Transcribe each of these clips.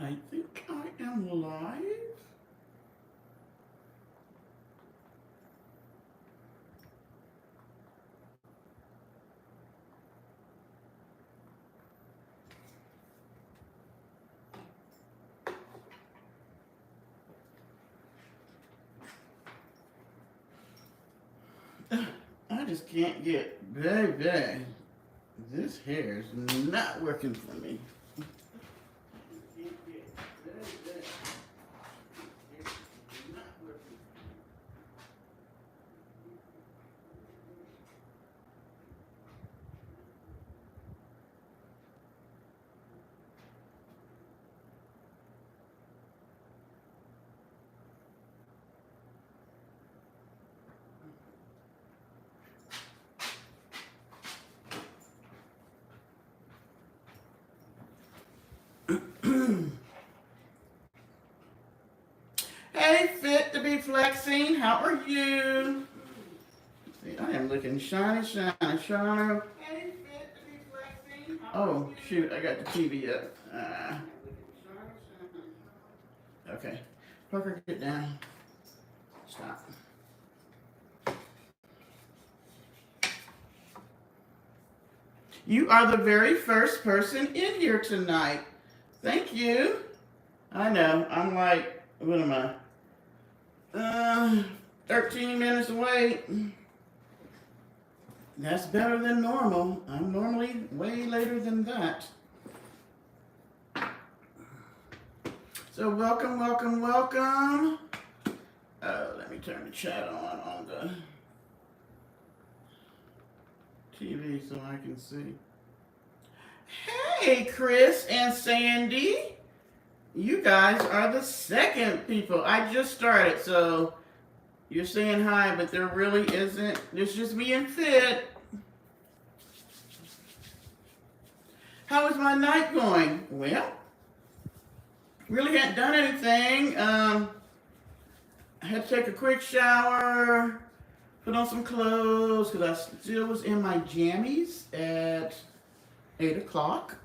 I think I am live. I just can't get, baby. This hair is not working for me. Hey, fit to be flexing. How are you? See, I am looking shiny, shiny. Hey, fit to be flexing. Oh, shoot, I got the TV up. Okay. Parker, get down. Stop. You are the very first person in here tonight. Thank you. I know. I'm like, what am I? 13 minutes away. That's better than normal. I'm normally way later than that. So welcome, welcome, welcome. Let me turn the chat on the TV so I can see. Hey, Chris and Sandy. You guys are the second people. I just started, so you're saying hi, but there really isn't. It's just being fit. How is my night going? Well, really hadn't done anything. I had to take a quick shower, put on some clothes, because I still was in my jammies at 8 o'clock.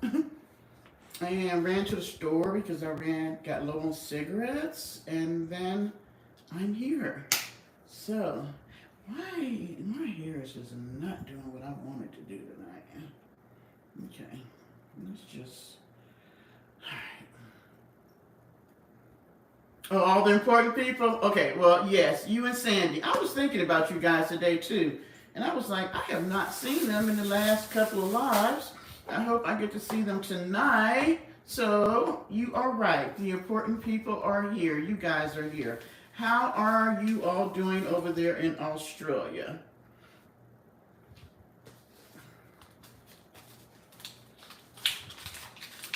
And ran to the store because got low on cigarettes, and then I'm here. So, why my hair is just not doing what I wanted to do tonight. Okay, let's just. Oh, all the important people? Okay, well, yes, you and Sandy. I was thinking about you guys today, too. And I was like, I have not seen them in the last couple of lives. I hope I get to see them tonight. So, you are right. The important people are here. You guys are here. How are you all doing over there in Australia?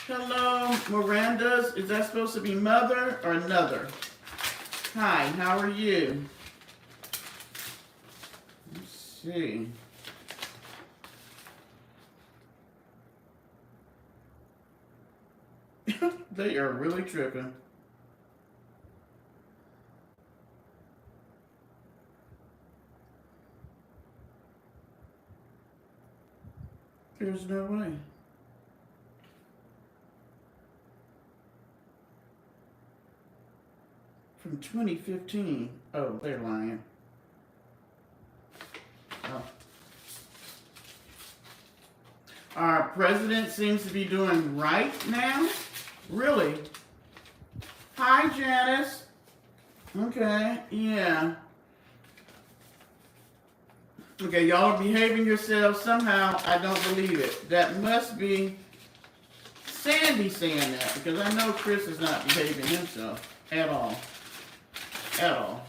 Hello, Miranda's. Is that supposed to be mother or another? Hi, how are you? Let's see. They are really tripping. There's no way. From 2015. Oh, they're lying. Oh. Our president seems to be doing right now. Really? Hi, Janice. Okay, yeah. Okay, y'all are behaving yourselves somehow. I don't believe it. That must be Sandy saying that, because I know Chris is not behaving himself at all. At all.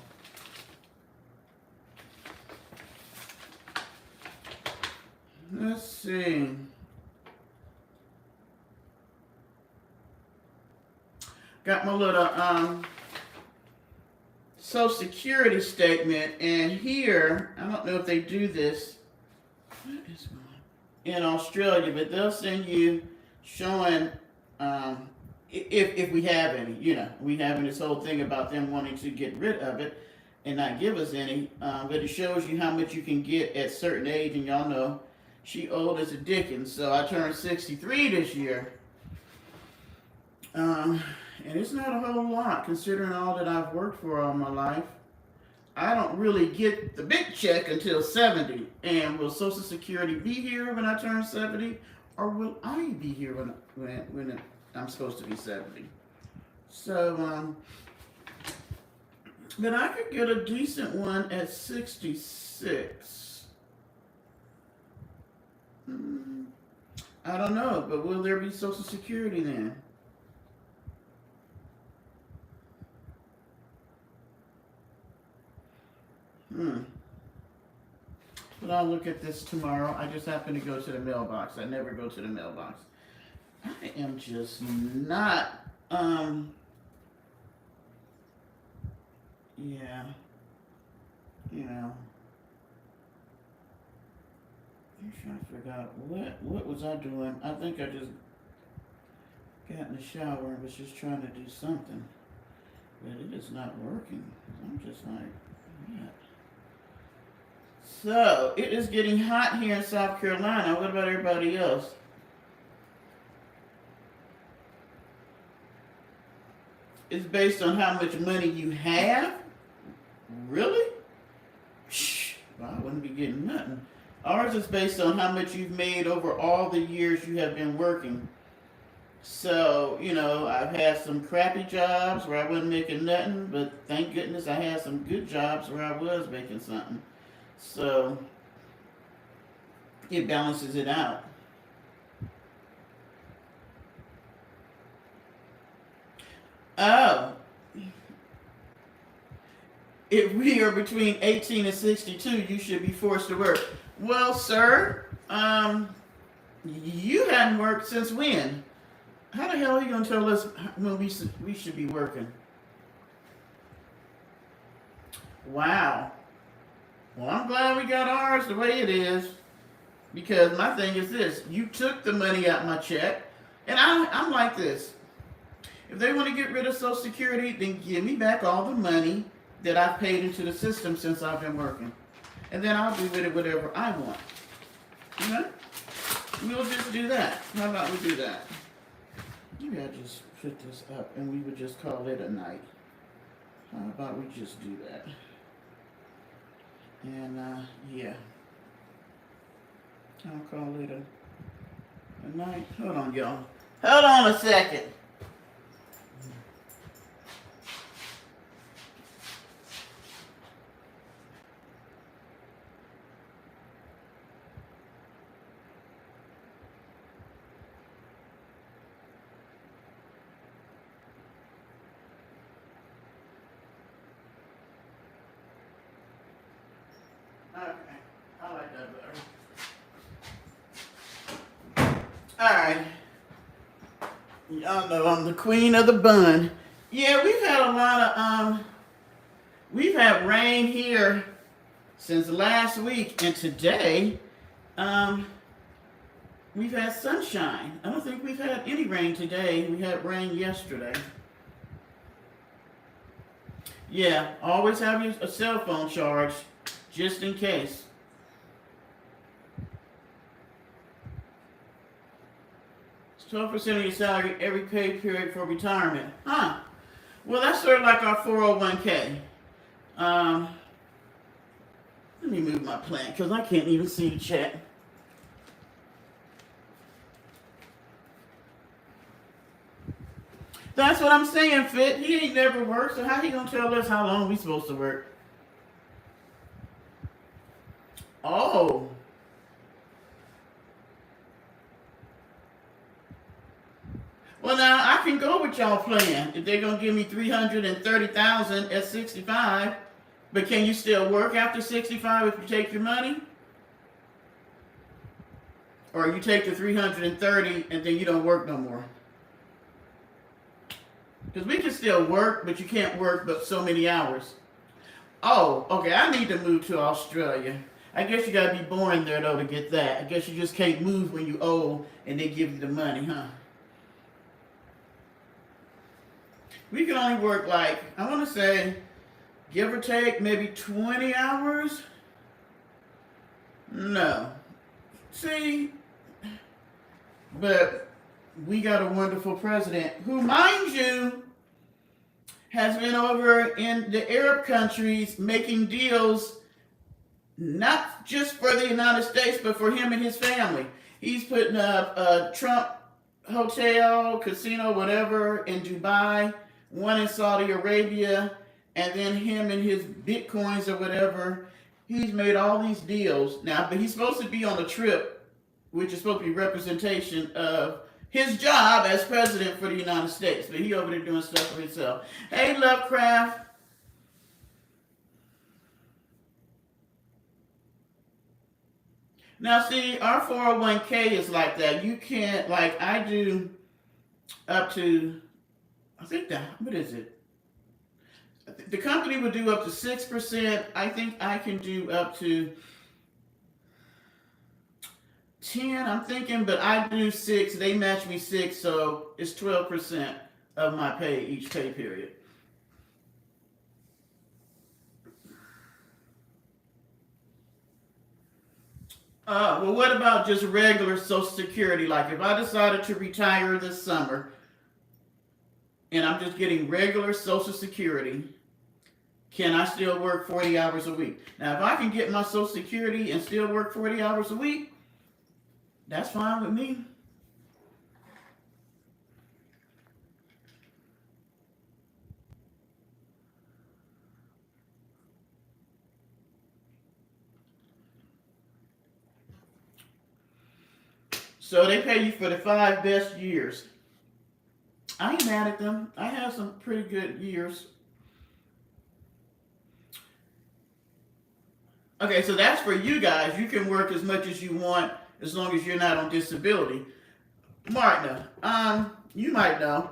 Let's see. Got my little Social Security statement, and here, I don't know if they do this. What is going on? In Australia, but they'll send you showing if we have any, we having this whole thing about them wanting to get rid of it and not give us any, but it shows you how much you can get at certain age, and y'all know she old as a dickens, so I turned 63 this year. Um, and it's not a whole lot considering all that I've worked for all my life. I don't really get the big check until 70. And will Social Security be here when I turn 70? Or will I be here when I'm supposed to be 70? So, but I could get a decent one at 66. I don't know, but will there be Social Security then? But I'll look at this tomorrow. I just happen to go to the mailbox. I never go to the mailbox. I am just not, yeah, you know, I'm trying to figure out what was I doing? I think I just got in the shower and was just trying to do something, but it is not working. I'm just like, what? So it is getting hot here in South Carolina. What about everybody else? It's based on how much money you have? Really? Shh, well, I wouldn't be getting nothing. Ours is based on how much you've made over all the years you have been working. So, I've had some crappy jobs where I wasn't making nothing, but thank goodness I had some good jobs where I was making something. So, it balances it out. Oh, if we are between 18 and 62, you should be forced to work. Well, sir, you hadn't worked since when? How the hell are you going to tell us when we should be working? Wow. Well, I'm glad we got ours the way it is. Because my thing is this. You took the money out my check. And I'm like this. If they want to get rid of Social Security, then give me back all the money that I've paid into the system since I've been working. And then I'll do with it whatever I want. Okay? We'll just do that. How about we do that? Maybe I just put this up and we would just call it a night. How about we just do that? And, yeah. I'll call it a night. Hold on, y'all. Hold on a second. Okay. I like that better. Alright. Y'all know I'm the queen of the bun. Yeah, we've had a lot of, we've had rain here since last week, and today, we've had sunshine. I don't think we've had any rain today. We had rain yesterday. Yeah, always have a cell phone charged, just in case. It's 12% of your salary every pay period for retirement. Huh. Well, that's sort of like our 401k. Let me move my plant because I can't even see the chat. That's what I'm saying, Fit. He ain't never worked, so how he gonna tell us how long we supposed to work? Oh. Well, now I can go with y'all plan if they're gonna give me 330,000 at 65. But can you still work after 65 if you take your money? Or you take the 330 and then you don't work no more? Because we can still work, but you can't work but so many hours. Oh, okay, I need to move to Australia. I guess you gotta be born there though to get that. I guess you just can't move when you old and they give you the money, huh? We can only work like, I wanna say, give or take maybe 20 hours? No. See, but we got a wonderful president who, mind you, has been over in the Arab countries making deals not just for the United States, but for him and his family. He's putting up a Trump hotel, casino, whatever, in Dubai, one in Saudi Arabia, and then him and his bitcoins or whatever. He's made all these deals now, but he's supposed to be on a trip, which is supposed to be representation of his job as president for the United States. But he over there doing stuff for himself. Hey, Lovecraft. Now, see, our 401k is like that. You can't, like, I do up to, I think that, what is it? The company would do up to 6%. I think I can do up to 10, I'm thinking, but I do 6. They match me 6, so it's 12% of my pay each pay period. Well, what about just regular Social Security? Like, if I decided to retire this summer and I'm just getting regular Social Security, can I still work 40 hours a week? Now, if I can get my Social Security and still work 40 hours a week, that's fine with me. So they pay you for the 5 best years. I ain't mad at them. I have some pretty good years. Okay, so that's for you guys. You can work as much as you want as long as you're not on disability. Martina, you might know,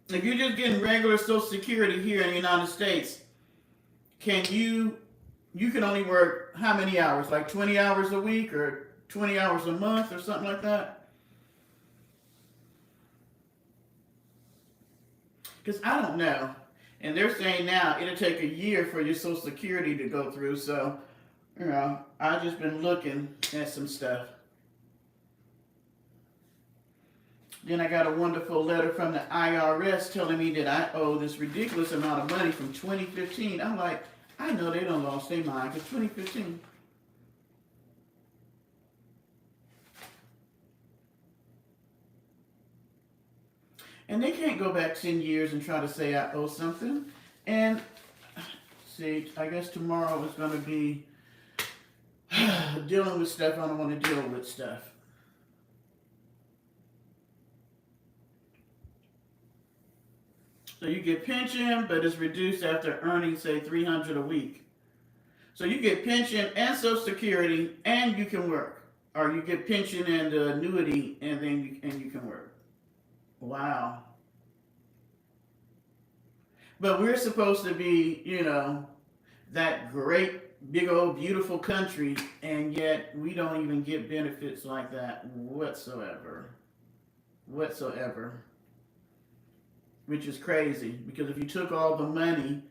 if you're just getting regular Social Security here in the United States, can you can only work how many hours? Like 20 hours a week or 20 hours a month or something like that? Because I don't know. And they're saying now it'll take a year for your Social Security to go through. So, I've just been looking at some stuff. Then I got a wonderful letter from the IRS telling me that I owe this ridiculous amount of money from 2015. I'm like, I know they don't lost their mind because 2015. And they can't go back 10 years and try to say I owe something. And see, I guess tomorrow is going to be dealing with stuff I don't want to deal with stuff. So you get pension, but it's reduced after earning, say, $300 a week. So you get pension and Social Security, and you can work, or you get pension and annuity, and then you can work. Wow. But we're supposed to be, that great, big old, beautiful country, and yet we don't even get benefits like that whatsoever. Whatsoever. Which is crazy, because if you took all the money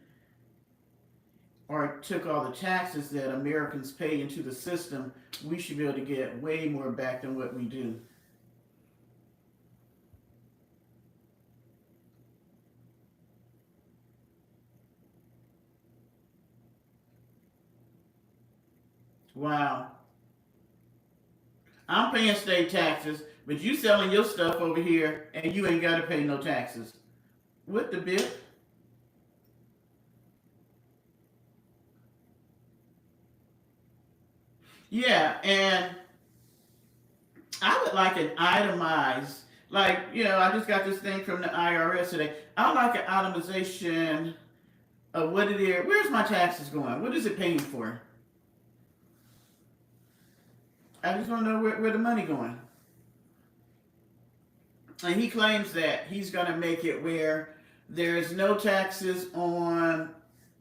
or took all the taxes that Americans pay into the system, we should be able to get way more back than what we do. Wow. I'm paying state taxes, but you selling your stuff over here and you ain't got to pay no taxes. What the bit? Yeah, and I would like an itemized, like, I just got this thing from the IRS today. I would like an itemization of what it is. Where's my taxes going? What is it paying for? I just want to know where the money going. And he claims that he's going to make it where there's no taxes on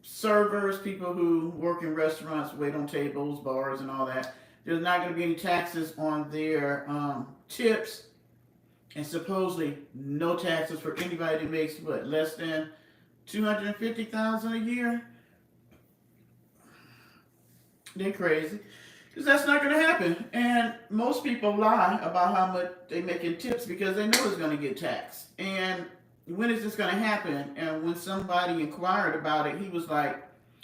servers, people who work in restaurants, wait on tables, bars, and all that. There's not going to be any taxes on their tips, and supposedly no taxes for anybody that makes what, less than 250,000 a year. They're crazy. Because that's not going to happen. And most people lie about how much they make in tips because they know it's going to get taxed. And when is this going to happen? And when somebody inquired about it, he was like,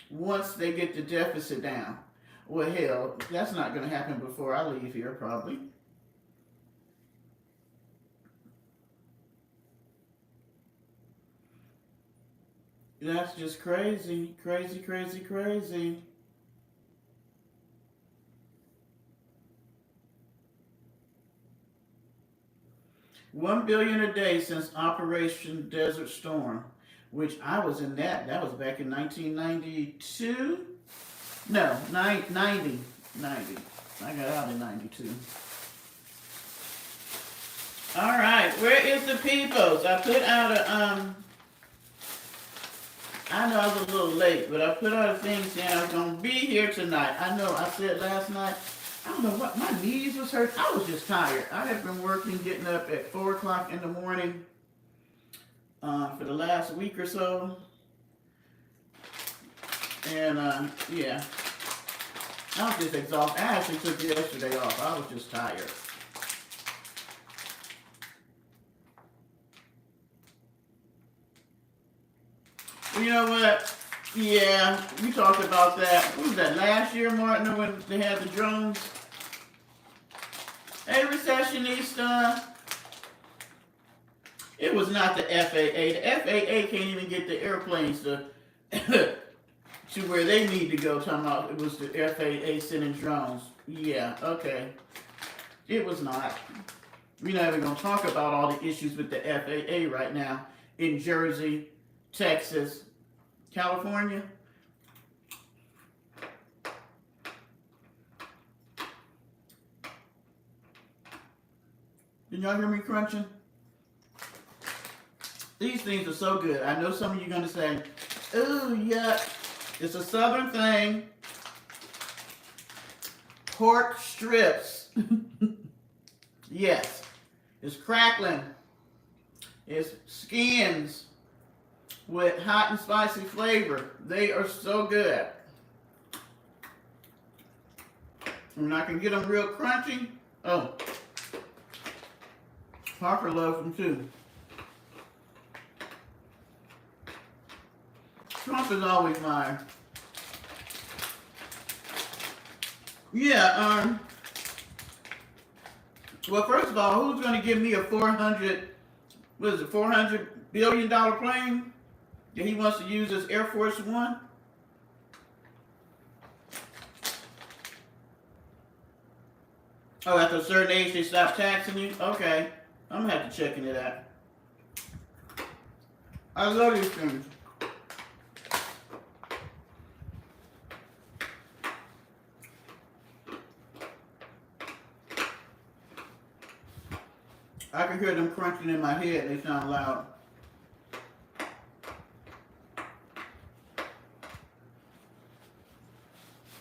once they get the deficit down. Well, hell, that's not going to happen before I leave here, probably. That's just crazy, crazy, crazy, crazy. 1 billion a day since Operation Desert Storm, which I was in that. That was back in 1992. No, 90. I got out in 92. All right, where is the peoples? I put out a I know I was a little late, but I put out a thing saying I was gonna be here tonight. I know I said last night. I don't know what my knees was hurt. I was just tired. I had been working, getting up at 4 o'clock in the morning for the last week or so, and yeah, I was just exhausted. I actually took yesterday off. I was just tired. You know what? Yeah, we talked about that. What was that, last year, Martin, when they had the drones? Hey, recessionista. It was not the FAA. The FAA can't even get the airplanes to to where they need to go. Talking about it was the FAA sending drones. Yeah, okay. It was not. We're not even going to talk about all the issues with the FAA right now in Jersey, Texas, California. Did y'all hear me crunching? These things are so good. I know some of you are going to say, ooh, yeah, it's a southern thing. Pork strips. Yes. It's crackling. It's skins with hot and spicy flavor. They are so good. And I can get them real crunchy. Oh, Parker loves them too. Trump is always mine. Yeah, well, first of all, who's going to give me a $400 billion plane that he wants to use as Air Force One? Oh, after a certain age, they stop taxing you? Okay. I'm going to have to check into that. I love these things. I can hear them crunching in my head. They sound loud.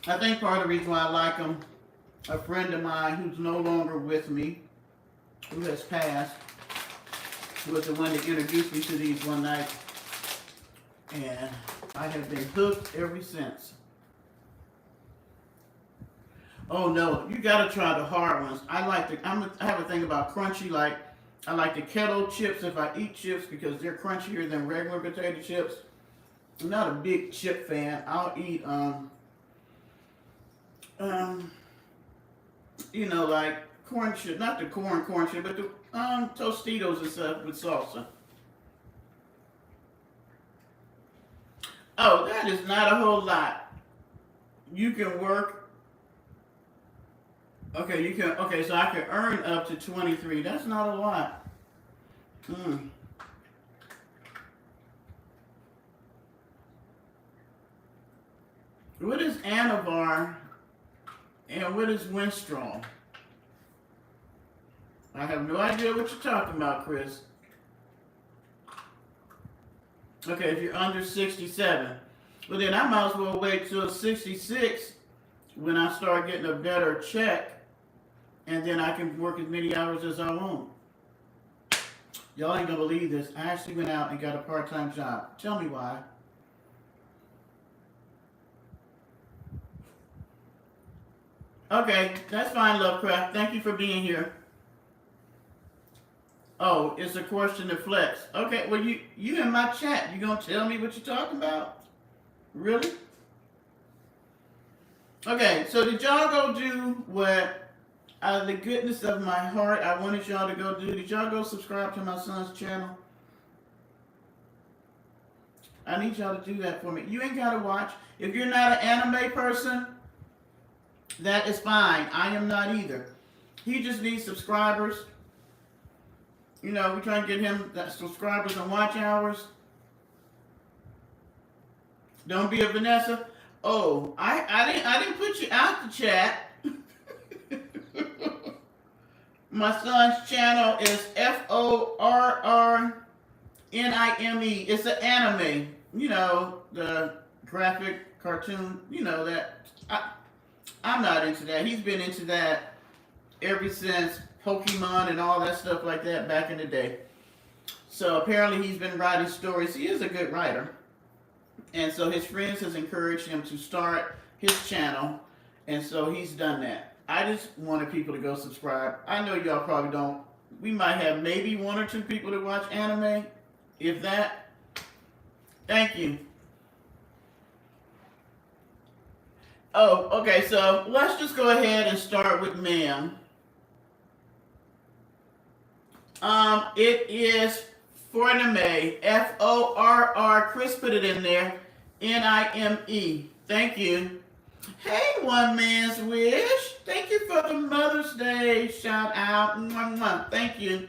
I think part of the reason why I like them, a friend of mine who's no longer with me, who has passed, was the one that introduced me to these one night. And I have been hooked ever since. Oh no, you gotta try the hard ones. I have a thing about crunchy, like I like the kettle chips if I eat chips because they're crunchier than regular potato chips. I'm not a big chip fan. I'll eat like corn chip, not the corn chip, but the Tostitos and stuff with salsa. Oh, that is not a whole lot. You can work. Okay, you can. Okay, so I can earn up to 23. That's not a lot. Mm. What is Anavar and what is Winstrol? I have no idea what you're talking about, Chris. Okay, if you're under 67. Well, then I might as well wait till 66 when I start getting a better check, and then I can work as many hours as I want. Y'all ain't gonna believe this. I actually went out and got a part-time job. Tell me why. Okay, that's fine, Lovecraft. Thank you for being here. Oh, it's a question to flex. Okay, well you in my chat. You gonna tell me what you're talking about? Really? Okay, so did y'all go do what out of the goodness of my heart I wanted y'all to go do? Did y'all go subscribe to my son's channel? I need y'all to do that for me. You ain't gotta watch. If you're not an anime person, that is fine. I am not either. He just needs subscribers. You know, we try to get him that subscribers and watch hours. Don't be a Vanessa. Oh, I didn't put you out the chat. My son's channel is FORRNIME. It's an anime. You know, the graphic cartoon. You know that. I'm not into that. He's been into that ever since Pokemon and all that stuff like that back in the day. So apparently he's been writing stories. He is a good writer. And so his friends has encouraged him to start his channel. And so he's done that. I just wanted people to go subscribe. I know y'all probably don't. We might have maybe one or two people that watch anime. If that. Thank you. Oh, okay. So let's just go ahead and start with ma'am. It is Fornime. FORR. Chris put it in there. NIME. Thank you. Hey, One Man's Wish. Thank you for the Mother's Day shout out. Mwah, mwah. Thank you.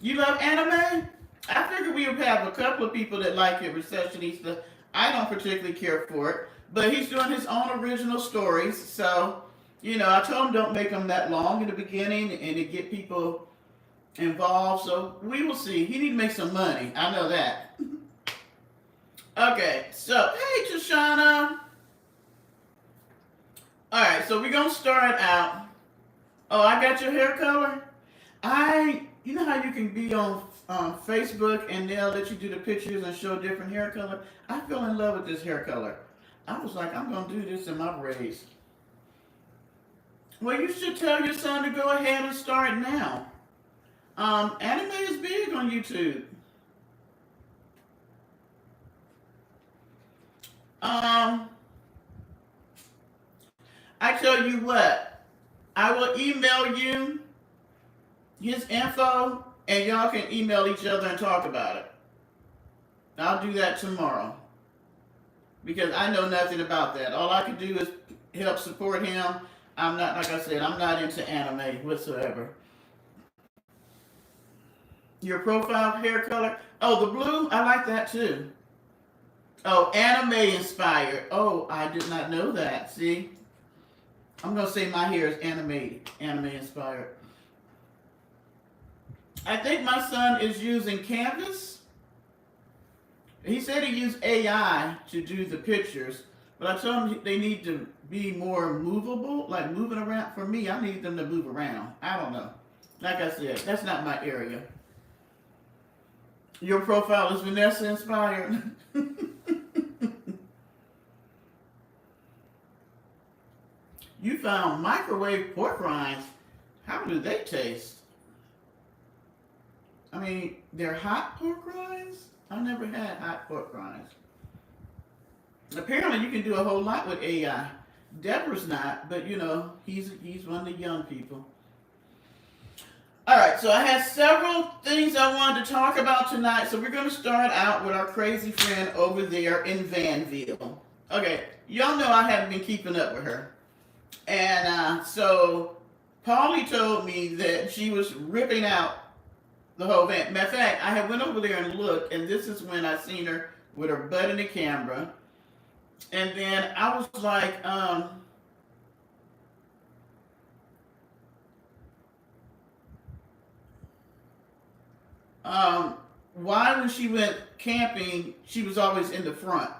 You love anime? I figured we would have a couple of people that like it. Recessionista. I don't particularly care for it. But he's doing his own original stories. So, you know, I told him don't make them that long in the beginning and to get people involved. So we will see. He need to make some money. I know that. Okay, so hey Tashana. Alright, so we're gonna start out. Oh, I got your hair color? You know how you can be on Facebook and they'll let you do the pictures and show different hair color? I fell in love with this hair color. I was like, I'm gonna do this in my braids. Well, you should tell your son to go ahead and start now. Anime is big on YouTube. I tell you what, I will email you his info and y'all can email each other and talk about it. I'll do that tomorrow because I know nothing about that. All I can do is help support him. I'm not, like I said, I'm not into anime whatsoever. Your profile hair color? Oh, the blue? I like that too. Oh, anime inspired. Oh, I did not know that. See? I'm going to say my hair is anime inspired. I think my son is using Canvas. He said he used AI to do the pictures, but I told him they need to be more movable, like moving around. For me, I need them to move around. I don't know. Like I said, that's not my area. Your profile is Vanessa inspired. You found microwave pork rinds. How do they taste? I mean, they're hot pork rinds? I've never had hot pork rinds. Apparently, you can do a whole lot with AI. Deborah's not, but you know, he's one of the young people. All right, so I have several things I wanted to talk about tonight. So we're going to start out with our crazy friend over there in Vanville. Okay, y'all know I haven't been keeping up with her. And so Paulie told me that she was ripping out the whole van. Matter of fact, I had went over there and looked, and this is when I seen her with her butt in the camera. And then I was like, why when she went camping, she was always in the front?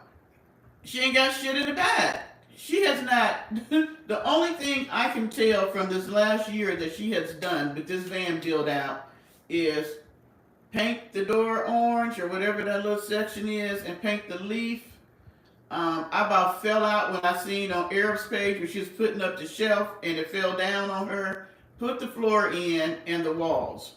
She ain't got shit in the back. She has not. The only thing I can tell from this last year that she has done with this van build out is paint the door orange or whatever that little section is and paint the leaf I about fell out when I seen on Arab's page where she was putting up the shelf and it fell down on her. Put the floor in and the walls.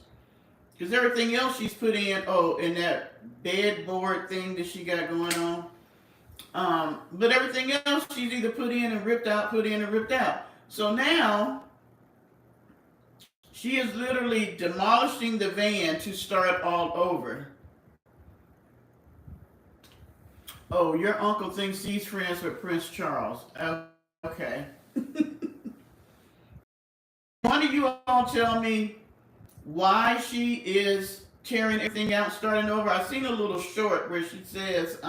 Because everything else she's put in, oh, in that bed board thing that she got going on. But everything else she's either put in and ripped out, put in and ripped out. So now she is literally demolishing the van to start all over. Oh, your uncle thinks he's friends with Prince Charles. Okay. One of you all tell me why she is tearing everything out, starting over. I've seen a little short where she says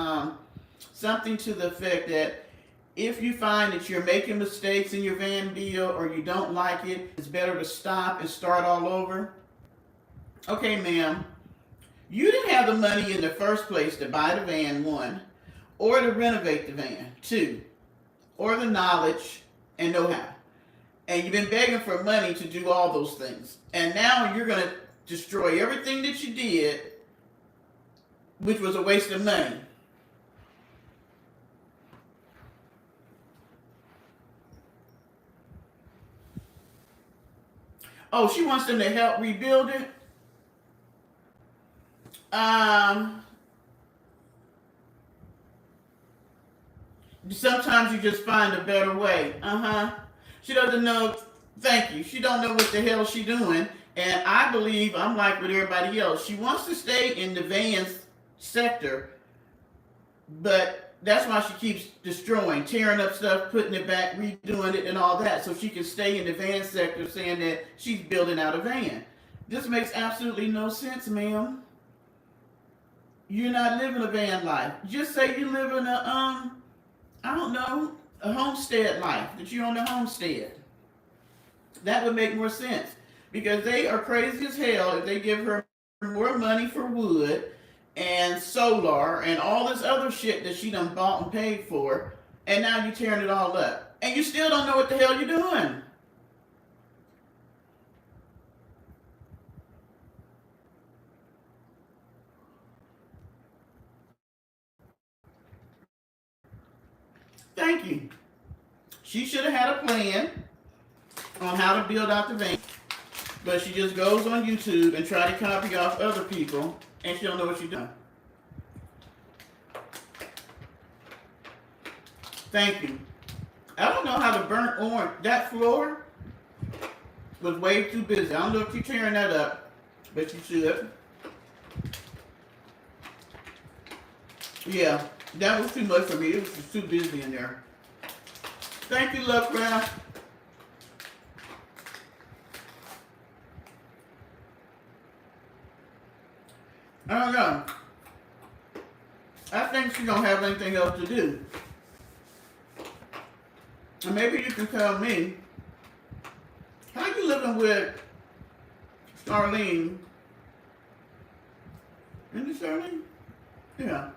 something to the effect that if you find that you're making mistakes in your van deal or you don't like it, it's better to stop and start all over. Okay, ma'am, you didn't have the money in the first place to buy the van, one, or to renovate the van, two, or the knowledge and know-how. And you've been begging for money to do all those things. And now you're going to destroy everything that you did, which was a waste of money. Oh, she wants them to help rebuild it? Sometimes you just find a better way. She doesn't know. Thank you. She don't know what the hell she doing. And I believe I'm like with everybody else. She wants to stay in the Vans sector, but that's why she keeps destroying, tearing up stuff, putting it back, redoing it, and all that, so she can stay in the van sector, saying that she's building out a van. This makes absolutely no sense, ma'am. You're not living a van life. Just say you live in a I don't know, a homestead life, that you own a homestead. That would make more sense. Because they are crazy as hell if they give her more money for wood and solar and all this other shit that she done bought and paid for, and now you're tearing it all up. And you still don't know what the hell you're doing. Thank you. She should have had a plan on how to build out the van. But she just goes on YouTube and try to copy off other people, and she don't know what she's doing. Thank you. I don't know how to burn orange. That floor was way too busy. I don't know if you're tearing that up, but you should. Yeah, that was too much for me. It was just too busy in there. Thank you, Lovecraft. I don't know. I think she don't have anything else to do. And maybe you can tell me, how you living with Starlene? Isn't it Starlene? Yeah.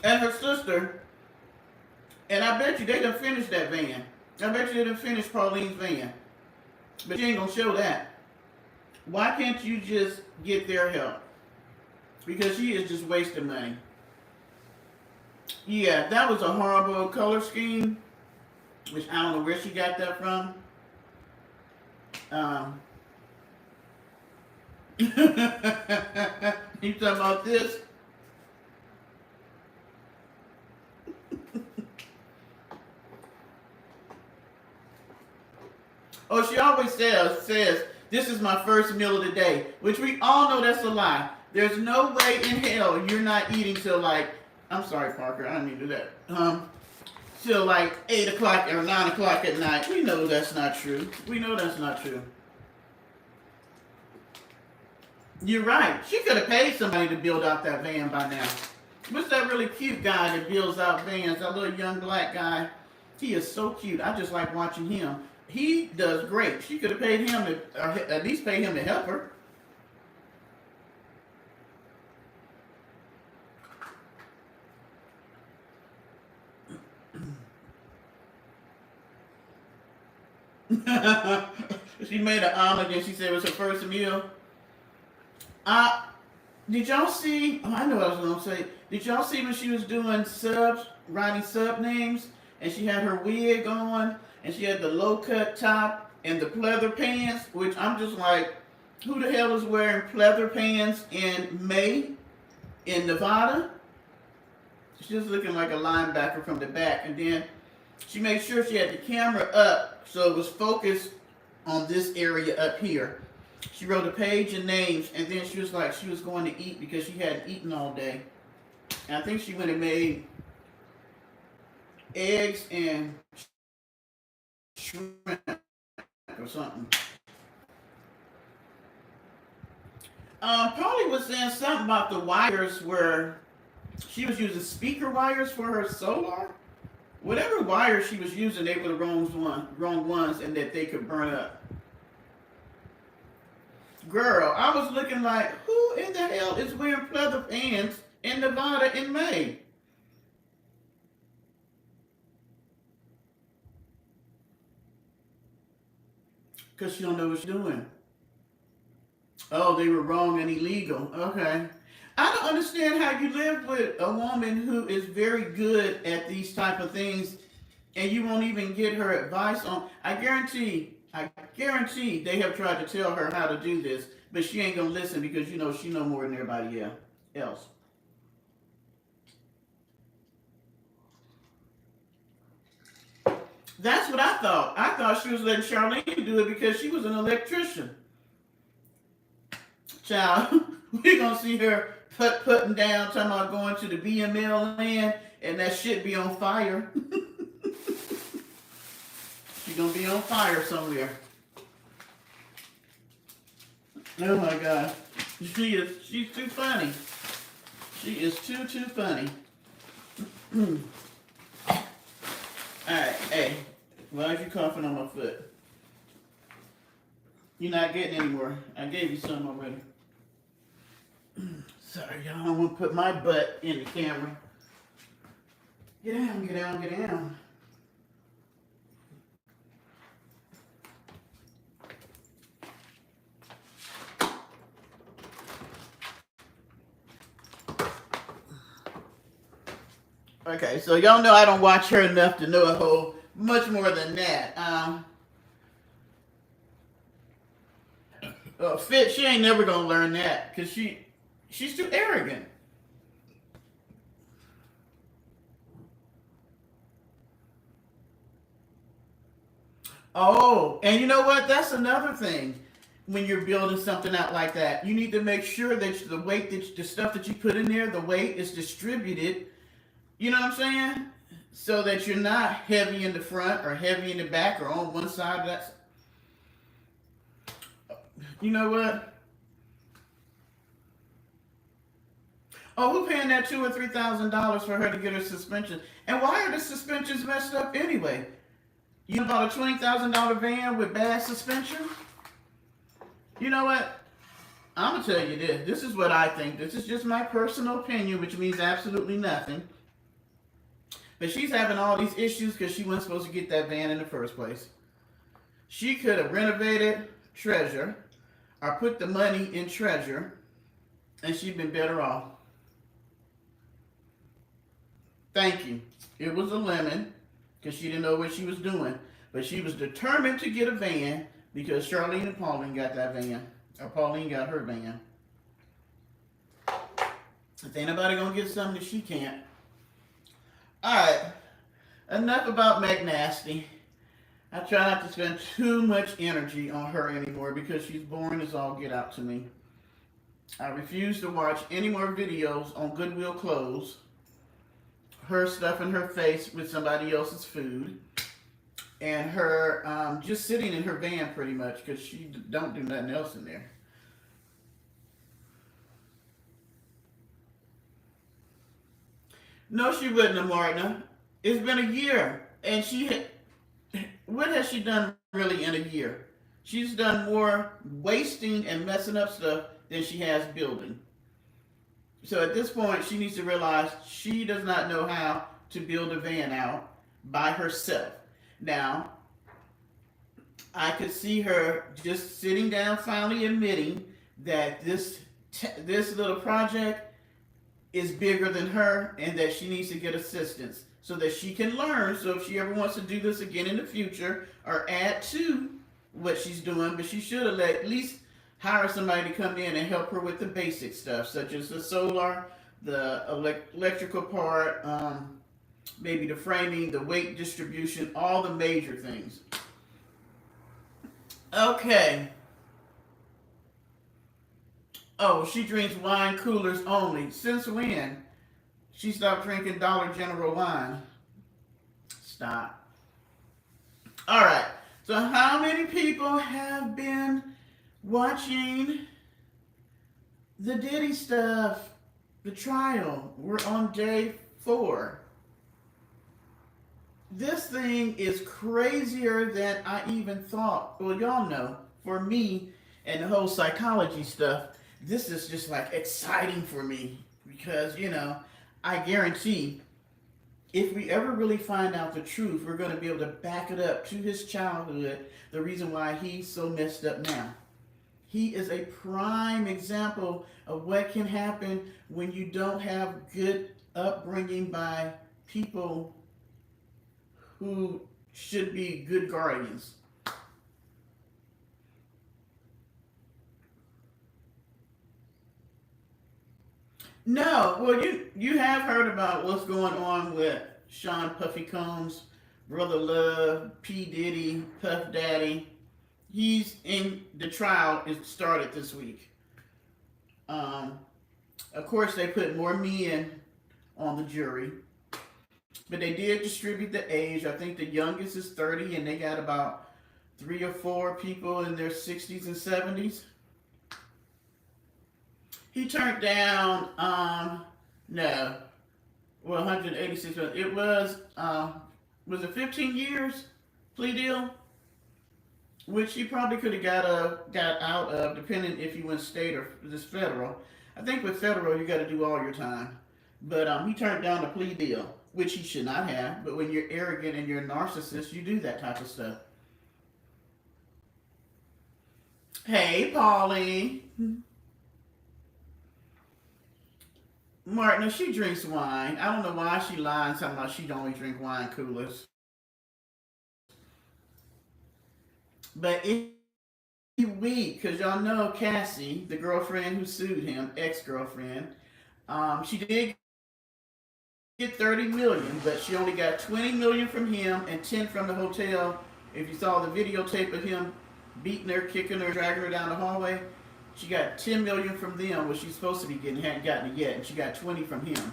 And her sister. And I bet you they done finished that van. I bet you they done finished Pauline's van. But she ain't gonna show that. Why can't you just get their help? Because she is just wasting money. Yeah, that was a horrible color scheme, which I don't know where she got that from. You talking about this? Oh, she always says, this is my first meal of the day, which we all know that's a lie. There's no way in hell you're not eating till like, I'm sorry, Parker, I didn't mean to do that. Till like 8 o'clock or 9 o'clock at night. We know that's not true. We know that's not true. You're right. She could have paid somebody to build out that van by now. What's that really cute guy that builds out vans? That little young black guy. He is so cute. I just like watching him. He does great. She could have paid him to, or at least pay him to help her. She made an omelet and she said it was her first meal. Did y'all see? Oh, I know what I was gonna say. Did y'all see when she was doing subs, writing sub names, and she had her wig on, and she had the low cut top and the pleather pants? Which I'm just like, who the hell is wearing pleather pants in May in Nevada? She's looking like a linebacker from the back, and then she made sure she had the camera up so it was focused on this area up here. She wrote a page of names, and then she was like she was going to eat because she hadn't eaten all day. And I think she went and made eggs and shrimp or something. Polly was saying something about the wires where she was using speaker wires for her solar. Whatever wires she was using, they were the wrong ones, and that they could burn up. Girl, I was looking like, who in the hell is wearing pleather pants in Nevada in May? Because she don't know what she's doing. Oh, they were wrong and illegal. Okay. I don't understand how you live with a woman who is very good at these type of things and you won't even get her advice on. I guarantee they have tried to tell her how to do this, but she ain't gonna listen because she know more than everybody else. That's what I thought. I thought she was letting Charlene do it because she was an electrician. Child, we're gonna see her putting down, talking about going to the BML land, and that shit be on fire. She's gonna be on fire somewhere. Oh my God. She's too funny. She is too funny. Alright, hey, why are you coughing on my foot? You're not getting any more. I gave you some already. Sorry, y'all. I don't want to put my butt in the camera. Get down, get down, get down. Okay, so y'all know I don't watch her enough to know a whole much more than that. Fit, she ain't never gonna learn that because she's too arrogant. Oh, and you know what? That's another thing. When you're building something out like that, you need to make sure that the stuff that you put in there, the weight is distributed. You know what I'm saying? So that you're not heavy in the front or heavy in the back or on one side of that. You know what? Oh, who paying that $2,000 or $3,000 for her to get her suspension? And why are the suspensions messed up anyway? You bought a $20,000 van with bad suspension? You know what? I'm gonna tell you this. This is what I think. This is just my personal opinion, which means absolutely nothing. But she's having all these issues because she wasn't supposed to get that van in the first place. She could have renovated Treasure or put the money in Treasure, and she'd been better off. Thank you. It was a lemon because she didn't know what she was doing. But she was determined to get a van because Charlene and Pauline got that van. Or Pauline got her van. If ain't nobody gonna get something that she can't. Alright. Enough about McNasty. I try not to spend too much energy on her anymore because she's boring as all get out to me. I refuse to watch any more videos on Goodwill Clothes. Her stuffing her face with somebody else's food. And her just sitting in her van pretty much because she don't do nothing else in there. No, she wouldn't have, Martina. It's been a year. And what has she done really in a year? She's done more wasting and messing up stuff than she has building. So at this point, she needs to realize she does not know how to build a van out by herself. Now, I could see her just sitting down, finally admitting that this this little project is bigger than her and that she needs to get assistance so that she can learn. So if she ever wants to do this again in the future or add to what she's doing, but she should have at least hire somebody to come in and help her with the basic stuff, such as the solar, the electrical part, maybe the framing, the weight distribution, all the major things. Okay. Oh, she drinks wine coolers only. Since when? She stopped drinking Dollar General wine. Stop. All right. So, how many people have been watching the Diddy stuff? The trial. We're on day 4. This thing is crazier than I even thought. Well, y'all know, for me and the whole psychology stuff, this is just like exciting for me because, I guarantee if we ever really find out the truth, we're going to be able to back it up to his childhood, the reason why he's so messed up now. He is a prime example of what can happen when you don't have good upbringing by people who should be good guardians. No, well, you have heard about what's going on with Sean Puffy Combs, Brother Love, P. Diddy, Puff Daddy. He's in the trial. It started this week. Um, of course, they put more men on the jury, but they did distribute the age. I think the youngest is 30, and they got about 3 or 4 people in their 60s and 70s. He turned down, no, well, 186. It was it 15 years plea deal, which he probably could have got out of, depending if you went state or just federal. I think with federal, you got to do all your time. But he turned down a plea deal, which he should not have. But when you're arrogant and you're a narcissist, you do that type of stuff. Hey, Pauline. Martina, she drinks wine. I don't know why she lying talking about she don't only drink wine coolers. But every week, because y'all know Cassie, the girlfriend who sued him, ex-girlfriend, she did get 30 million, but she only got 20 million from him and 10 from the hotel. If you saw the videotape of him beating her, kicking her, dragging her down the hallway, she got 10 million from them, what she's supposed to be getting, hadn't gotten it yet, and she got 20 from him.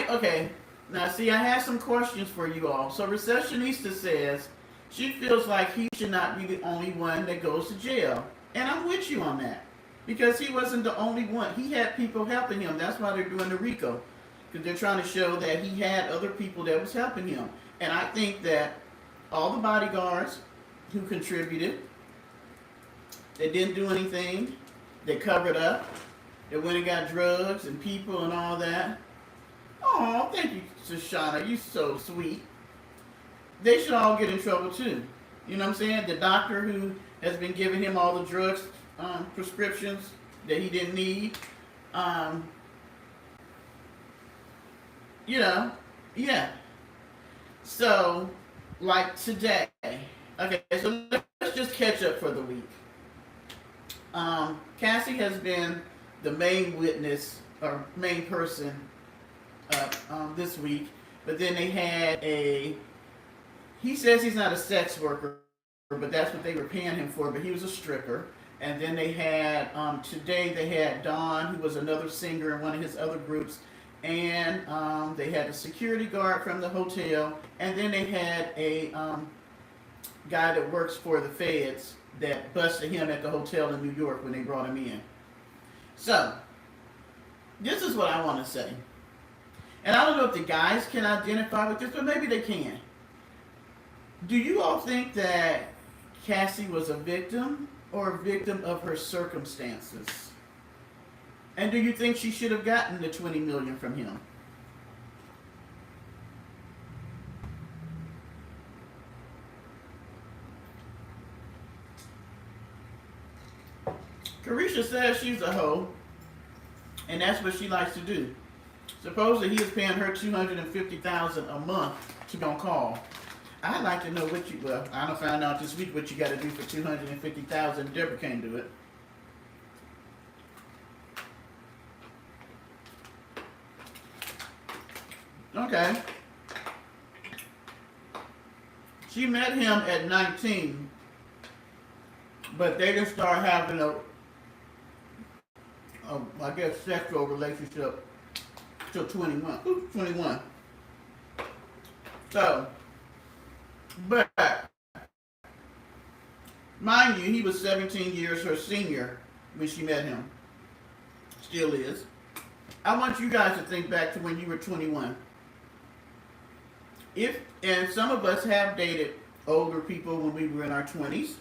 Okay. Now, see, I have some questions for you all. So, Receptionista says she feels like he should not be the only one that goes to jail. And I'm with you on that. Because he wasn't the only one. He had people helping him. That's why they're doing the RICO. Because they're trying to show that he had other people that was helping him. And I think that all the bodyguards who contributed, they didn't do anything, they covered up, they went and got drugs and people and all that. Oh, thank you, Shoshana. You so sweet. They should all get in trouble too. You know what I'm saying? The doctor who has been giving him all the drugs, prescriptions that he didn't need. Yeah. So, like today. Okay, so let's just catch up for the week. Cassie has been the main witness or main person this week, but then they had he says he's not a sex worker, but that's what they were paying him for, but he was a stripper. And then they had, today they had Don, who was another singer in one of his other groups, and they had a security guard from the hotel, and then they had a guy that works for the feds that busted him at the hotel in New York when they brought him in. So, this is what I want to say. And I don't know if the guys can identify with this, but maybe they can. Do you all think that Cassie was a victim or a victim of her circumstances? And do you think she should have gotten the 20 million from him? Carisha says she's a hoe, and that's what she likes to do. Supposedly he is paying her $250,000 a month to be on call. I'd like to know what you. Well, I don't find out this week what you got to do for $250,000. Deborah can't do it. Okay. She met him at 19, but they didn't start having I guess, sexual relationship till 21. Ooh, 21. So, but mind you, he was 17 years her senior when she met him. Still is. I want you guys to think back to when you were 21. And some of us have dated older people when we were in our 20s.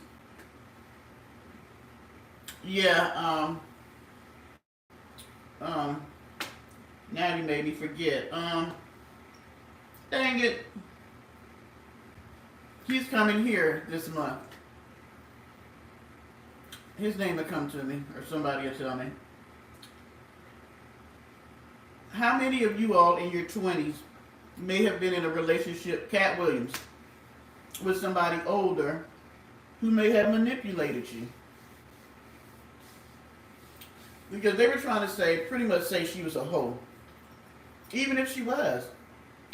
Yeah, now you made me forget. Dang it. He's coming here this month. His name will come to me, or somebody will tell me. How many of you all in your 20s may have been in a relationship, Cat Williams, with somebody older who may have manipulated you? Because they were trying to pretty much say she was a hoe. Even if she was.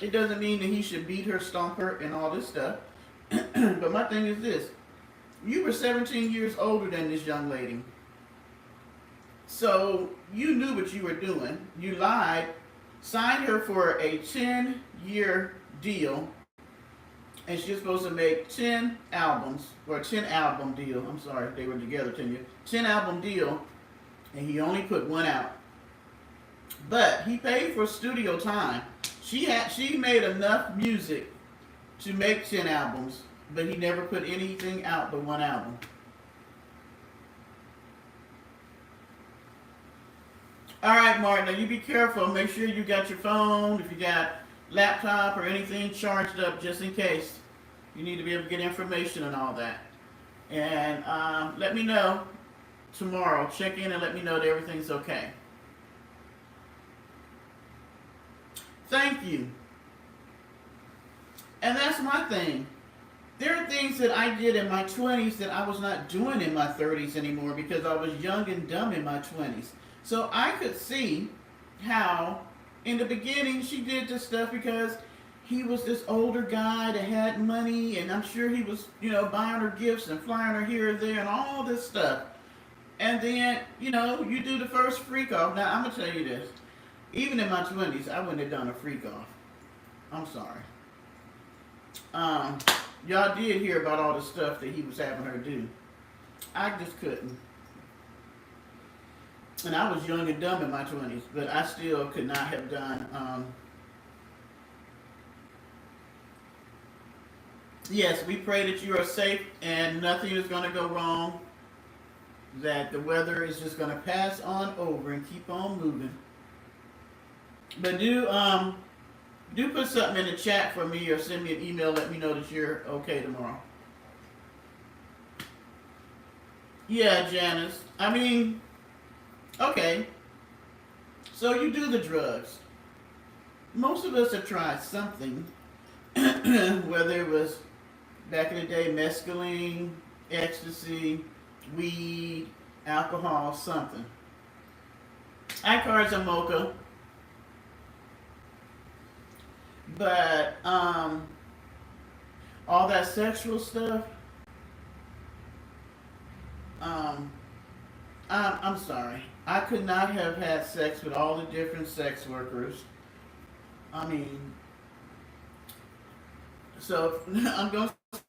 It doesn't mean that he should beat her, stomp her, and all this stuff. But my thing is this. You were 17 years older than this young lady. So you knew what you were doing. You lied, signed her for a 10-year deal, and she's supposed to make 10 albums, or a 10-album deal. I'm sorry, they were together 10 years. 10-album deal, and he only put one out. But he paid for studio time. She made enough music to make 10 albums, but he never put anything out but one album. All right, Martin, now you be careful. Make sure you got your phone, if you got laptop or anything charged up, just in case. You need to be able to get information and all that. And let me know tomorrow. Check in and let me know that everything's okay. Thank you. And that's my thing. There are things that I did in my 20s that I was not doing in my 30s anymore because I was young and dumb in my 20s. So I could see how in the beginning she did this stuff because he was this older guy that had money, and I'm sure he was, buying her gifts and flying her here and there and all this stuff. And then, you do the first freak off. Now, I'm going to tell you this. Even in my 20s, I wouldn't have done a freak off. I'm sorry. Y'all did hear about all the stuff that he was having her do. I just couldn't. And I was young and dumb in my 20s, but I still could not have done. Yes, we pray that you are safe and nothing is going to go wrong. That the weather is just going to pass on over and keep on moving. But do put something in the chat for me or send me an email. Let me know that you're okay tomorrow. Yeah, Janice. I mean, okay. So you do the drugs. Most of us have tried something, whether it was back in the day, mescaline, ecstasy, weed, alcohol, something. Icards and mocha. But all that sexual stuff, I'm sorry. I could not have had sex with all the different sex workers. I mean, so I'm going to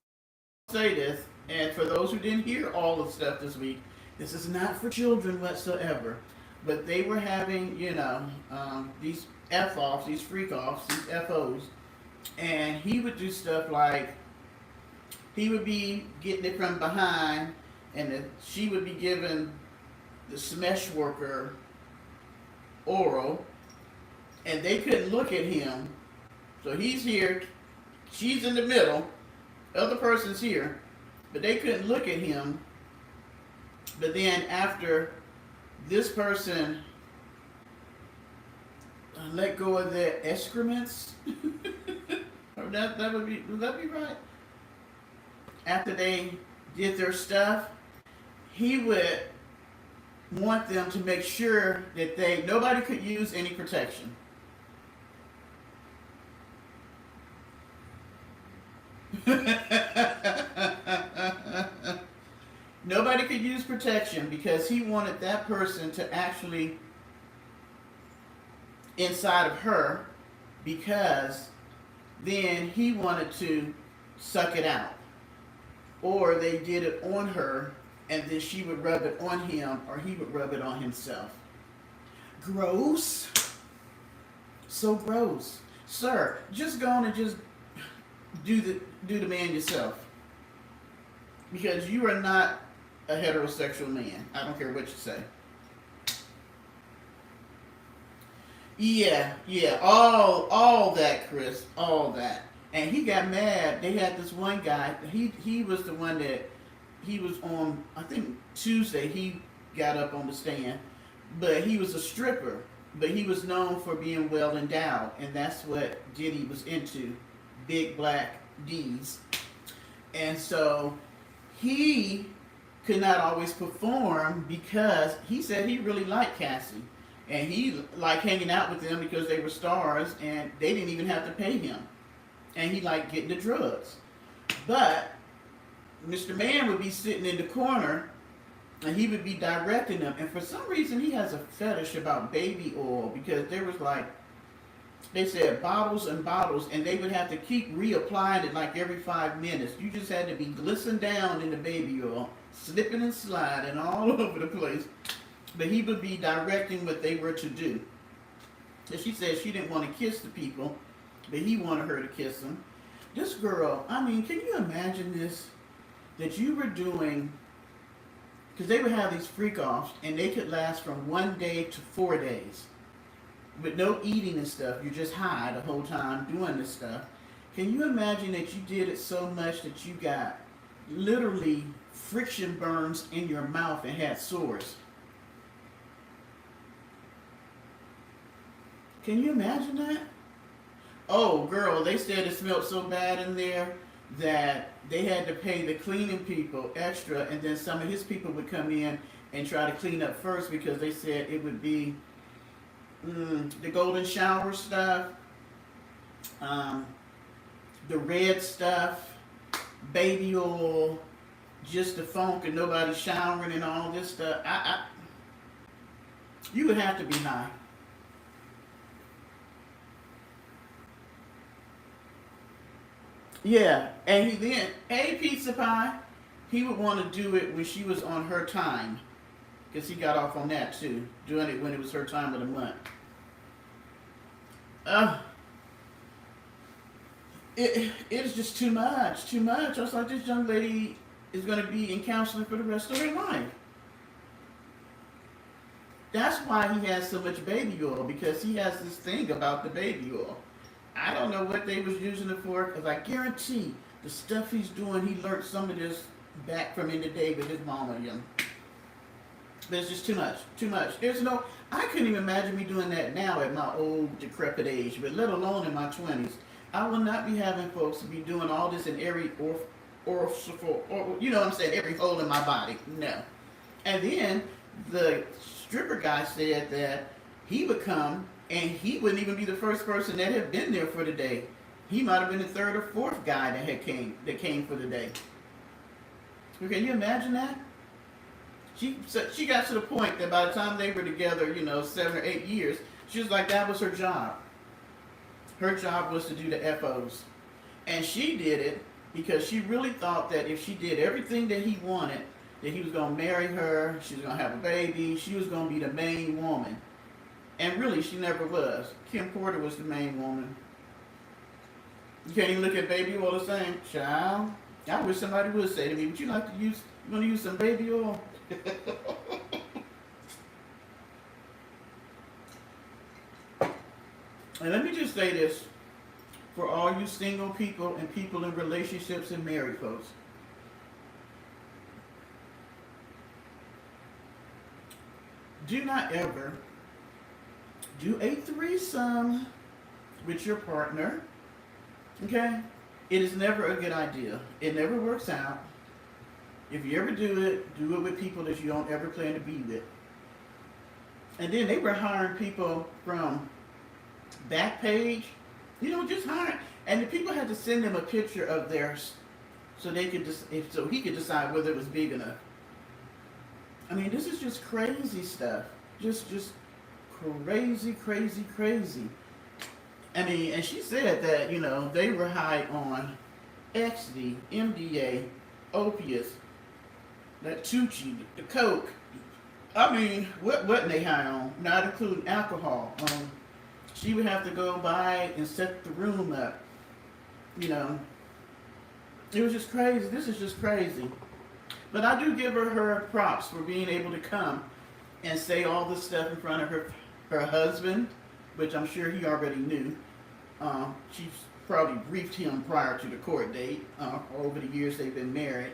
say this, and for those who didn't hear all the stuff this week, this is not for children whatsoever. But they were having, these F-offs, these freak-offs, these F-Os, and he would do stuff like, he would be getting it from behind, and she would be giving the smesh worker oral, and they couldn't look at him. So he's here, she's in the middle, the other person's here, but they couldn't look at him But then after this person let go of their excrements, or would that be right? After they did their stuff, he would want them to make sure that nobody could use any protection. Nobody could use protection because he wanted that person to actually inside of her, because then he wanted to suck it out. Or they did it on her and then she would rub it on him or he would rub it on himself. Gross. So gross. Sir, just go on and just do the man yourself. Because you are not a heterosexual man. I don't care what you say. Yeah, all that, Chris, all that. And he got mad. They had this one guy. He was the one that he was on. I think Tuesday he got up on the stand, but he was a stripper. But he was known for being well endowed, and that's what Diddy was into, big black D's. And so he could not always perform because he said he really liked Cassie. And he liked hanging out with them because they were stars and they didn't even have to pay him. And he liked getting the drugs. But Mr. Man would be sitting in the corner and he would be directing them. And for some reason he has a fetish about baby oil, because there was like, they said bottles and bottles, and they would have to keep reapplying it like every 5 minutes. You just had to be glistening down in the baby oil, slipping and sliding all over the place. But he would be directing what they were to do. And she said she didn't want to kiss the people, but he wanted her to kiss them. This girl, I mean, can you imagine this? That you were doing, because they would have these freak-offs, and they could last from 1 day to 4 days. With no eating and stuff. You're just high the whole time doing this stuff. Can you imagine that you did it so much that you got literally friction burns in your mouth and had sores? Can you imagine that? Oh, girl, they said it smelled so bad in there that they had to pay the cleaning people extra, and then some of his people would come in and try to clean up first because they said it would be the golden shower stuff, the red stuff, baby oil, just the funk and nobody showering and all this stuff. You would have to be high. Yeah, and he then, hey, pizza pie, he would want to do it when she was on her time, because he got off on that too, doing it when it was her time of the month. It is just too much, too much. I was like, this young lady is going to be in counseling for the rest of her life. That's why he has so much baby oil, because he has this thing about the baby oil. I don't know what they was using it for, because I guarantee the stuff he's doing, he learned some of this back from in the day with his mama, young. But it's just too much, too much. I couldn't even imagine me doing that now at my old decrepit age, but let alone in my 20s. I will not be having folks be doing all this in every you know what I'm saying, every hole in my body. No. And then the stripper guy said that he would come and he wouldn't even be the first person that had been there for the day. He might have been the third or fourth guy that came for the day. Can you imagine that? She got to the point that by the time they were together, 7 or 8 years, she was like, that was her job. Her job was to do the FOs. And she did it because she really thought that if she did everything that he wanted, that he was going to marry her, she was going to have a baby, she was going to be the main woman. And really, she never was. Kim Porter was the main woman. You can't even look at baby oil the same. Child, I wish somebody would say to me, would you like to use, you want to use some baby oil? And let me just say this for all you single people and people in relationships and married folks. do not ever do a threesome with your partner. Okay? It is never a good idea. It never works out. If you ever do it with people that you don't ever plan to be with. And then they were hiring people from Backpage, just hiring. And the people had to send them a picture of theirs so they could so he could decide whether it was big enough. I mean, this is just crazy stuff. Just crazy, crazy, crazy. I mean, and she said that, they were high on XD, MDA, opiates, that Tucci, the Coke. I mean, what wasn't they high on? Not including alcohol. She would have to go by and set the room up. It was just crazy. This is just crazy. But I do give her props for being able to come and say all this stuff in front of her husband, which I'm sure he already knew. She's probably briefed him prior to the court date. Over the years they've been married.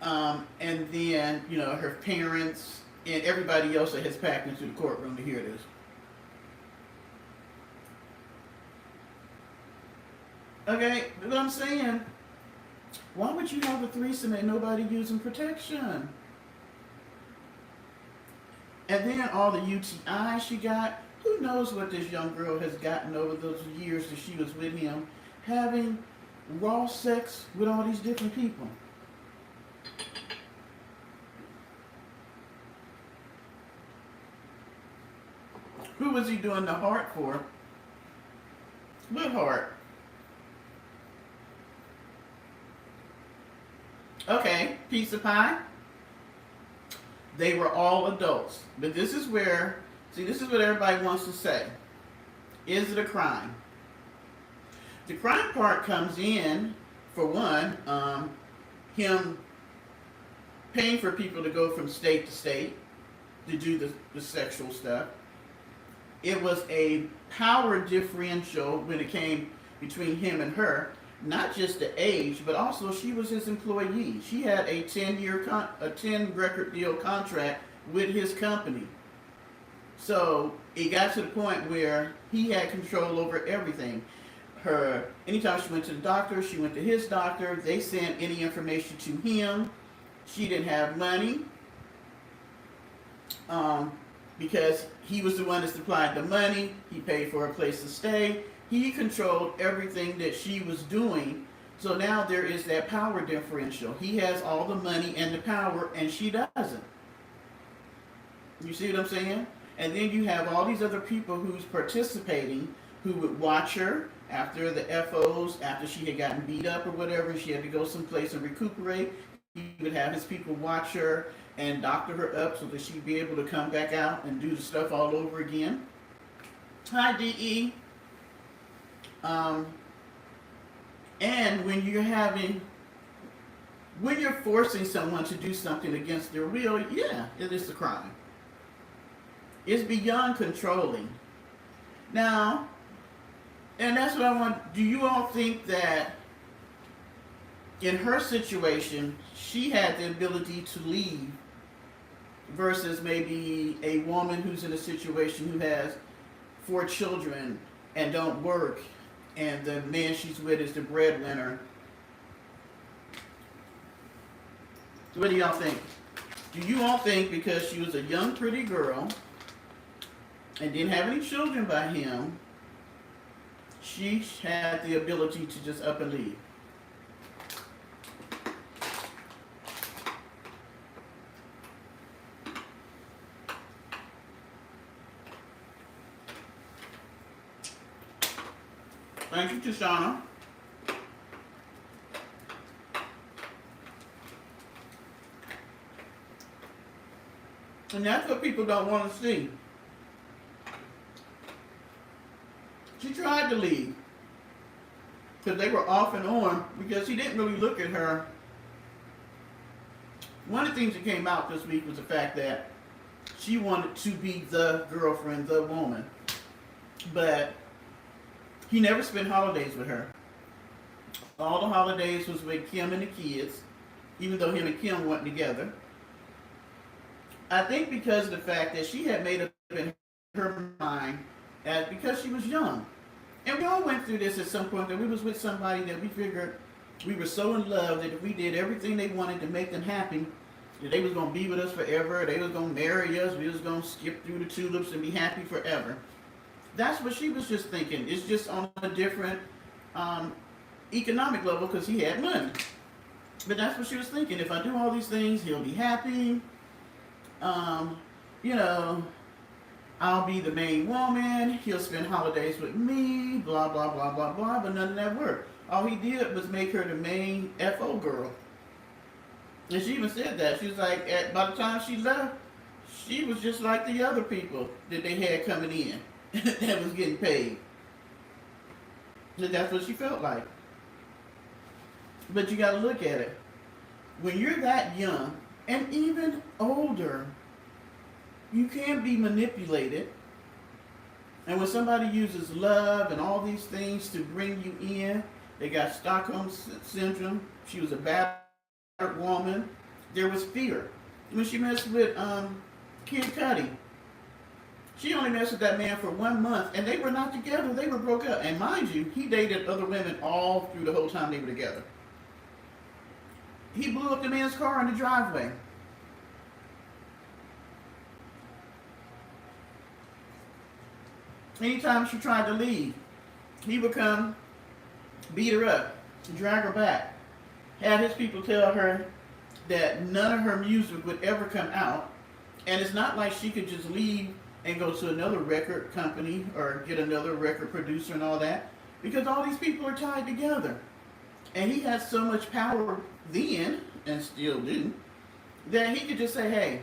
And then, her parents and everybody else that has packed into the courtroom to hear this. Okay, but I'm saying, why would you have a threesome and nobody using protection? And then all the UTIs she got, who knows what this young girl has gotten over those years that she was with him, having raw sex with all these different people. Who was he doing the heart for? What heart? Okay, pizza pie. They were all adults. But this is what everybody wants to say. Is it a crime? The crime part comes in, for one, him paying for people to go from state to state to do the sexual stuff. It was a power differential when it came between him and her. Not just the age, but also she was his employee. She had a 10 record deal contract with his company. So it got to the point where he had control over everything. Anytime she went to the doctor, she went to his doctor. They sent any information to him. She didn't have money because he was the one that supplied the money. He paid for a place to stay. He controlled everything that she was doing. So now there is that power differential. He has all the money and the power, and she doesn't. You see what I'm saying? And then you have all these other people who's participating, who would watch her after the FOs, after she had gotten beat up or whatever, and she had to go someplace and recuperate. He would have his people watch her and doctor her up so that she'd be able to come back out and do the stuff all over again. Hi, DE. And when you're forcing someone to do something against their will, yeah, it is a crime. It's beyond controlling. Now, and that's what I want. Do you all think that in her situation, she had the ability to leave versus maybe a woman who's in a situation who has 4 children and don't work, and the man she's with is the breadwinner? What do y'all think? Do you all think because she was a young, pretty girl and didn't have any children by him, she had the ability to just up and leave? Thank you, Tashana. And that's what people don't want to see. She tried to leave because they were off and on because he didn't really look at her. One of the things that came out this week was the fact that she wanted to be the girlfriend, the woman. But he never spent holidays with her. All the holidays was with Kim and the kids, even though him and Kim weren't together. I think because of the fact that she had made up in her mind that because she was young. And we all went through this at some point that we was with somebody that we figured we were so in love that if we did everything they wanted to make them happy, that they was gonna be with us forever, they was gonna marry us, we was gonna skip through the tulips and be happy forever. That's what she was just thinking. It's just on a different um, economic level because he had money. But that's what she was thinking. If I do all these things, he'll be happy. Um, you know, I'll be the main woman. He'll spend holidays with me. Blah blah blah blah blah. But none of that worked. All he did was make her the main FO girl. And she even said that. She was like, by the time she left, she was just like the other people that they had coming in that was getting paid. And that's what she felt like. But you got to look at it. When you're that young and even older, you can be manipulated. And when somebody uses love and all these things to bring you in, they got Stockholm syndrome. She was a battered woman. There was fear. When she messed with Kid Cudi, she only messed with that man for 1 month, and they were not together. They were broke up. And mind you, he dated other women all through the whole time they were together. He blew up the man's car in the driveway. Anytime she tried to leave, he would come, beat her up, drag her back. Had his people tell her that none of her music would ever come out. And it's not like she could just leave and go to another record company or get another record producer and all that, because all these people are tied together. And he had so much power then, and still do, that he could just say, hey,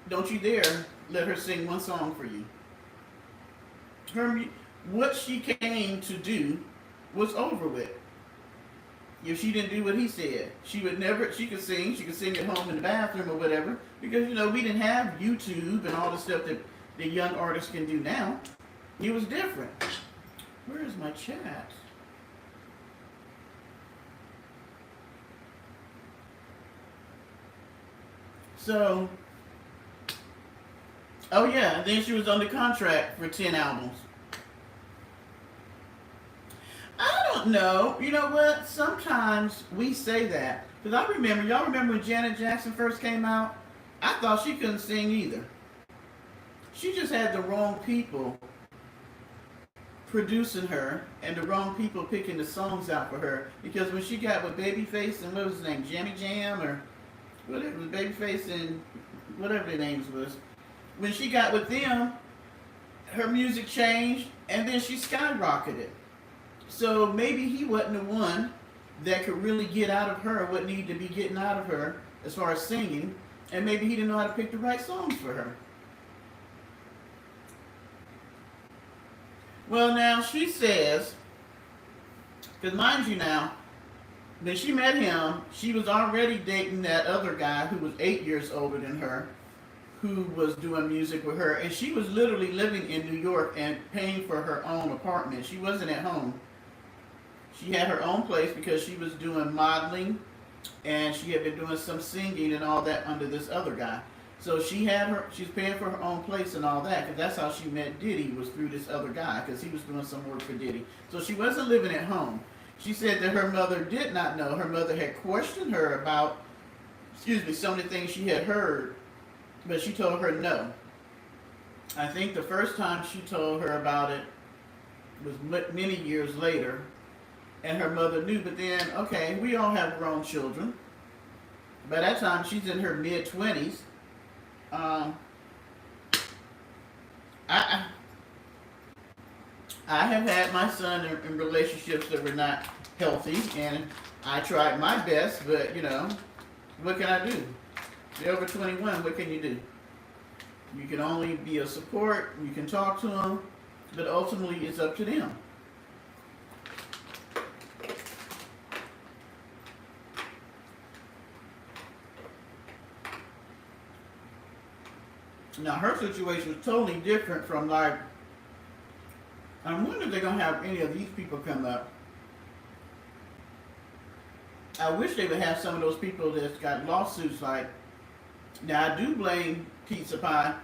don't you dare let her sing one song for you. What she came to do was over with. If she didn't do what he said, she could sing at home in the bathroom or whatever, because we didn't have YouTube and all the stuff that the young artists can do now. It was different. Where is my chat? So, oh yeah, then she was under contract for 10 albums. I don't know. You know what? Sometimes we say that. Because y'all remember when Janet Jackson first came out? I thought she couldn't sing either. She just had the wrong people producing her and the wrong people picking the songs out for her. Because when she got with Babyface and what was his name? Jammy Jam or whatever, Babyface and whatever their names was. When she got with them, her music changed and then she skyrocketed. So maybe he wasn't the one that could really get out of her what needed to be getting out of her as far as singing, and maybe he didn't know how to pick the right songs for her. Well, now she says, because mind you now, when she met him, she was already dating that other guy who was 8 years older than her, who was doing music with her, and she was literally living in New York and paying for her own apartment. She wasn't at home. She had her own place because she was doing modeling and she had been doing some singing and all that under this other guy. So she's paying for her own place and all that, because that's how she met Diddy, was through this other guy, because he was doing some work for Diddy. So she wasn't living at home. She said that her mother did not know. Her mother had questioned her about, some of the things she had heard, but she told her no. I think the first time she told her about it was many years later, and her mother knew. But then, okay, we all have grown children. By that time, she's in her mid-20s. I have had my son in relationships that were not healthy, and I tried my best, but what can I do? They're over 21, what can you do? You can only be a support, you can talk to them, but ultimately it's up to them. Now her situation was totally different from I wonder if they're going to have any of these people come up. I wish they would have some of those people that's got lawsuits like Now I do blame pizza pie.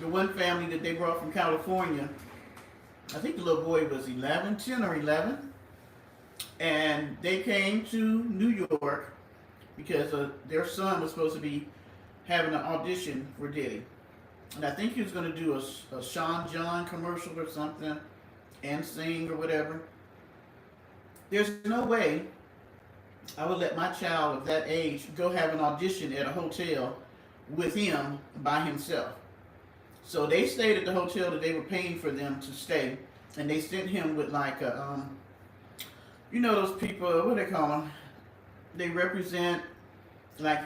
The one family that they brought from California, I think the little boy was 11, 10 or 11, and they came to New York because their son was supposed to be having an audition for Diddy. And I think he was going to do a Sean John commercial or something and sing or whatever. There's no way I would let my child of that age go have an audition at a hotel with him by himself. So they stayed at the hotel that they were paying for them to stay, and they sent him with like a, you know those people, what do they call them? They represent like,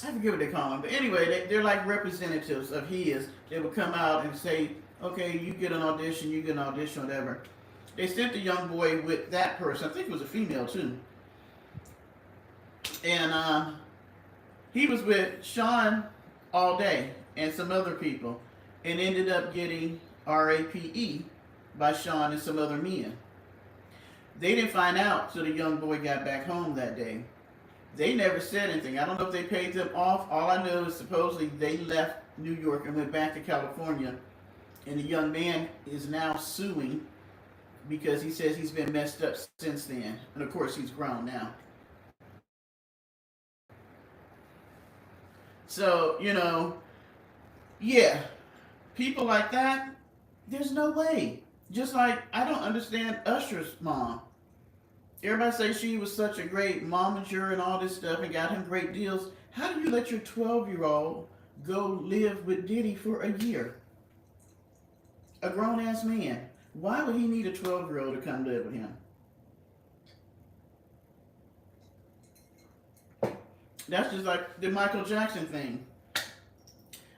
I forget what they call them, but anyway, they're like representatives of his. They would come out and say, okay, you get an audition, you get an audition, whatever. They sent the young boy with that person. I think it was a female too. And he was with Sean all day and some other people, and ended up getting RAPE by Sean and some other men. They didn't find out till the young boy got back home that day. They never said anything. I don't know if they paid them off. All I know is supposedly they left New York and went back to California, and the young man is now suing because he says he's been messed up since then. And of course, he's grown now. So, yeah, people like that, there's no way. Just like I don't understand Usher's mom. Everybody say she was such a great momager and all this stuff and got him great deals. How do you let your 12-year-old go live with Diddy for a year? A grown-ass man. Why would he need a 12-year-old to come live with him? That's just like the Michael Jackson thing.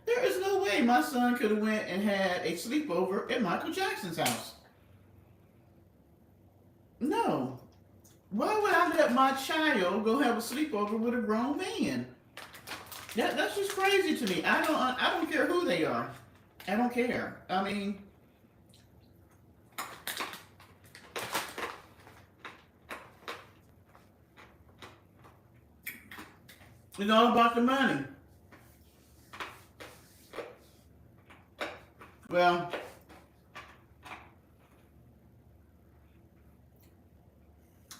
There is no way my son could have went and had a sleepover at Michael Jackson's house. No. Why would I let my child go have a sleepover with a grown man? That's just crazy to me. I don't care who they are. I don't care. I mean, it's all about the money. Well,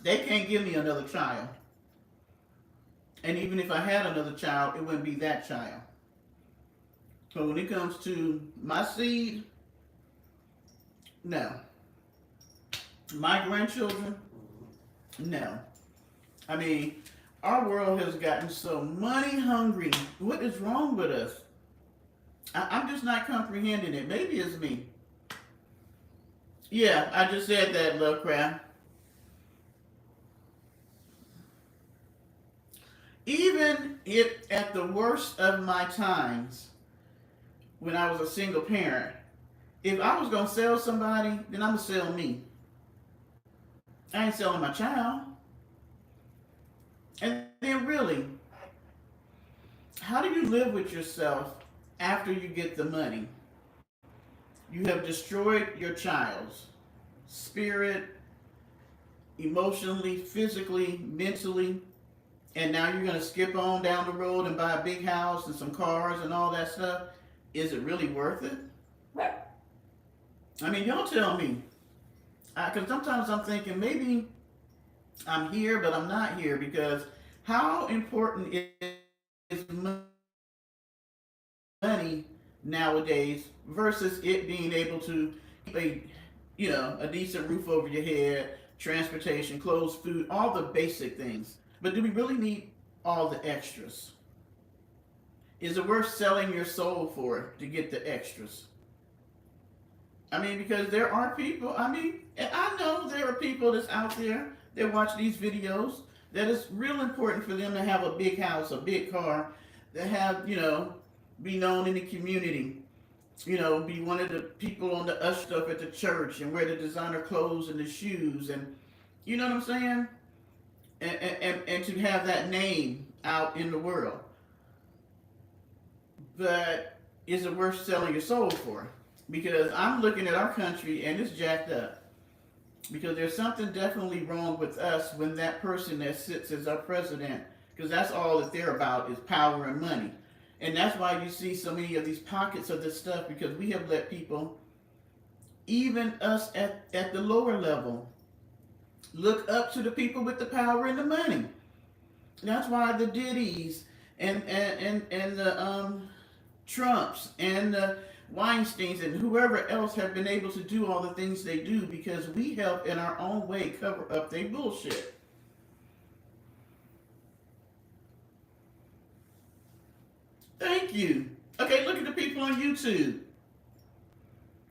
they can't give me another child. And even if I had another child, it wouldn't be that child. So when it comes to my seed, no. My grandchildren, no. I mean, our world has gotten so money hungry. What is wrong with us? I'm just not comprehending it. Maybe it's me. Yeah, I just said that, Lovecraft. Even if at the worst of my times, when I was a single parent, if I was going to sell somebody, then I'm going to sell me. I ain't selling my child. And then really, how do you live with yourself after you get the money? You have destroyed your child's spirit, emotionally, physically, mentally, and now you're going to skip on down the road and buy a big house and some cars and all that stuff. Is it really worth it? I mean, y'all tell me. Because sometimes I'm thinking maybe I'm here, but I'm not here, because how important is money nowadays versus it being able to keep a decent roof over your head, transportation, clothes, food, all the basic things. But do we really need all the extras? Is it worth selling your soul for to get the extras? I mean, because there are people, and I know there are people that's out there that watch these videos that it's real important for them to have a big house, a big car, that have, be known in the community, be one of the people on the ush stuff at the church and wear the designer clothes and the shoes, and you know what I'm saying? And to have that name out in the world. But is it worth selling your soul for? Because I'm looking at our country and it's jacked up. Because there's something definitely wrong with us when that person that sits as our president because that's all that they're about is power and money. And that's why you see so many of these pockets of this stuff, because we have let people, even us at the lower level, look up to the people with the power and the money. That's why the Diddy's and the Trumps and the Weinsteins and whoever else have been able to do all the things they do, because we help in our own way cover up their bullshit. Thank you. Okay, look at the people on YouTube.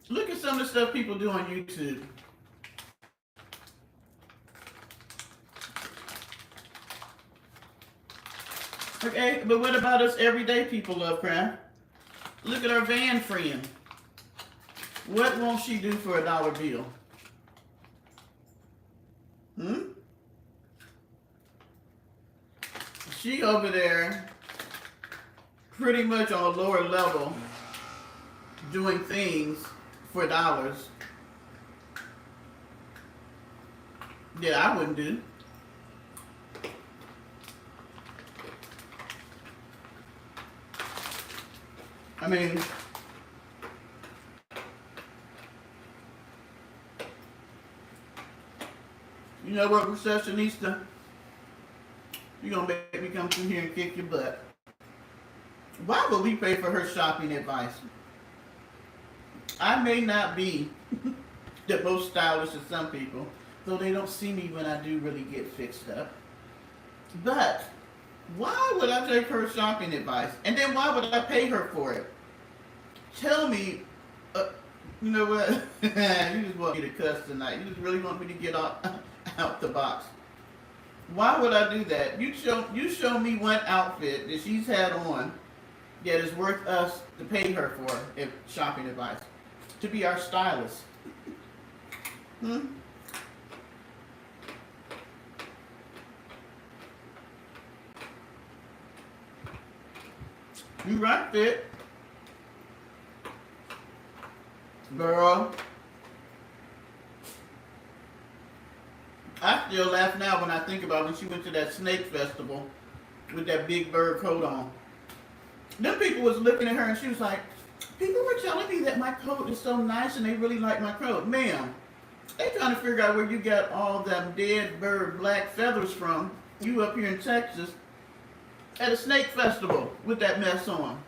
Look at some of the stuff people do on YouTube. Okay, but what about us everyday people, Lovecraft? Look at our van friend. What won't she do for a dollar bill? Hmm? She over there pretty much on a lower level doing things for dollars that I wouldn't do. I mean, you know what, Recessionista? You're gonna make me come through here and kick your butt. Why would we pay for her shopping advice? I may not be the most stylish of some people, though they don't see me when I do really get fixed up. But why would I take her shopping advice? And then why would I pay her for it? Tell me, you know what? You just want me to cuss tonight. You just really want me to get out the box. Why would I do that? You show me one outfit that she's had on that is worth us to pay her for if shopping advice. To be our stylist. Hmm? You right fit. Girl. I still laugh now when I think about when she went to that snake festival with that big bird coat on. Them people was looking at her and she was like, people were telling me that my coat is so nice and they really like my coat. Ma'am, they trying to figure out where you got all them dead bird black feathers from. You up here in Texas at a snake festival with that mess on.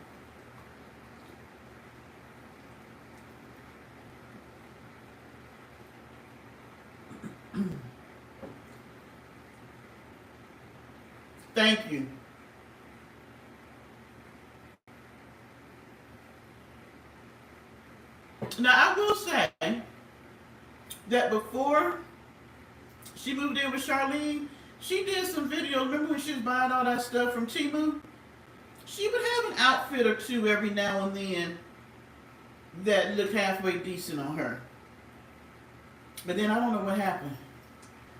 Thank you. Now I will say that before she moved in with Charlene, she did some videos. Remember when she was buying all that stuff from Timu? She would have an outfit or two every now and then that looked halfway decent on her. But then I don't know what happened.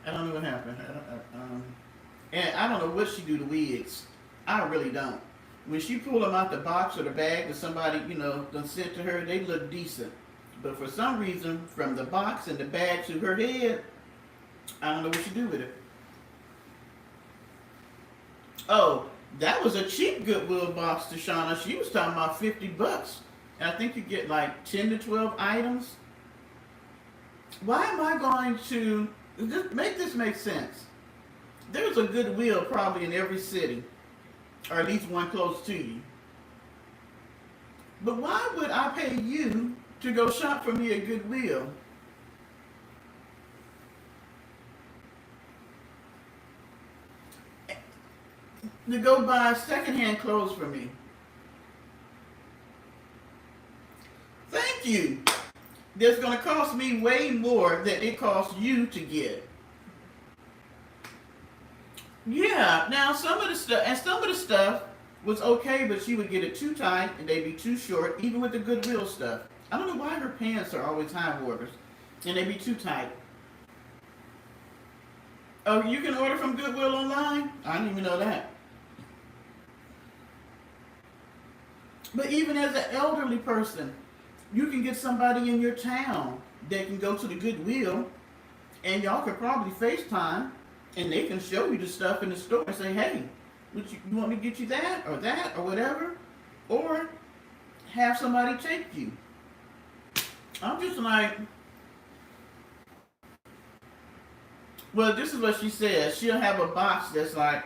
I don't know what happened. And I don't know what she do to wigs. I really don't. When she pulled them out the box or the bag that somebody, done sent to her, they look decent. But for some reason, from the box and the bag to her head, I don't know what she do with it. Oh, that was a cheap Goodwill box to Shauna. She was talking about $50. And I think you get like 10 to 12 items. Why am I going to make this make sense? There's a Goodwill probably in every city, or at least one close to you. But why would I pay you to go shop for me at Goodwill? To go buy secondhand clothes for me? Thank you. That's going to cost me way more than it costs you to get. Yeah, now some of the stuff was okay, but she would get it too tight and they'd be too short, even with the Goodwill stuff. I don't know why her pants are always high waters and they'd be too tight. Oh, you can order from Goodwill online? I didn't even know that. But even as an elderly person, you can get somebody in your town that can go to the Goodwill and y'all could probably FaceTime and they can show you the stuff in the store and say, hey, You want me to get you that or whatever? Or have somebody take you. I'm just like, well, this is what she says. She'll have a box that's like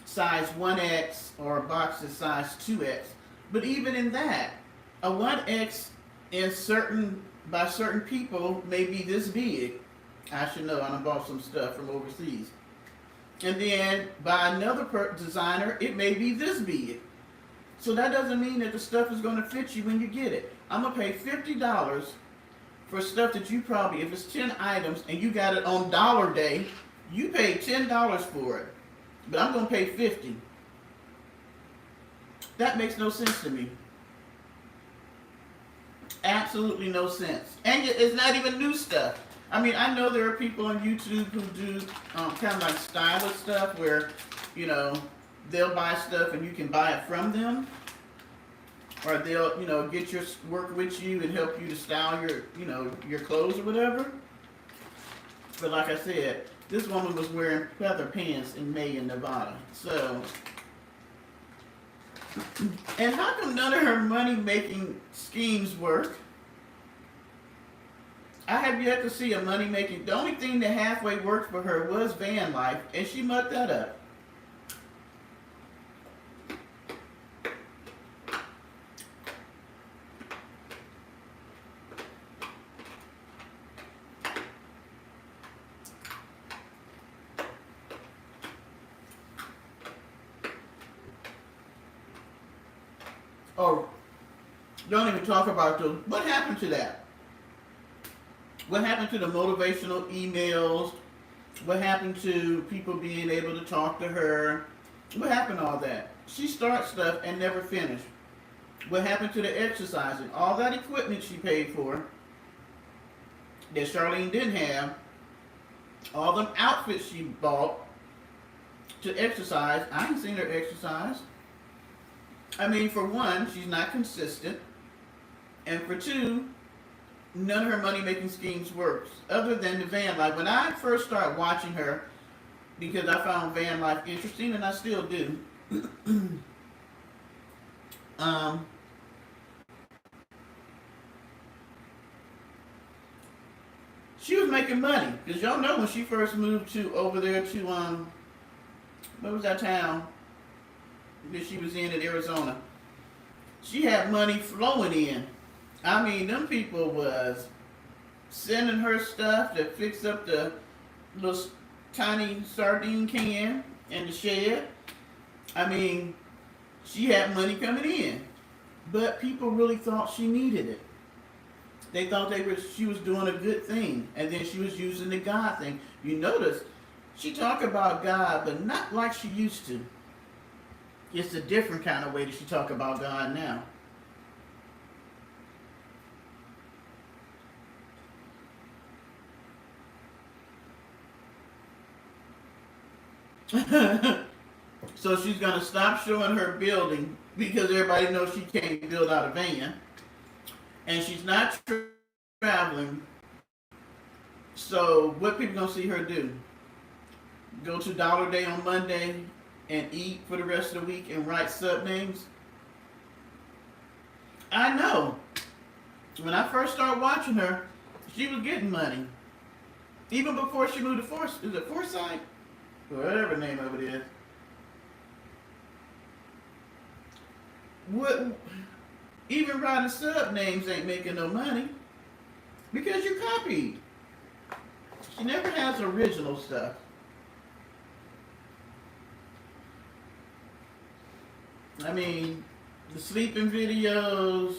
size 1X or a box that's size 2X. But even in that, a 1X by certain people may be this big. I should know. I bought some stuff from overseas. And then by another designer, it may be this big. So that doesn't mean that the stuff is going to fit you when you get it. I'm going to pay $50 for stuff that you probably, if it's 10 items and you got it on dollar day, you paid $10 for it. But I'm going to pay $50. That makes no sense to me. Absolutely no sense. And it's not even new stuff. I mean, I know there are people on YouTube who do kind of like stylish stuff where, you know, they'll buy stuff and you can buy it from them. Or they'll, you know, work with you and help you to style your clothes or whatever. But like I said, this woman was wearing leather pants in May in Nevada. So, and how come none of her money-making schemes work? I have yet to see a money-making. The only thing that halfway worked for her was van life, and she mucked that up. Oh, don't even talk about those. What happened to that? What happened to the motivational emails? What happened to people being able to talk to her? What happened to all that? She starts stuff and never finished. What happened to the exercising? All that equipment she paid for that Charlene didn't have, all them outfits she bought to exercise, I ain't seen her exercise. I mean, for one, she's not consistent. And for two, none of her money-making schemes works, other than the van life. When I first started watching her, because I found van life interesting, and I still do, she was making money. Because y'all know when she first moved over there to, what was that town that she was in Arizona? She had money flowing in. I mean, them people was sending her stuff to fix up the little tiny sardine can in the shed. I mean, she had money coming in. But people really thought she needed it. They thought she was doing a good thing. And then she was using the God thing. You notice, she talked about God, but not like she used to. It's a different kind of way that she talk about God now. So she's going to stop showing her building because everybody knows she can't build out a van. And she's not traveling. So what people going to see her do? Go to Dollar Day on Monday and eat for the rest of the week and write sub names? I know. When I first started watching her, she was getting money. Even before she moved to Forsyth? Whatever the name of it is. Even writing sub names ain't making no money because you copied. She never has original stuff. I mean, the sleeping videos,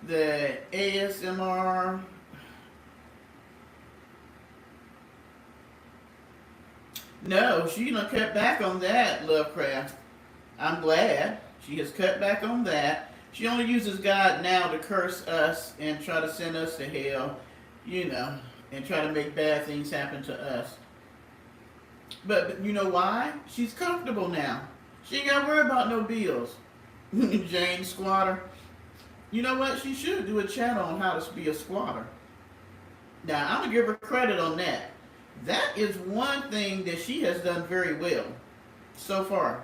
the ASMR. No, she done cut back on that, Lovecraft. I'm glad she has cut back on that. She only uses God now to curse us and try to send us to hell, and try to make bad things happen to us. But you know why? She's comfortable now. She ain't got to worry about no bills. Jane Squatter. You know what? She should do a channel on how to be a squatter. Now, I'm going to give her credit on that. That is one thing that she has done very well so far.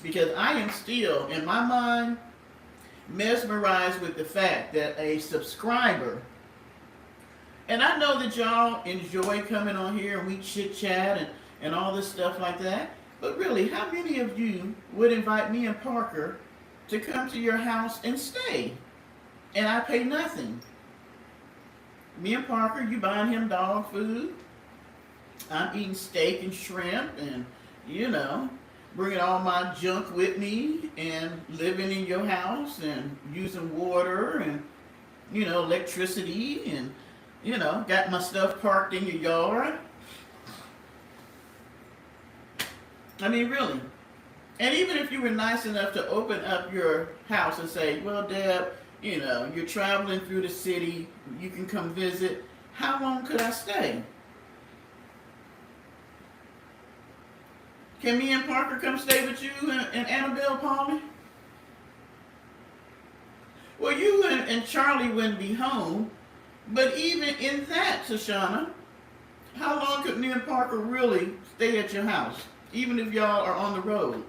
because I am still, in my mind, mesmerized with the fact that a subscriber, and I know that y'all enjoy coming on here and we chit chat and all this stuff like that, but really, how many of you would invite me and Parker to come to your house and stay? And I pay nothing. Me and Parker, you buying him dog food. I'm eating steak and shrimp and, you know, bringing all my junk with me and living in your house and using water and, you know, electricity and, you know, got my stuff parked in your yard. I mean, really. And even if you were nice enough to open up your house and say, well, Deb, you know, you're traveling through the city, you can come visit, how long could I stay? Can me and Parker come stay with you and Annabelle, Polly? Well, you and Charlie wouldn't be home, but even in that, Tashana, how long could me and Parker really stay at your house, even if y'all are on the road?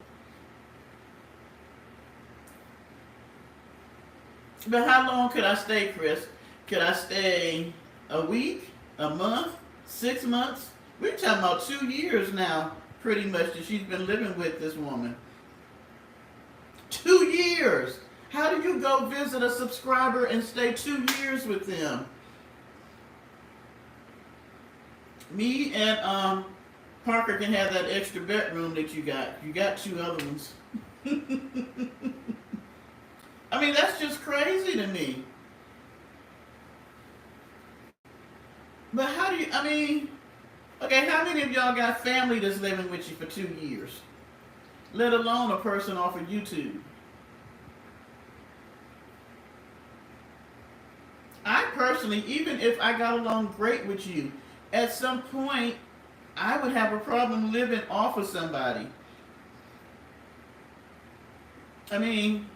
But how long could I stay, Chris? Could I stay a week, a month, 6 months? We're talking about 2 years now, pretty much, that she's been living with this woman. 2 years! How do you go visit a subscriber and stay 2 years with them? Me and Parker can have that extra bedroom that you got. You got 2 other ones. I mean, that's just crazy to me. But how do you, I mean, okay, how many of y'all got family that's living with you for 2 years? Let alone a person off of YouTube. I personally, even if I got along great with you, at some point, I would have a problem living off of somebody. I mean,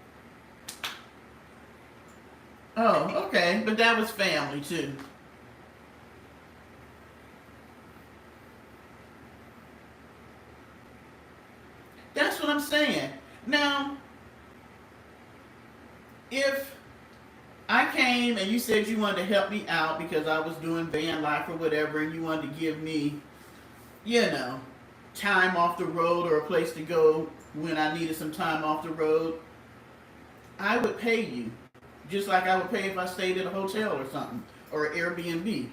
oh, okay, but that was family too. That's what I'm saying. Now, if I came and you said you wanted to help me out because I was doing van life or whatever, and you wanted to give me, you know, time off the road or a place to go when I needed some time off the road, I would pay you. Just like I would pay if I stayed at a hotel or something, or Airbnb.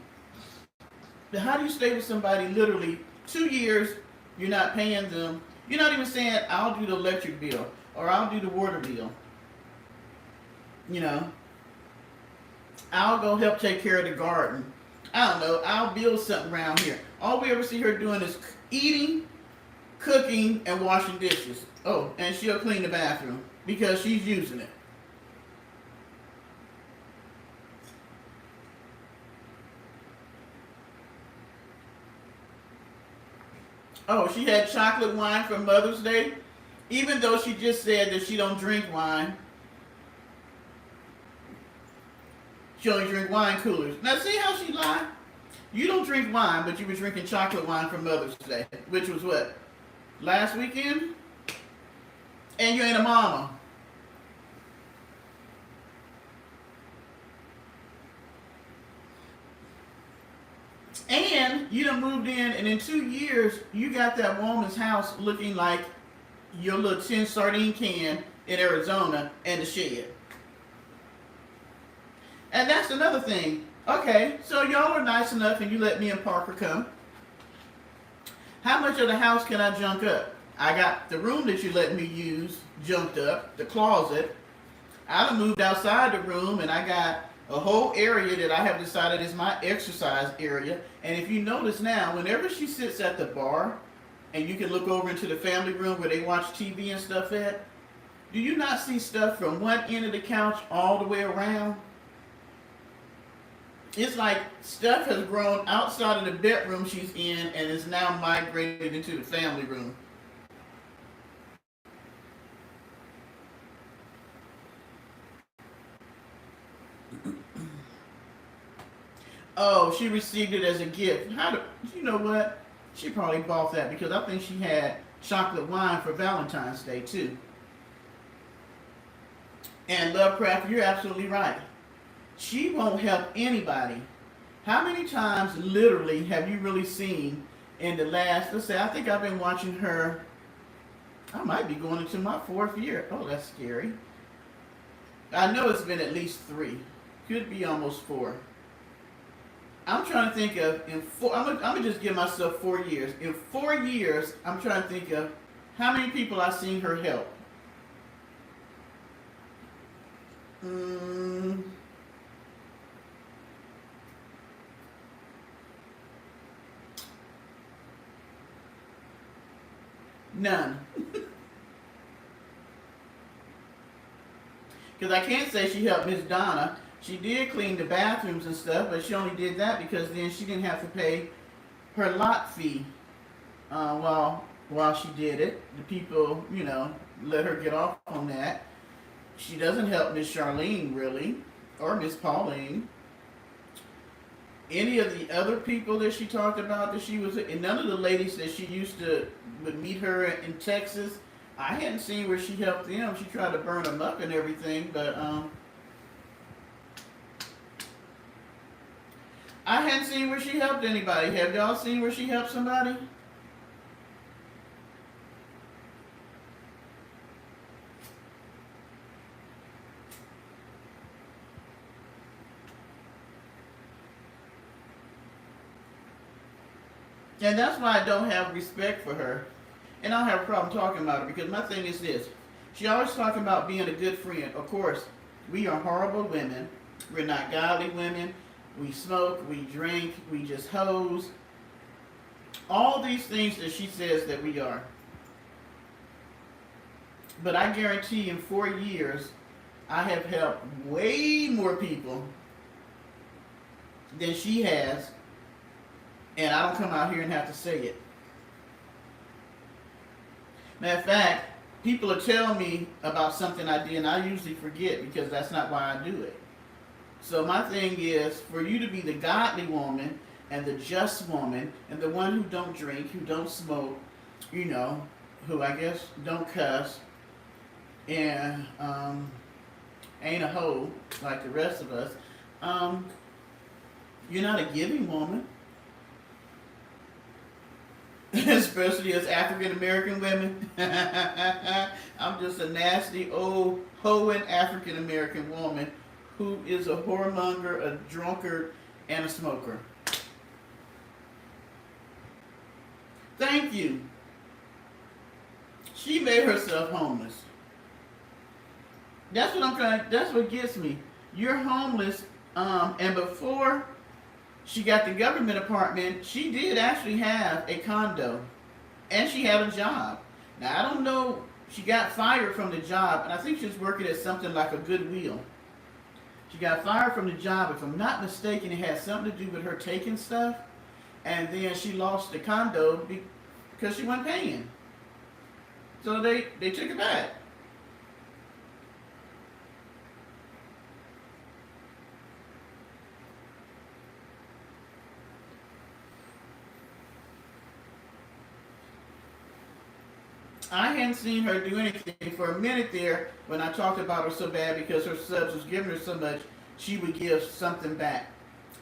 But how do you stay with somebody literally 2 years, you're not paying them, you're not even saying, I'll do the electric bill, or I'll do the water bill. You know, I'll go help take care of the garden. I don't know, I'll build something around here. All we ever see her doing is eating, cooking, and washing dishes. Oh, and she'll clean the bathroom because she's using it. Oh, she had chocolate wine for Mother's Day, even though she just said that she don't drink wine. She only drink wine coolers. Now see how she lied? You don't drink wine, but you were drinking chocolate wine for Mother's Day, which was what? Last weekend? And you ain't a mama. And you done moved in, and in 2 years, you got that woman's house looking like your little tin sardine can in Arizona and the shed. And that's another thing. Okay, so y'all are nice enough and you let me and Parker come. How much of the house can I junk up? I got the room that you let me use junked up, the closet. I done moved outside the room and I got a whole area that I have decided is my exercise area. And if you notice now, whenever she sits at the bar, and you can look over into the family room where they watch TV and stuff at, do you not see stuff from one end of the couch all the way around? It's like stuff has grown outside of the bedroom she's in and is now migrated into the family room. Oh, she received it as a gift. You know what? She probably bought that because I think she had chocolate wine for Valentine's Day too. And Lovecraft, you're absolutely right. She won't help anybody. How many times literally have you really seen in the last, let's say, I think I've been watching her, I might be going into my 4th year. Oh, that's scary. I know it's been at least 3. Could be almost 4. I'm trying to think of, I'm gonna just give myself 4 years. In 4 years, I'm trying to think of how many people I've seen her help. None. Because I can't say she helped Miss Donna. She did clean the bathrooms and stuff, but she only did that because then she didn't have to pay her lot fee while she did it. The people, let her get off on that. She doesn't help Miss Charlene really, or Miss Pauline. Any of the other people that she talked about that she was, and none of the ladies that she would meet her in Texas, I hadn't seen where she helped them. She tried to burn them up and everything, but I hadn't seen where she helped anybody. Have y'all seen where she helped somebody? And that's why I don't have respect for her. And I don't have a problem talking about her because my thing is this. She always talking about being a good friend. Of course, we are horrible women. We're not godly women. We smoke, we drink, we just hose. All these things that she says that we are. But I guarantee in 4 years, I have helped way more people than she has. And I don't come out here and have to say it. Matter of fact, people will tell me about something I did and I usually forget because that's not why I do it. So my thing is for you to be the godly woman and the just woman and the one who don't drink, who don't smoke, who I guess don't cuss and ain't a hoe like the rest of us, you're not a giving woman. Especially as African American women. I'm just a nasty old hoeing African American woman who is a whoremonger, a drunkard, and a smoker. Thank you. She made herself homeless. That's what gets me. You're homeless, and before she got the government apartment, she did actually have a condo. And she had a job. Now, I don't know, she got fired from the job, and I think she was working at something like a Goodwill. She got fired from the job. If I'm not mistaken, it had something to do with her taking stuff. And then she lost the condo because she wasn't paying. So they took it back. I hadn't seen her do anything for a minute there when I talked about her so bad because her subs was giving her so much, she would give something back.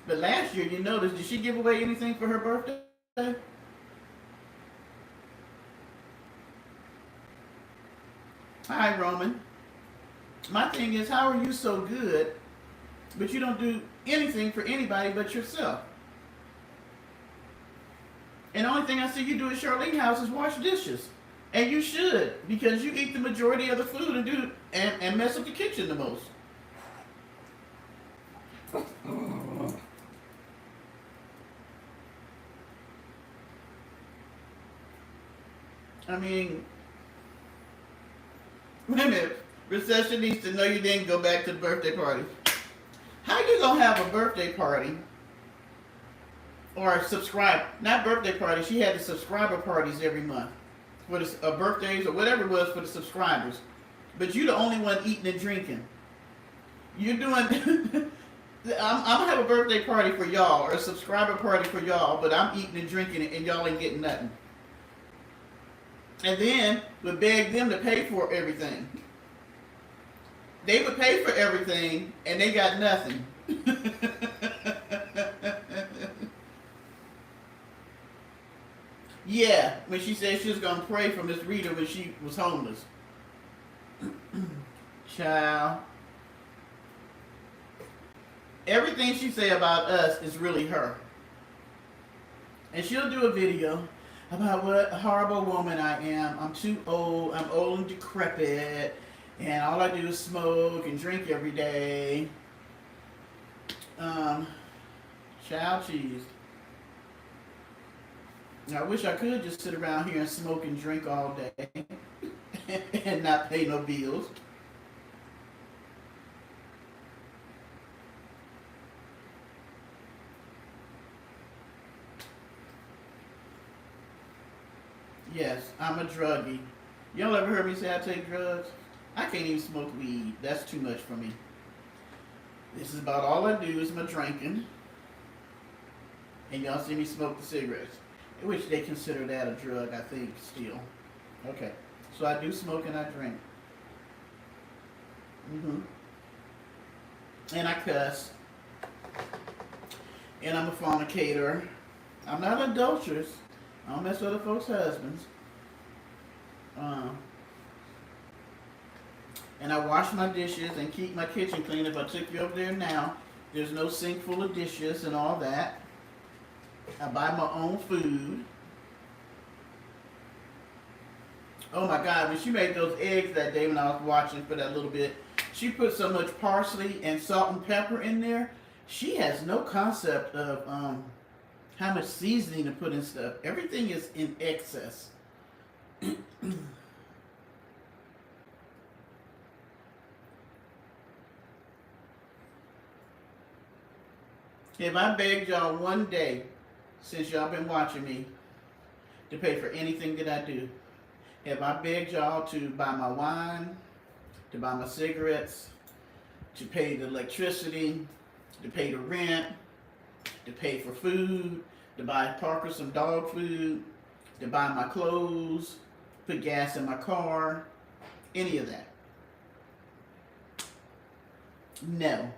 But last year, you noticed, did she give away anything for her birthday? Hi, Roman. My thing is, how are you so good, but you don't do anything for anybody but yourself? And the only thing I see you do at Charlene's house is wash dishes. And you should, because you eat the majority of the food and mess up the kitchen the most. I mean, wait a minute. Recession needs to know you didn't go back to the birthday party. How you gonna have a birthday party or not birthday party, she had the subscriber parties every month. For the birthdays or whatever it was for the subscribers. But you're the only one eating and drinking. You're doing... I'm going to have a birthday party for y'all or a subscriber party for y'all, but I'm eating and drinking and y'all ain't getting nothing. and then would beg them to pay for everything. They would pay for everything, and they got nothing. Yeah, when she said she was gonna pray for Miss Rita when she was homeless. Child, everything she say about us is really her, and she'll do a video about what a horrible woman I am. I'm too old. I'm old and decrepit, and all I do is smoke and drink every day. Um, Child cheese. I wish I could just sit around here and smoke and drink all day and not pay no bills. Yes, I'm a druggie. Y'all ever heard me say I take drugs? I can't even smoke weed. That's too much for me. This is about all I do is my drinking. And y'all see me smoke the cigarettes. Which they consider that a drug, I think, still. Okay. So I do smoke and I drink. And I cuss. And I'm a fornicator. I'm not an adulteress. I don't mess with other folks' husbands. And I wash my dishes and keep my kitchen clean. If I took you over there now, there's no sink full of dishes and all that. I buy my own food. Oh my God, when she made those eggs that day when I was watching for that little bit, she put so much parsley and salt and pepper in there. She has no concept of how much seasoning to put in stuff. Everything is in excess. If I begged y'all one day, since y'all been watching me, to pay for anything that I do, if I begged y'all to buy my wine, to buy my cigarettes, to pay the electricity, to pay the rent, to pay for food, to buy Parker some dog food, to buy my clothes, put gas in my car, any of that. No.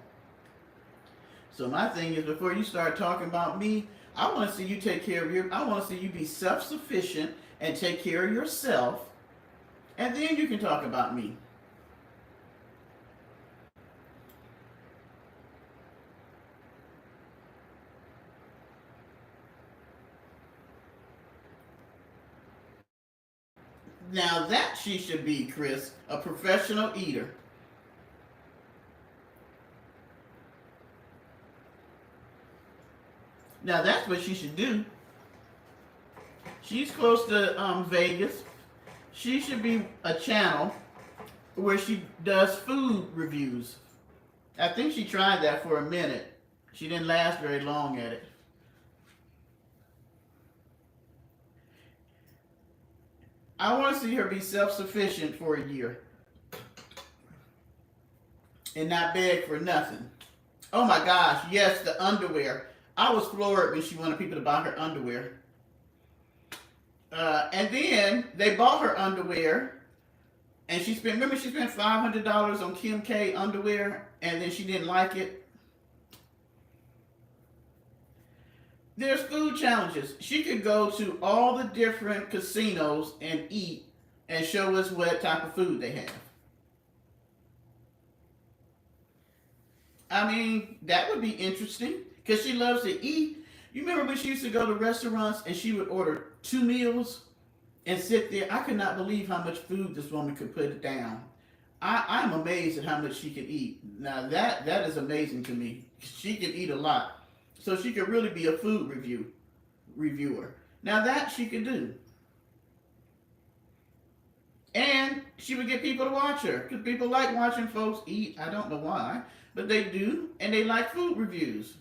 So my thing is, before you start talking about me, I want to see you take care of I want to see you be self-sufficient and take care of yourself, and then you can talk about me. Now that she should be, Chris, a professional eater. Now that's what she should do. She's close to Vegas. She should be a channel where she does food reviews. I think she tried that for a minute. She didn't last very long at it. I want to see her be self-sufficient for a year and not beg for nothing. Oh my gosh, yes, the underwear. I was floored when she wanted people to buy her underwear. And then they bought her underwear, and she spent $500 on Kim K underwear, and then she didn't like it. There's food challenges. She could go to all the different casinos and eat and show us what type of food they have. I mean, that would be interesting because she loves to eat. You remember when she used to go to restaurants and she would order 2 meals and sit there? I could not believe how much food this woman could put down. I'm amazed at how much she can eat. Now that is amazing to me. She can eat a lot. So she could really be a food reviewer. Now that she could do. And she would get people to watch her. Because people like watching folks eat. I don't know why. But they do. And they like food reviews.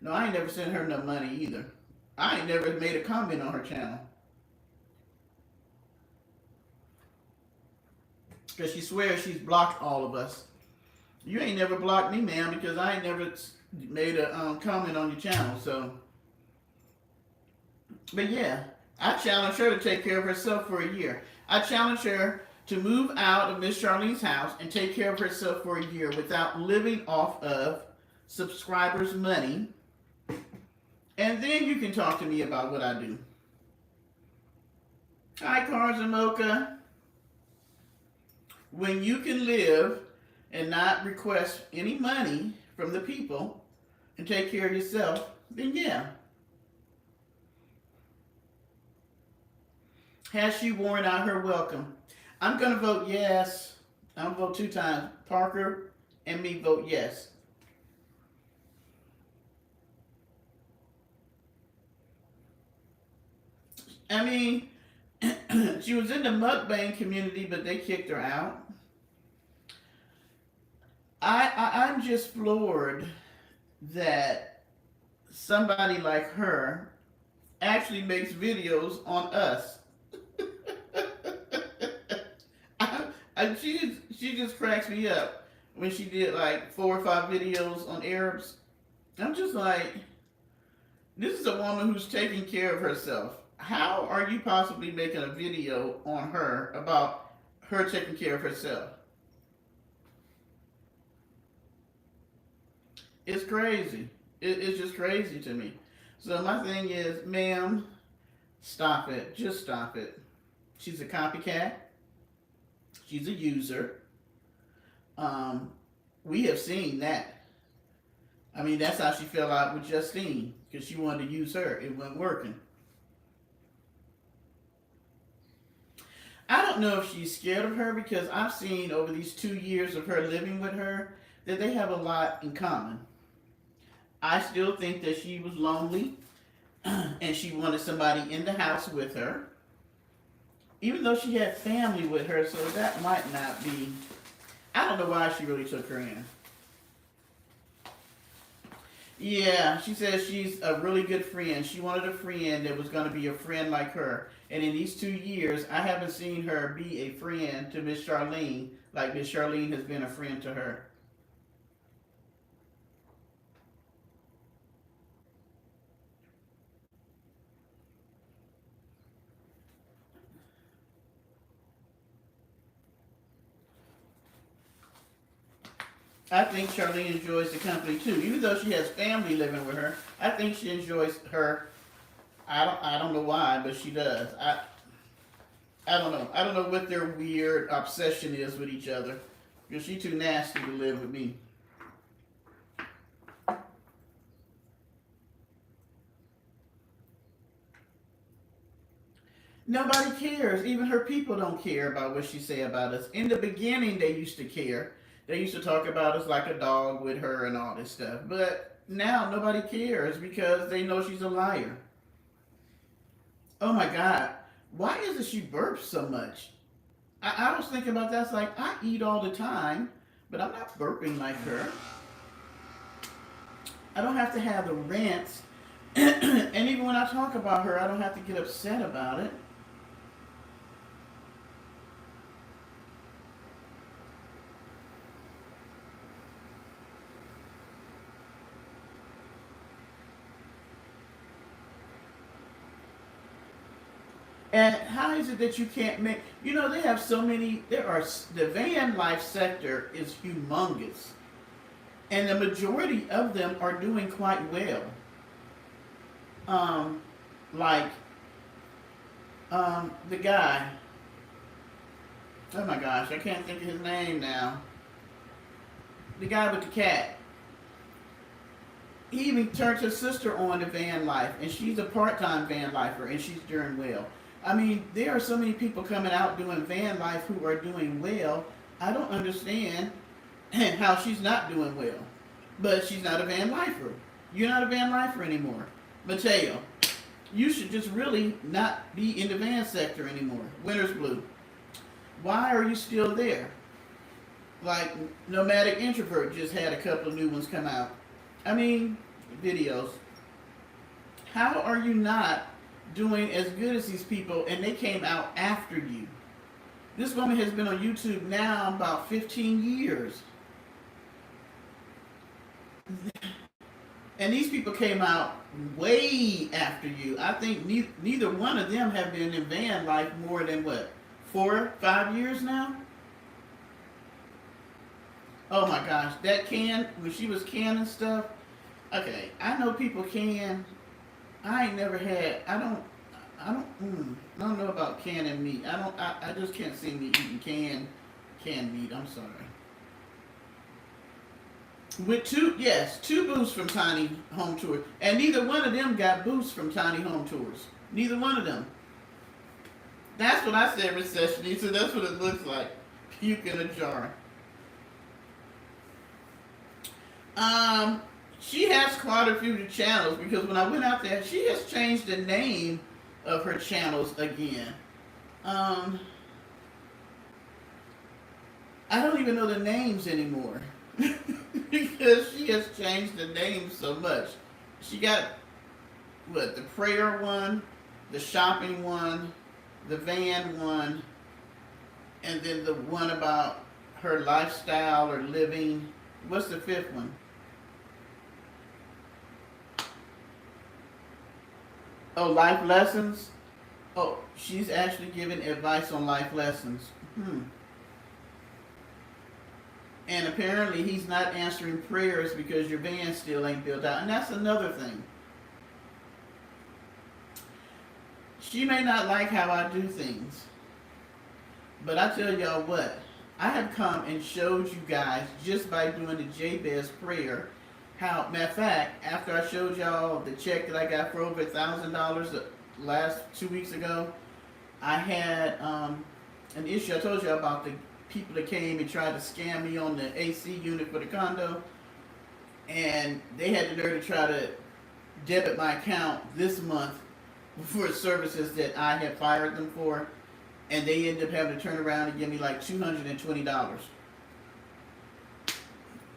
No, I ain't never sent her no money either. I ain't never made a comment on her channel. Because she swears she's blocked all of us. You ain't never blocked me, ma'am, because I ain't never made a comment on your channel. So, but yeah, I challenge her to take care of herself for a year. I challenge her to move out of Miss Charlene's house and take care of herself for a year without living off of subscribers' money. And then you can talk to me about what I do. Hi, Cars and Mocha. When you can live and not request any money from the people and take care of yourself, then yeah. Has she worn out her welcome? I'm going to vote yes. I'm going to vote 2 times. Parker and me vote yes. I mean, she was in the mukbang community, but they kicked her out. I'm just floored that somebody like her actually makes videos on us. She just cracks me up when she did like 4 or 5 videos on Arabs. I'm just like, this is a woman who's taking care of herself. How are you possibly making a video on her about her taking care of herself? It's crazy. It's just crazy to me. So my thing is, ma'am, stop it. Just stop it. She's a copycat. She's a user. We have seen that. I mean, that's how she fell out with Justine, because she wanted to use her. It wasn't working. I don't know if she's scared of her, because I've seen over these 2 years of her living with her that they have a lot in common. I still think that she was lonely and she wanted somebody in the house with her, even though she had family with her, so that might not be. I don't know why she really took her in. Yeah, she says she's a really good friend. She wanted a friend that was going to be a friend like her. And in these 2 years, I haven't seen her be a friend to Miss Charlene like Miss Charlene has been a friend to her. I think Charlene enjoys the company too, even though she has family living with her. I think she enjoys her. I don't know why, but she does. I don't know. I don't know what their weird obsession is with each other, because she's too nasty to live with me. Nobody cares. Even her people don't care about what she say about us. In the beginning, they used to care. They used to talk about us like a dog with her and all this stuff. But now nobody cares because they know she's a liar. Oh my God. Why is it she burps so much? I was thinking about that. It's like, I eat all the time, but I'm not burping like her. I don't have to have the rants. And even when I talk about her, I don't have to get upset about it. And how is it that you can't make, they have so many, the van life sector is humongous. And the majority of them are doing quite well. Um, like, the guy, oh my gosh, I can't think of his name now. The guy with the cat. He even turned his sister on to van life, and she's a part-time van lifer, and she's doing well. I mean, there are so many people coming out doing van life who are doing well. I don't understand how she's not doing well. But she's not a van lifer. You're not a van lifer anymore. Mateo, you should just really not be in the van sector anymore. Winter's blue. Why are you still there? Like, Nomadic Introvert just had a couple of new ones come out. I mean, videos. How are you not doing as good as these people, and they came out after you? This woman has been on YouTube now about 15 years. And these people came out way after you. I think neither one of them have been in van life more than what, 4, 5 years now. Oh my gosh, that can when she was canning stuff. Okay, I know people can. I ain't never had. I don't know about canning meat. I just can't see me eating canned meat. I'm sorry. With two booths from Tiny Home Tours, and neither one of them got booths from Tiny Home Tours. Neither one of them. That's what I said, recession. So that's what it looks like. Puke in a jar. She has quite a few channels because when I went out there, she has changed the name of her channels again. I don't even know the names anymore because she has changed the names so much. She got the prayer one, the shopping one, the van one, and then the one about her lifestyle or living. What's the fifth one? Oh, life lessons. Oh, she's actually giving advice on life lessons. And apparently he's not answering prayers because your van still ain't built out. And that's another thing. She may not like how I do things. But I tell y'all what, I have come and showed you guys just by doing the Jabez prayer how, matter of fact, after I showed y'all the check that I got for over $1,000 the last 2 weeks ago, I had an issue. I told you about the people that came and tried to scam me on the AC unit for the condo, and they had the nerve to try to debit my account this month for services that I had fired them for, and they ended up having to turn around and give me like $220.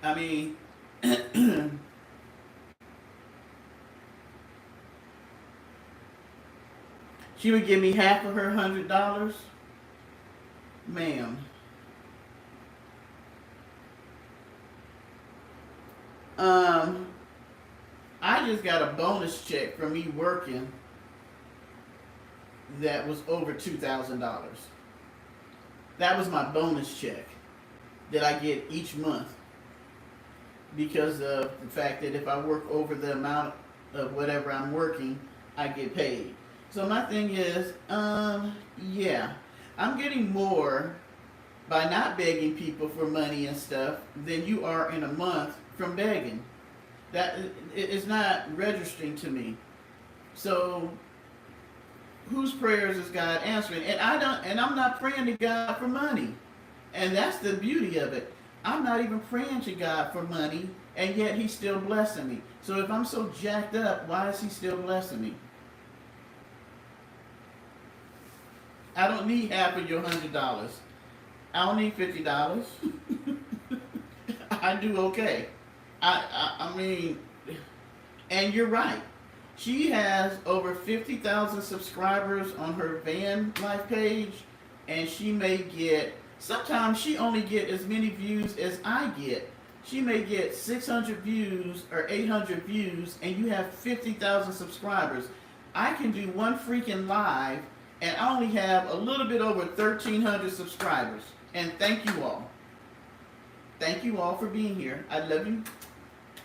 I mean, she would give me half of her $100, ma'am. I just got a bonus check from me working that was over $2,000. That was my bonus check that I get each month because of the fact that if I work over the amount of whatever I'm working, I get paid. So my thing is, yeah, I'm getting more by not begging people for money and stuff than you are in a month from begging. That is not registering to me. So whose prayers is God answering? And I'm not praying to God for money. And that's the beauty of it. I'm not even praying to God for money, and yet he's still blessing me. So if I'm so jacked up, why is he still blessing me? I don't need half of your $100. I don't need $50. I do okay. I mean, and you're right. She has over 50,000 subscribers on her van life page, and she may get, sometimes she only get as many views as I get. She may get 600 views or 800 views, and you have 50,000 subscribers. I can do one freaking live, and I only have a little bit over 1,300 subscribers. And thank you all. Thank you all for being here. I love you.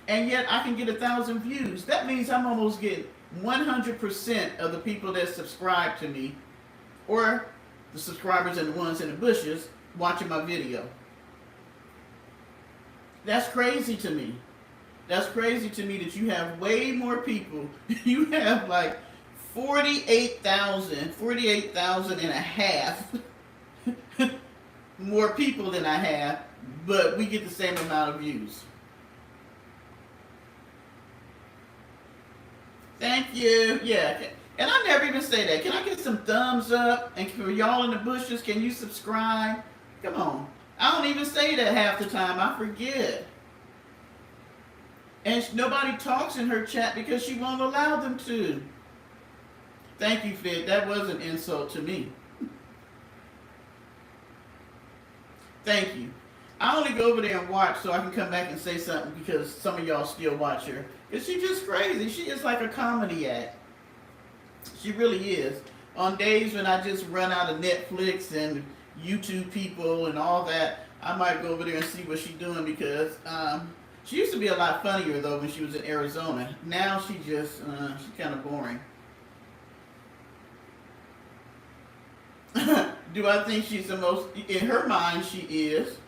And yet I can get 1,000 views. That means I'm almost getting 100% of the people that subscribe to me, or the subscribers and the ones in the bushes watching my video. That's crazy to me. That's crazy to me that you have way more people. You have like 48,000 and a half more people than I have, but we get the same amount of views. Thank you. Yeah. And I never even say that. Can I get some thumbs up? And for y'all in the bushes, can you subscribe? Come on. I don't even say that half the time. I forget. And nobody talks in her chat because she won't allow them to. Thank you, Fit. That was an insult to me. Thank you. I only go over there and watch so I can come back and say something because some of y'all still watch her. Because she's just crazy. She is like a comedy act. She really is. On days when I just run out of Netflix and YouTube people and all that, I might go over there and see what she's doing because she used to be a lot funnier though when she was in Arizona. Now she's kind of boring. Do I think she's the most, in her mind she is.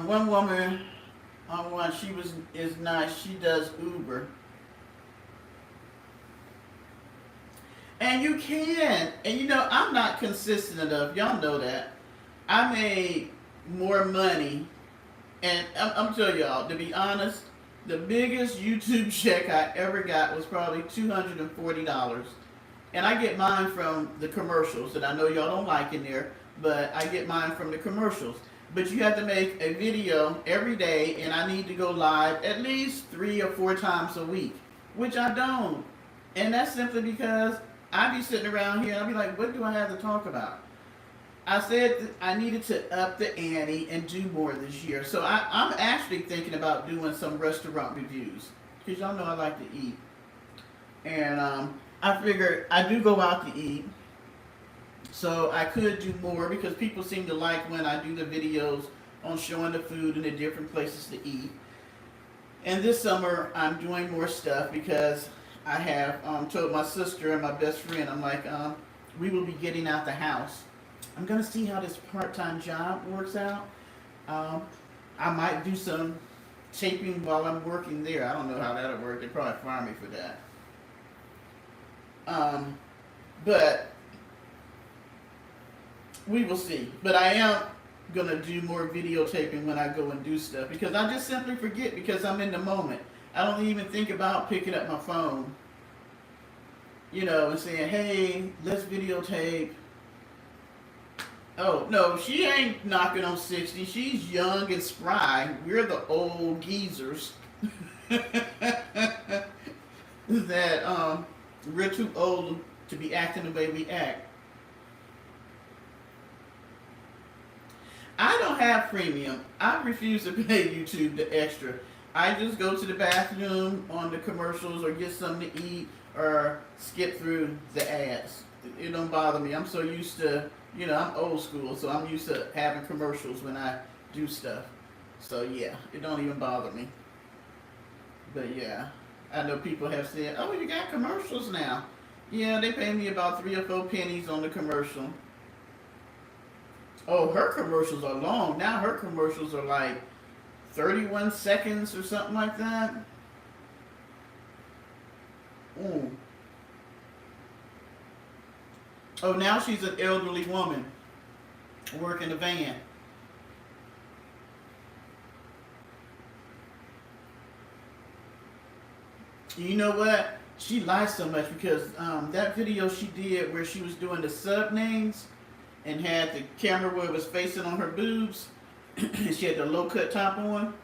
One woman on one, she was is nice. She does Uber, and you can. And you know, I'm not consistent enough. Y'all know that. I made more money, and I'm telling y'all to be honest. The biggest YouTube check I ever got was probably $240, and I get mine from the commercials that I know y'all don't like in there, but I get mine from the commercials. But you have to make a video every day, and I need to go live at least 3 or 4 times a week, which I don't. And that's simply because I be sitting around here and I be like, what do I have to talk about? I said I needed to up the ante and do more this year. So I'm actually thinking about doing some restaurant reviews because y'all know I like to eat. And I figured I do go out to eat. So I could do more because people seem to like when I do the videos on showing the food and the different places to eat. And this summer I'm doing more stuff because I have told my sister and my best friend, I'm like, we will be getting out the house. I'm going to see how this part-time job works out. I might do some taping while I'm working there. I don't know how that'll work. They'll probably fire me for that. But we will see. But I am going to do more videotaping when I go and do stuff because I just simply forget because I'm in the moment. I don't even think about picking up my phone, you know, and saying, hey, let's videotape. Oh, no, she ain't knocking on 60. She's young and spry. We're the old geezers. That we're too old to be acting the way we act. I don't have premium. I refuse to pay YouTube the extra. I just go to the bathroom on the commercials or get something to eat or skip through the ads. It don't bother me. I'm so used to, you know, I'm old school, so I'm used to having commercials when I do stuff. So yeah, it don't even bother me. But yeah, I know people have said, oh, you got commercials now. Yeah, they pay me about 3 or 4 pennies on the commercial. Oh, her commercials are long. Now her commercials are like 31 seconds or something like that. Ooh. Oh, now she's an elderly woman working a van. You know what? She lies so much because that video she did where she was doing the sub names and had the camera where it was facing on her boobs and she had the low cut top on.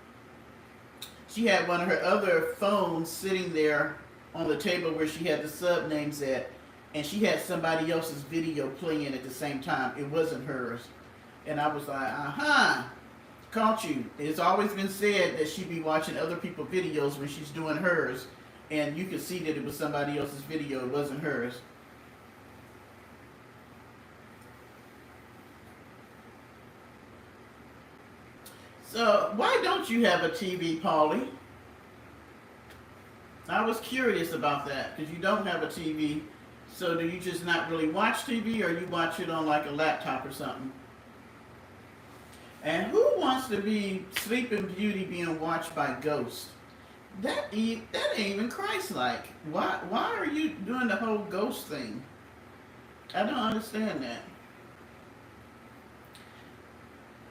She had one of her other phones sitting there on the table where she had the sub names at, and she had somebody else's video playing at the same time. It wasn't hers. And I was like, caught you. It's always been said that she be watching other people's videos when she's doing hers, and you could see that it was somebody else's video. It wasn't hers. So why don't you have a TV, Paulie? I was curious about that because you don't have a TV. So do you just not really watch TV, or you watch it on like a laptop or something? And who wants to be Sleeping Beauty being watched by ghosts? That ain't even Christ-like. Why are you doing the whole ghost thing? I don't understand that.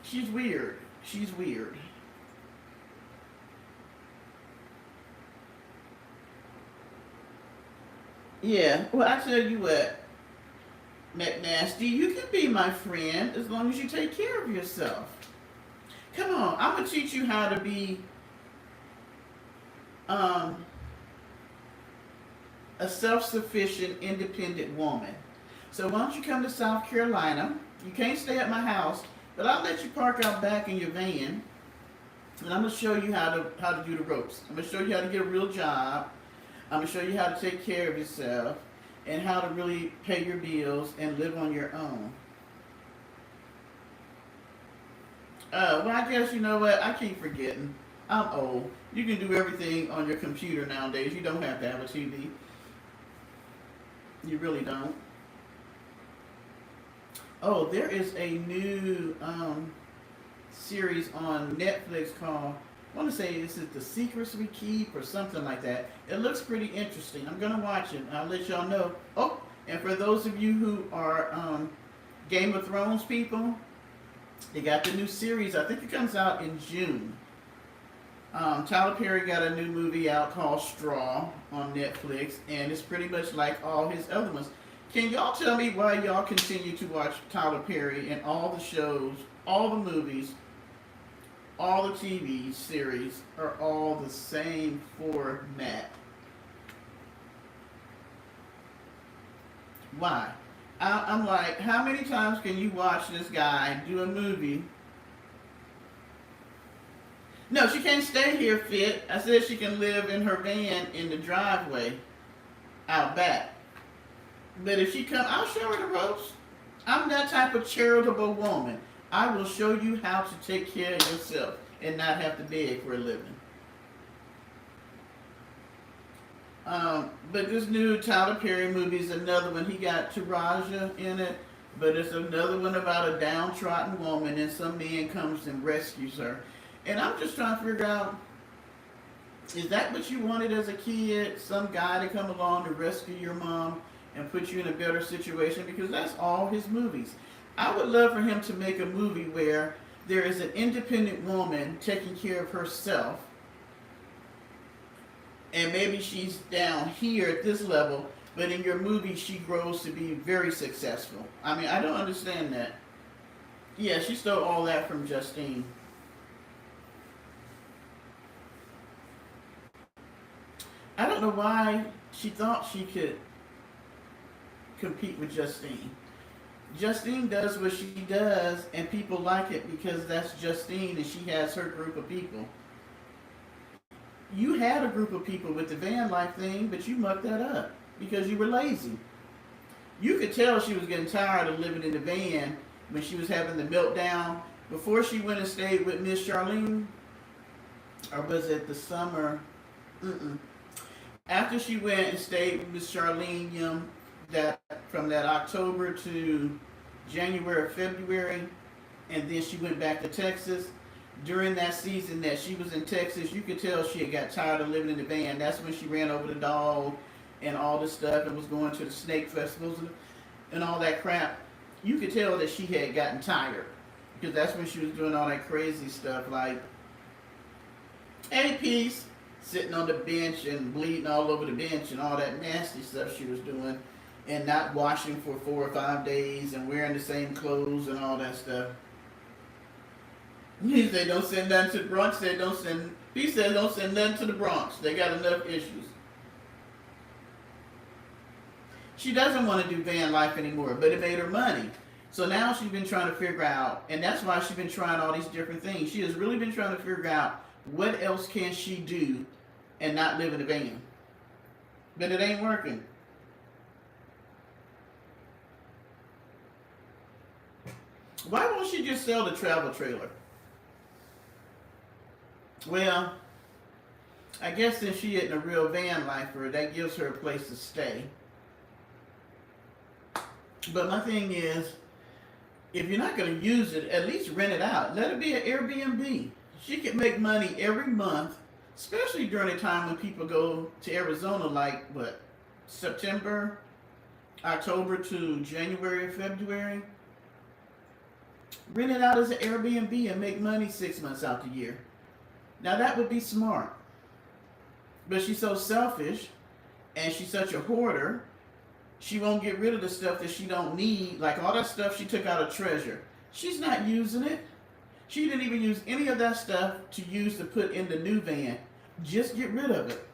She's weird. She's weird. Yeah. Well, I tell you what, McNasty, you can be my friend as long as you take care of yourself. Come on, I'm gonna teach you how to be a self-sufficient, independent woman. So why don't you come to South Carolina? You can't stay at my house, but I'll let you park out back in your van, and I'm gonna show you how to do the ropes. I'm gonna show you how to get a real job. I'm gonna show you how to take care of yourself and how to really pay your bills and live on your own. Well, I guess you know what? I keep forgetting. I'm old. You can do everything on your computer nowadays. You don't have to have a TV. You really don't. Oh, there is a new series on Netflix called, I want to say this is The Secrets We Keep or something like that. It looks pretty interesting. I'm going to watch it. I'll let y'all know. Oh, and for those of you who are Game of Thrones people, they got the new series. I think it comes out in June. Tyler Perry got a new movie out called Straw on Netflix, and it's pretty much like all his other ones. Can y'all tell me why y'all continue to watch Tyler Perry and all the shows, all the movies, all the TV series are all the same format? Why? I'm like, how many times can you watch this guy do a movie? No, she can't stay here fit. I said she can live in her van in the driveway out back. But if she come, I'll show her the ropes. I'm that type of charitable woman. I will show you how to take care of yourself and not have to beg for a living. But this new Tyler Perry movie is another one. He got Taraja in it, but it's another one about a downtrodden woman, and some man comes and rescues her. And I'm just trying to figure out, is that what you wanted as a kid? Some guy to come along to rescue your mom and put you in a better situation? Because that's all his movies. I would love for him to make a movie where there is an independent woman taking care of herself, and maybe she's down here at this level, but in your movie she grows to be very successful. I mean, I don't understand that. Yeah, she stole all that from Justine. I don't know why she thought she could compete with Justine. Justine does what she does, and people like it because that's Justine, and she has her group of people. You had a group of people with the van life thing, but you mucked that up because you were lazy. You could tell she was getting tired of living in the van when she was having the meltdown before she went and stayed with Miss Charlene, or was it the summer? After she went and stayed with Miss Charlene, that from that October to January, February, and then she went back to Texas. During that season that she was in Texas, you could tell she had got tired of living in the van. That's when she ran over the dog and all this stuff and was going to the snake festivals and all that crap. You could tell that she had gotten tired because that's when she was doing all that crazy stuff like, hey, peace, sitting on the bench and bleeding all over the bench and all that nasty stuff she was doing, and not washing for 4 or 5 days and wearing the same clothes and all that stuff. He said, don't send nothing to the Bronx. He said, don't send nothing to the Bronx. They got enough issues. She doesn't want to do van life anymore, but it made her money. So now she's been trying to figure out, and that's why she's been trying all these different things. She has really been trying to figure out what else can she do and not live in a van. But it ain't working. Why won't she just sell the travel trailer? Well, I guess since she isn't a real van lifer, that gives her a place to stay. But my thing is, if you're not going to use it, at least rent it out. Let it be an Airbnb. She could make money every month, especially during a time when people go to Arizona, like what, September, October to January, February. Rent it out as an Airbnb and make money 6 months out the year. Now that would be smart. But she's so selfish and she's such a hoarder, she won't get rid of the stuff that she don't need, like all that stuff she took out of Treasure. She's not using it. She didn't even use any of that stuff to use to put in the new van. Just get rid of it.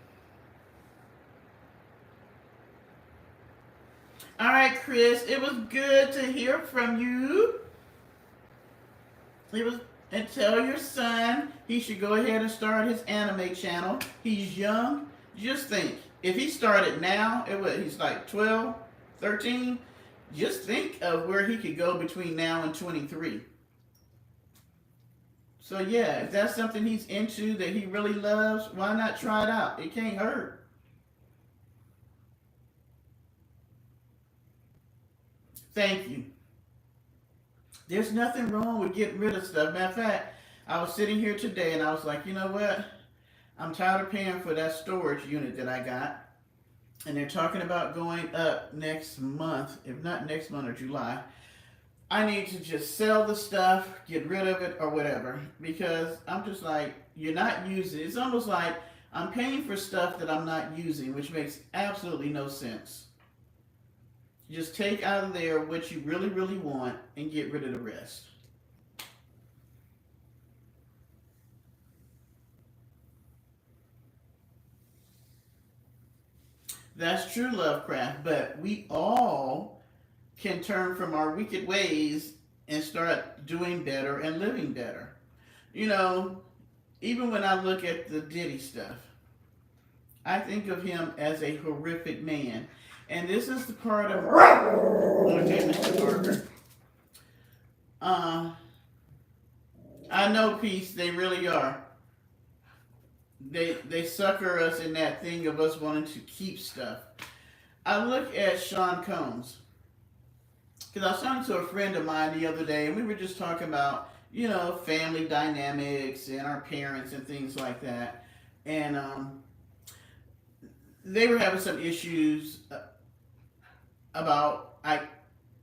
All right, Chris, it was good to hear from you. It was, and tell your son he should go ahead and start his anime channel. He's young. Just think, if he started now, he's like 12, 13. Just think of where he could go between now and 23. So yeah, if that's something he's into that he really loves, why not try it out? It can't hurt. Thank you. There's nothing wrong with getting rid of stuff. Matter of fact, I was sitting here today and I was like, you know what? I'm tired of paying for that storage unit that I got. And they're talking about going up next month, if not next month or July. I need to just sell the stuff, get rid of it, or whatever. Because I'm just like, you're not using it. It's almost like I'm paying for stuff that I'm not using, which makes absolutely no sense. Just take out of there what you really, really want and get rid of the rest. That's true, Lovecraft, but we all can turn from our wicked ways and start doing better and living better. You know, even when I look at the Diddy stuff, I think of him as a horrific man. And this is the part of, okay, Mr. Barker. I know, Peace, they really are. They sucker us in that thing of us wanting to keep stuff. I look at Sean Combs, because I was talking to a friend of mine the other day, and we were just talking about, family dynamics and our parents and things like that. And they were having some issues about,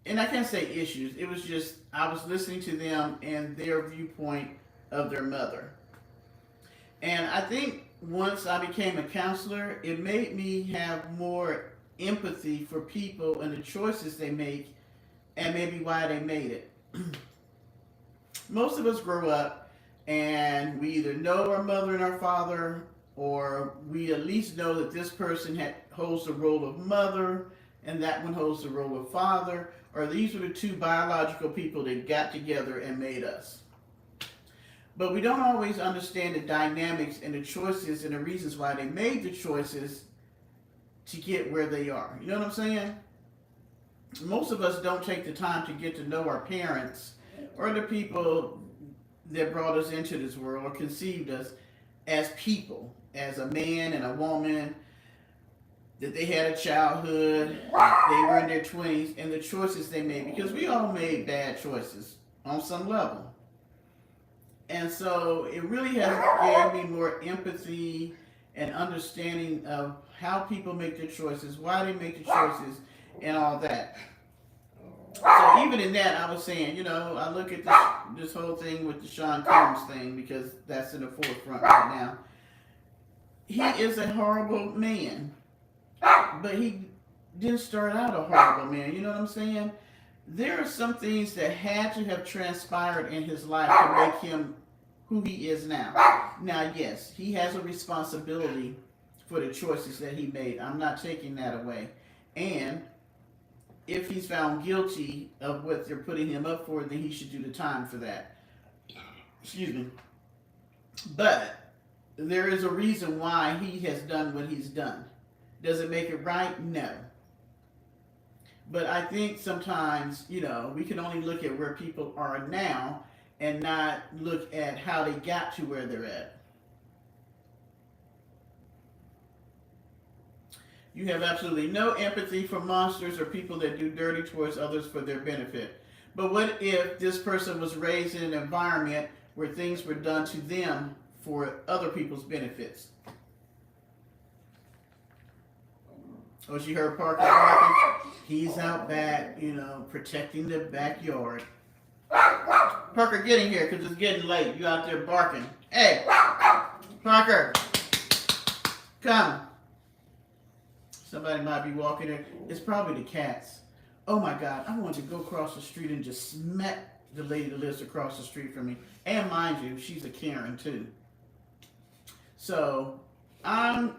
and I can't say issues, it was just, I was listening to them and their viewpoint of their mother. And I think once I became a counselor, it made me have more empathy for people and the choices they make and maybe why they made it. Most of us grow up and we either know our mother and our father, or we at least know that this person holds the role of mother and that one holds the role of father, or these are the two biological people that got together and made us. But we don't always understand the dynamics and the choices and the reasons why they made the choices to get where they are. You know what I'm saying? Most of us don't take the time to get to know our parents or the people that brought us into this world or conceived us as people, as a man and a woman, that they had a childhood, they were in their 20s, and the choices they made. Because we all made bad choices on some level. And so it really has gave me more empathy and understanding of how people make their choices, why they make the choices, and all that. So even in that, I was saying, I look at this whole thing with the Sean Combs thing, because that's in the forefront right now. He is a horrible man, but he didn't start out a horrible man. You know what I'm saying? There are some things that had to have transpired in his life to make him who he is now. Now, yes, he has a responsibility for the choices that he made. I'm not taking that away. And if he's found guilty of what they're putting him up for, then he should do the time for that. Excuse me. But there is a reason why he has done what he's done. Does it make it right? No. But I think sometimes, we can only look at where people are now and not look at how they got to where they're at. You have absolutely no empathy for monsters or people that do dirty towards others for their benefit. But what if this person was raised in an environment where things were done to them for other people's benefits? Oh, she heard Parker barking. He's out back, protecting the backyard. Parker, get in here, because it's getting late. You out there barking. Hey, Parker, come. Somebody might be walking there. It's probably the cats. Oh my God, I want to go across the street and just smack the lady that lives across the street from me. And mind you, she's a Karen too. So, I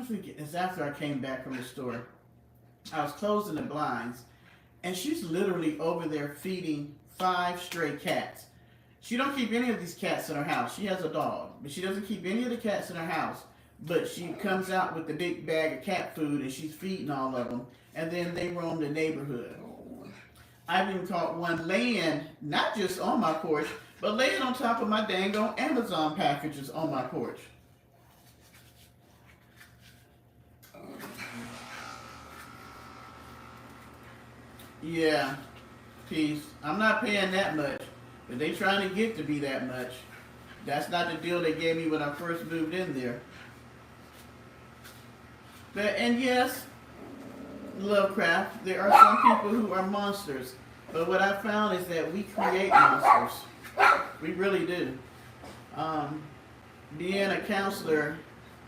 think it's after I came back from the store. I was closing the blinds, and she's literally over there feeding 5 stray cats. She don't keep any of these cats in her house. She has a dog, but she doesn't keep any of the cats in her house. But she comes out with the big bag of cat food, and she's feeding all of them, and then they roam the neighborhood. I've even caught one laying, not just on my porch, but laying on top of my dang on Amazon packages on my porch. Yeah, peace. I'm not paying that much, but they trying to get to be that much. That's not the deal they gave me when I first moved in there. But, and yes, Lovecraft, there are some people who are monsters. But what I found is that we create monsters. We really do. Um, Being a counselor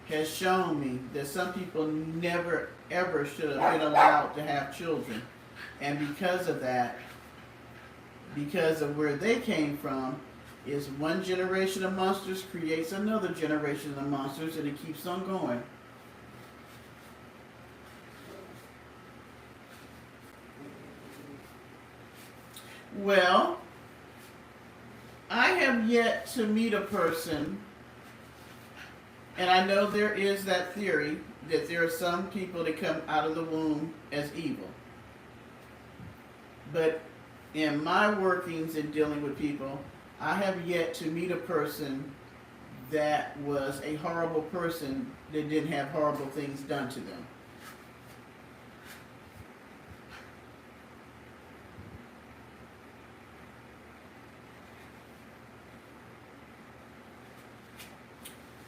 has shown me that some people never ever should have been allowed to have children. And because of that, because of where they came from, is one generation of monsters creates another generation of monsters, and it keeps on going. Well, I have yet to meet a person, and I know there is that theory that there are some people that come out of the womb as evil. But in my workings in dealing with people, I have yet to meet a person that was a horrible person that didn't have horrible things done to them.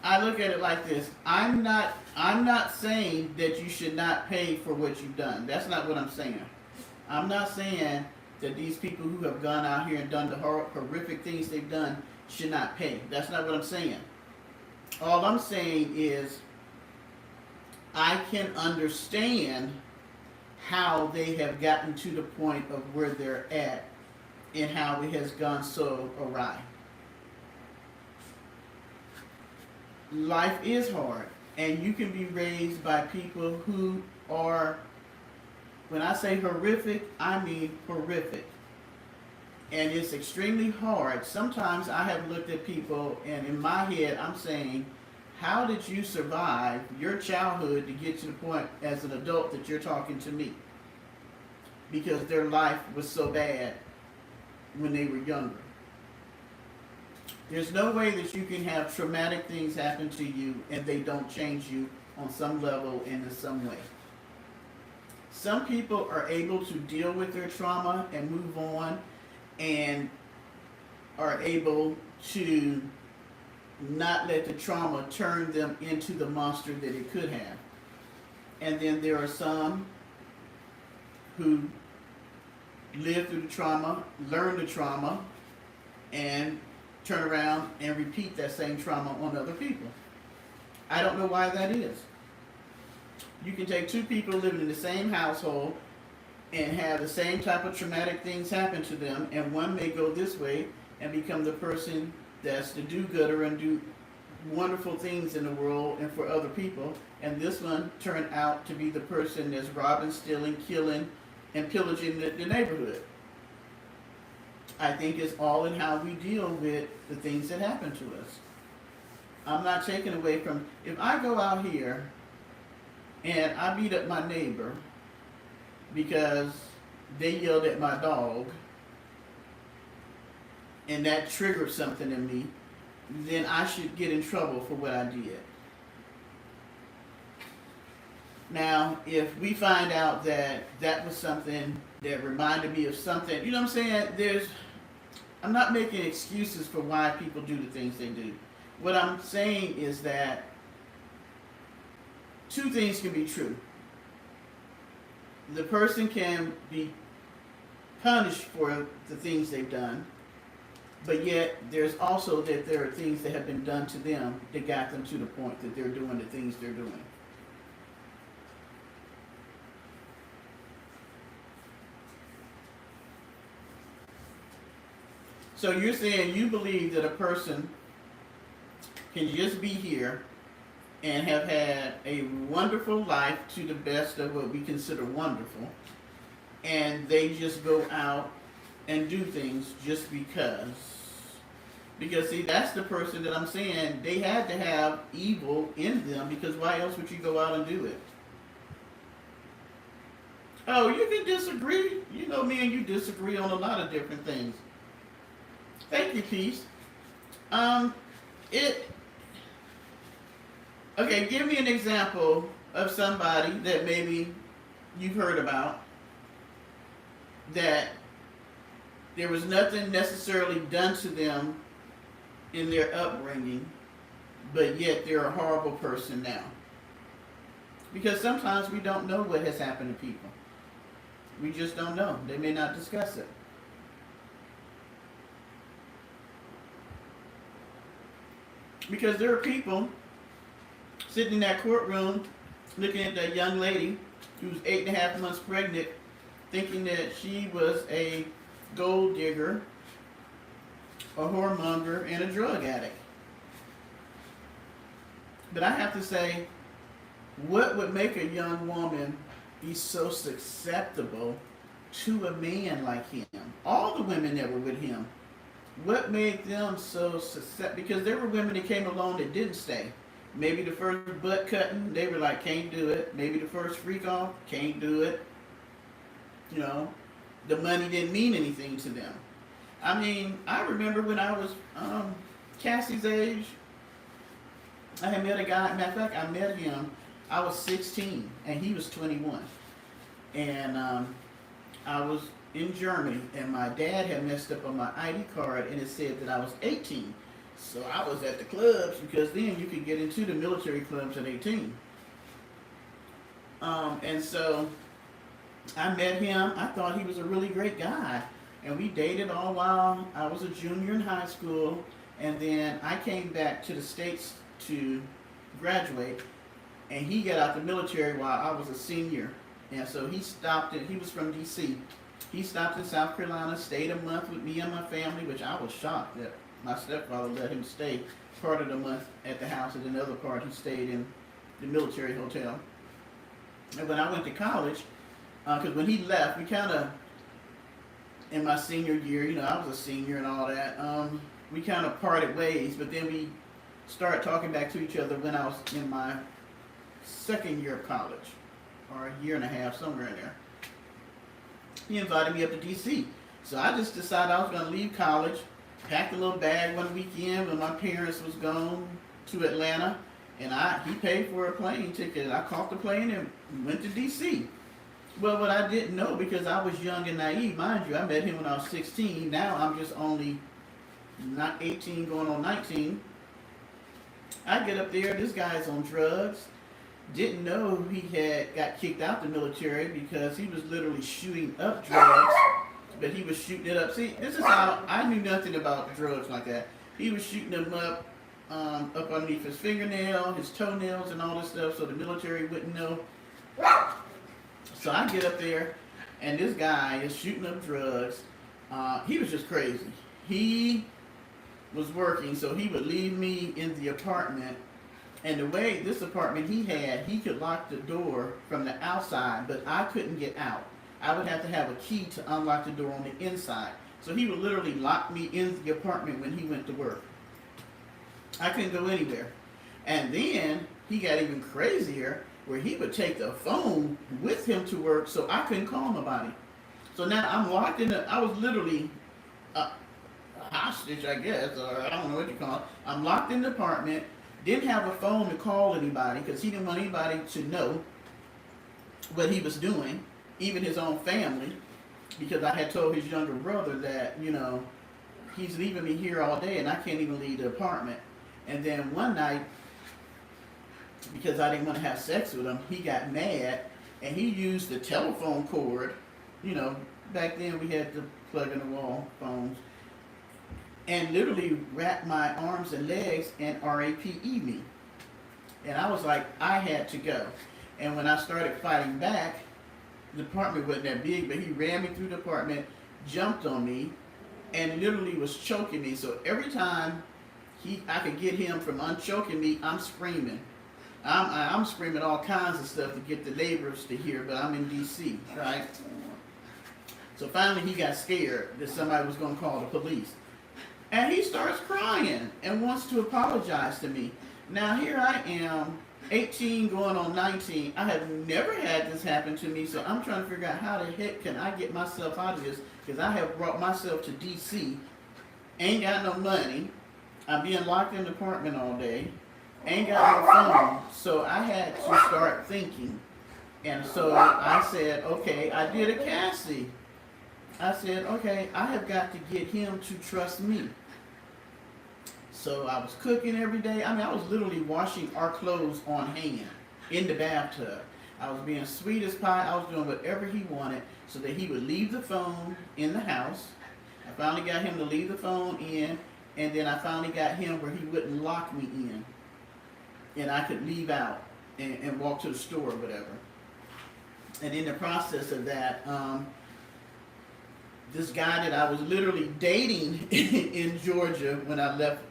I look at it like this. I'm not saying that you should not pay for what you've done. That's not what I'm saying. I'm not saying that these people who have gone out here and done the horrific things they've done should not pay. That's not what I'm saying. All I'm saying is I can understand how they have gotten to the point of where they're at and how it has gone so awry. Life is hard, and you can be raised by people who are, when I say horrific, I mean horrific. And it's extremely hard. Sometimes I have looked at people, and in my head, I'm saying, how did you survive your childhood to get to the point as an adult that you're talking to me? Because their life was so bad when they were younger. There's no way that you can have traumatic things happen to you and they don't change you on some level and in some way. Some people are able to deal with their trauma and move on and are able to not let the trauma turn them into the monster that it could have. And then there are some who live through the trauma, learn the trauma, and turn around and repeat that same trauma on other people. I don't know why that is. You can take two people living in the same household and have the same type of traumatic things happen to them, and one may go this way and become the person that's the do-gooder and do wonderful things in the world and for other people, and this one turn out to be the person that's robbing, stealing, killing, and pillaging the neighborhood. I think it's all in how we deal with the things that happen to us. I'm not taking away from, if I go out here and I beat up my neighbor because they yelled at my dog and that triggered something in me, then I should get in trouble for what I did. Now, if we find out that that was something that reminded me of something, you know what I'm saying? I'm not making excuses for why people do the things they do. What I'm saying is that two things can be true. The person can be punished for the things they've done, but yet there's also that there are things that have been done to them that got them to the point that they're doing the things they're doing. So you're saying you believe that a person can just be here and have had a wonderful life to the best of what we consider wonderful, and they just go out and do things just because. Because see, that's the person that I'm saying they had to have evil in them, because why else would you go out and do it? Oh, you can disagree. You know, me and you disagree on a lot of different things. Thank you, Peace. Um, it. Okay, give me an example of somebody that maybe you've heard about that there was nothing necessarily done to them in their upbringing, but yet they're a horrible person now. Because sometimes we don't know what has happened to people. We just don't know. They may not discuss it. Because there are people sitting in that courtroom looking at that young lady who's 8.5 months pregnant, thinking that she was a gold digger, a whoremonger, and a drug addict. But I have to say, what would make a young woman be so susceptible to a man like him? All the women that were with him, what made them so susceptible? Because there were women that came along that didn't stay. Maybe the first butt cutting, they were like, can't do it. Maybe the first freak off, can't do it. You know, the money didn't mean anything to them. I mean, I remember when I was Cassie's age, I had met a guy. Matter of fact, I met him. I was 16 and he was 21, and I was in Germany, and my dad had messed up on my ID card, and it said that I was 18. So I was at the clubs, because then you could get into the military clubs at 18. And so I met him. I thought he was a really great guy, and we dated all while I was a junior in high school, and then I came back to the States to graduate, and he got out the military while I was a senior. And so he stopped he was from DC. He stopped in South Carolina, stayed a month with me and my family, which I was shocked that my stepfather let him stay part of the month at the house, and another part he stayed in the military hotel. And when I went to college, because when he left, we kind of, in my senior year, you know, I was a senior and all that, we kind of parted ways, but then we started talking back to each other when I was in my second year of college, or a year and a half, somewhere in there. He invited me up to DC. So I just decided I was going to leave college, packed a little bag one weekend when my parents was gone to Atlanta, and he paid for a plane ticket. I caught the plane and went to DC. Well, what I didn't know, because I was young and naive, mind you, I met him when I was 16. Now I'm just only not 18 going on 19. I get up there, this guy's on drugs. Didn't know he had got kicked out the military, because he was literally shooting up drugs, but he was shooting it up. See, this is how I knew nothing about drugs like that. He was shooting them up underneath his fingernail, his toenails, and all this stuff, so the military wouldn't know. So I get up there, and this guy is shooting up drugs. He was just crazy. He was working, so he would leave me in the apartment. And the way this apartment he had, he could lock the door from the outside, but I couldn't get out. I would have to have a key to unlock the door on the inside. So he would literally lock me in the apartment when he went to work. I couldn't go anywhere. And then he got even crazier, where he would take the phone with him to work, so I couldn't call nobody. So now I'm locked in I was literally a hostage, I guess, or I don't know what you call it. I'm locked in the apartment. Didn't have a phone to call anybody, because he didn't want anybody to know what he was doing, even his own family, because I had told his younger brother that, you know, he's leaving me here all day and I can't even leave the apartment. And then one night, because I didn't want to have sex with him, he got mad and he used the telephone cord. You know, back then we had the plug in the wall phones, and literally wrapped my arms and legs and RAPE me. And I was like, I had to go. And when I started fighting back, the apartment wasn't that big, but he ran me through the apartment, jumped on me, and literally was choking me. So every time I could get him from unchoking me, I'm screaming. I'm screaming all kinds of stuff to get the neighbors to hear, but I'm in D.C., right? So finally he got scared that somebody was going to call the police. And he starts crying and wants to apologize to me. Now here I am, 18 going on 19. I have never had this happen to me, so I'm trying to figure out how the heck can I get myself out of this, because I have brought myself to D.C., ain't got no money, I'm being locked in the apartment all day, ain't got no phone. So I had to start thinking. And so I said, okay, I did a Cassie. I said, okay, I have got to get him to trust me. So I was cooking every day. I mean, I was literally washing our clothes on hand in the bathtub. I was being sweet as pie. I was doing whatever he wanted so that he would leave the phone in the house. I finally got him to leave the phone in, and then I finally got him where he wouldn't lock me in. And I could leave out and walk to the store or whatever. And in the process of that, this guy that I was literally dating in Georgia when I left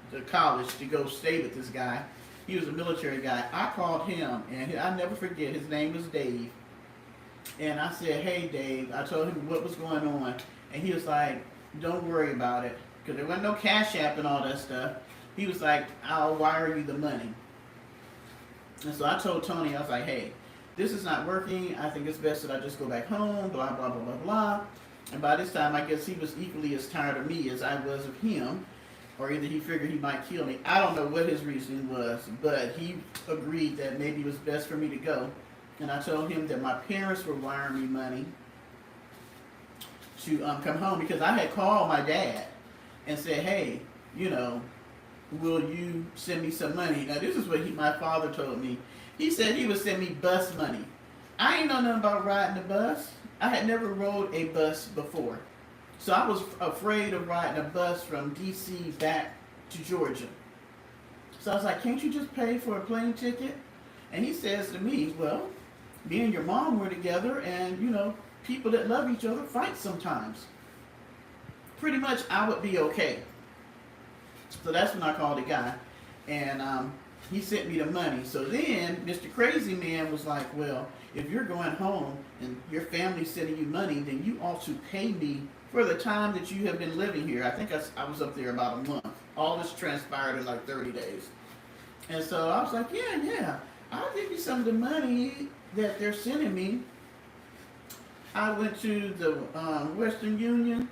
the college to go stay with this guy, he was a military guy. I called him, and I never forget, his name was Dave. And I said, hey Dave, I told him what was going on. And he was like, don't worry about it. Because there wasn't no Cash App and all that stuff. He was like, I'll wire you the money. And so I told Tony, I was like, hey, this is not working. I think it's best that I just go back home, blah, blah, blah, blah, blah. And by this time, I guess he was equally as tired of me as I was of him. Or either he figured he might kill me. I don't know what his reasoning was, but he agreed that maybe it was best for me to go. And I told him that my parents were wiring me money to come home, because I had called my dad and said, hey, you know, will you send me some money? Now, this is what my father told me. He said he would send me bus money. I ain't know nothing about riding the bus. I had never rode a bus before. So I was afraid of riding a bus from D.C. back to Georgia. So I was like, can't you just pay for a plane ticket? And he says to me, well, me and your mom were together, and, you know, people that love each other fight sometimes. Pretty much I would be okay. So that's when I called the guy. And he sent me the money. So then Mr. Crazy Man was like, well, if you're going home and your family's sending you money, then you ought to pay me for the time that you have been living here. I think I was up there about a month. All this transpired in like 30 days. And so I was like, yeah, I'll give you some of the money that they're sending me. I went to the Western Union.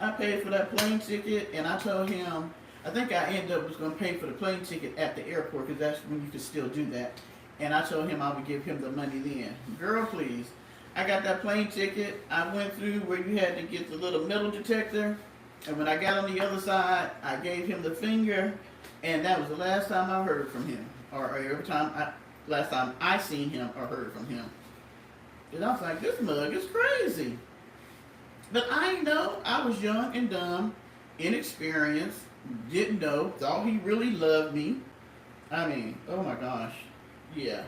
I paid for that plane ticket, and I told him, I think I ended up was going to pay for the plane ticket at the airport, because that's when you could still do that. And I told him I would give him the money then. Girl, please. I got that plane ticket. I went through where you had to get the little metal detector. And when I got on the other side, I gave him the finger. And that was the last time I heard from him. Or last time I seen him or heard from him. And I was like, this mug is crazy. But I know I was young and dumb, inexperienced, didn't know, thought he really loved me. I mean, oh my gosh. Yeah.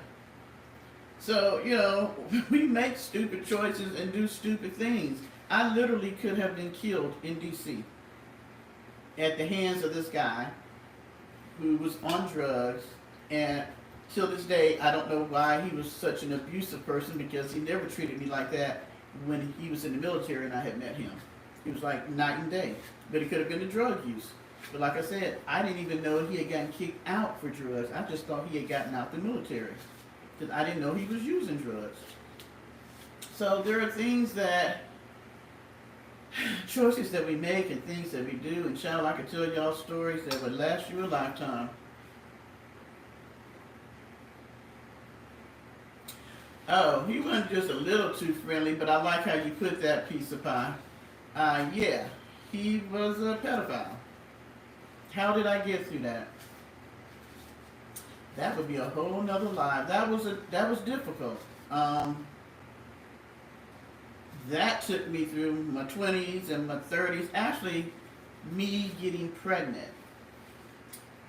So, you know, we make stupid choices and do stupid things. I literally could have been killed in D.C. at the hands of this guy who was on drugs. And till this day, I don't know why he was such an abusive person, because he never treated me like that when he was in the military and I had met him. He was like night and day. But it could have been the drug use. But like I said, I didn't even know he had gotten kicked out for drugs. I just thought he had gotten out the military, because I didn't know he was using drugs. So there are things that, choices that we make and things that we do. And child, I could tell y'all stories that would last you a lifetime. Oh, he wasn't just a little too friendly, but I like how you put that piece of pie. Yeah, he was a pedophile. How did I get through that? That would be a whole nother life. That was difficult. That took me through my 20s and my 30s. Actually, me getting pregnant.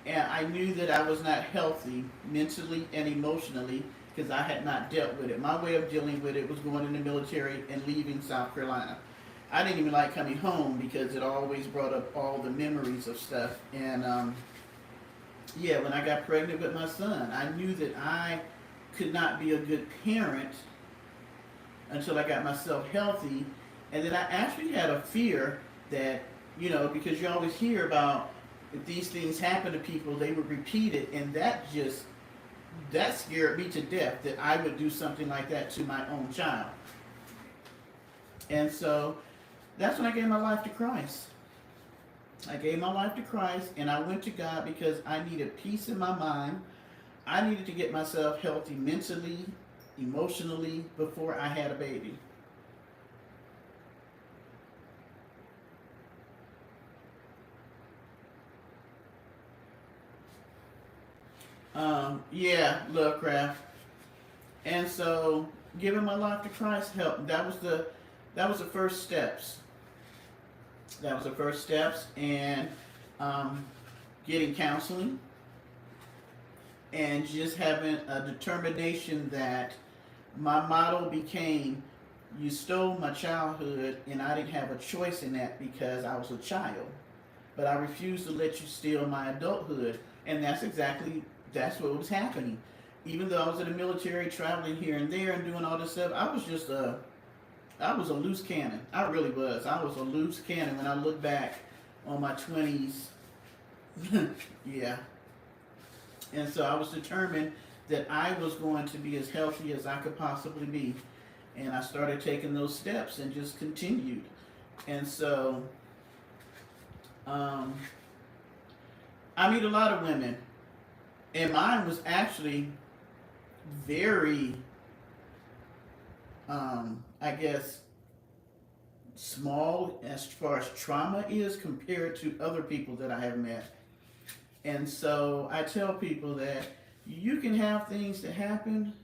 And I knew that I was not healthy mentally and emotionally, because I had not dealt with it. My way of dealing with it was going in the military and leaving South Carolina. I didn't even like coming home, because it always brought up all the memories of stuff. And Yeah, when I got pregnant with my son, I knew that I could not be a good parent until I got myself healthy. And then I actually had a fear that, because you always hear about if these things happen to people, they would repeat it. And that scared me to death that I would do something like that to my own child. And so that's when I gave my life to Christ. I gave my life to Christ and I went to God because I needed peace in my mind. I needed to get myself healthy mentally, emotionally before I had a baby. Yeah, Lovecraft. And so giving my life to Christ helped. That was the first steps. That was the first steps, and um, getting counseling, and just having a determination that my motto became, you stole my childhood and I didn't have a choice in that because I was a child, but I refuse to let you steal my adulthood. And that's what was happening. Even though I was in the military, traveling here and there and doing all this stuff, I was a loose cannon. I really was. I was a loose cannon when I look back on my 20s. Yeah. And so I was determined that I was going to be as healthy as I could possibly be. And I started taking those steps and just continued. And so um, I meet a lot of women. And mine was actually very, I guess, small as far as trauma is compared to other people that I have met. And so I tell people that you can have things that happen,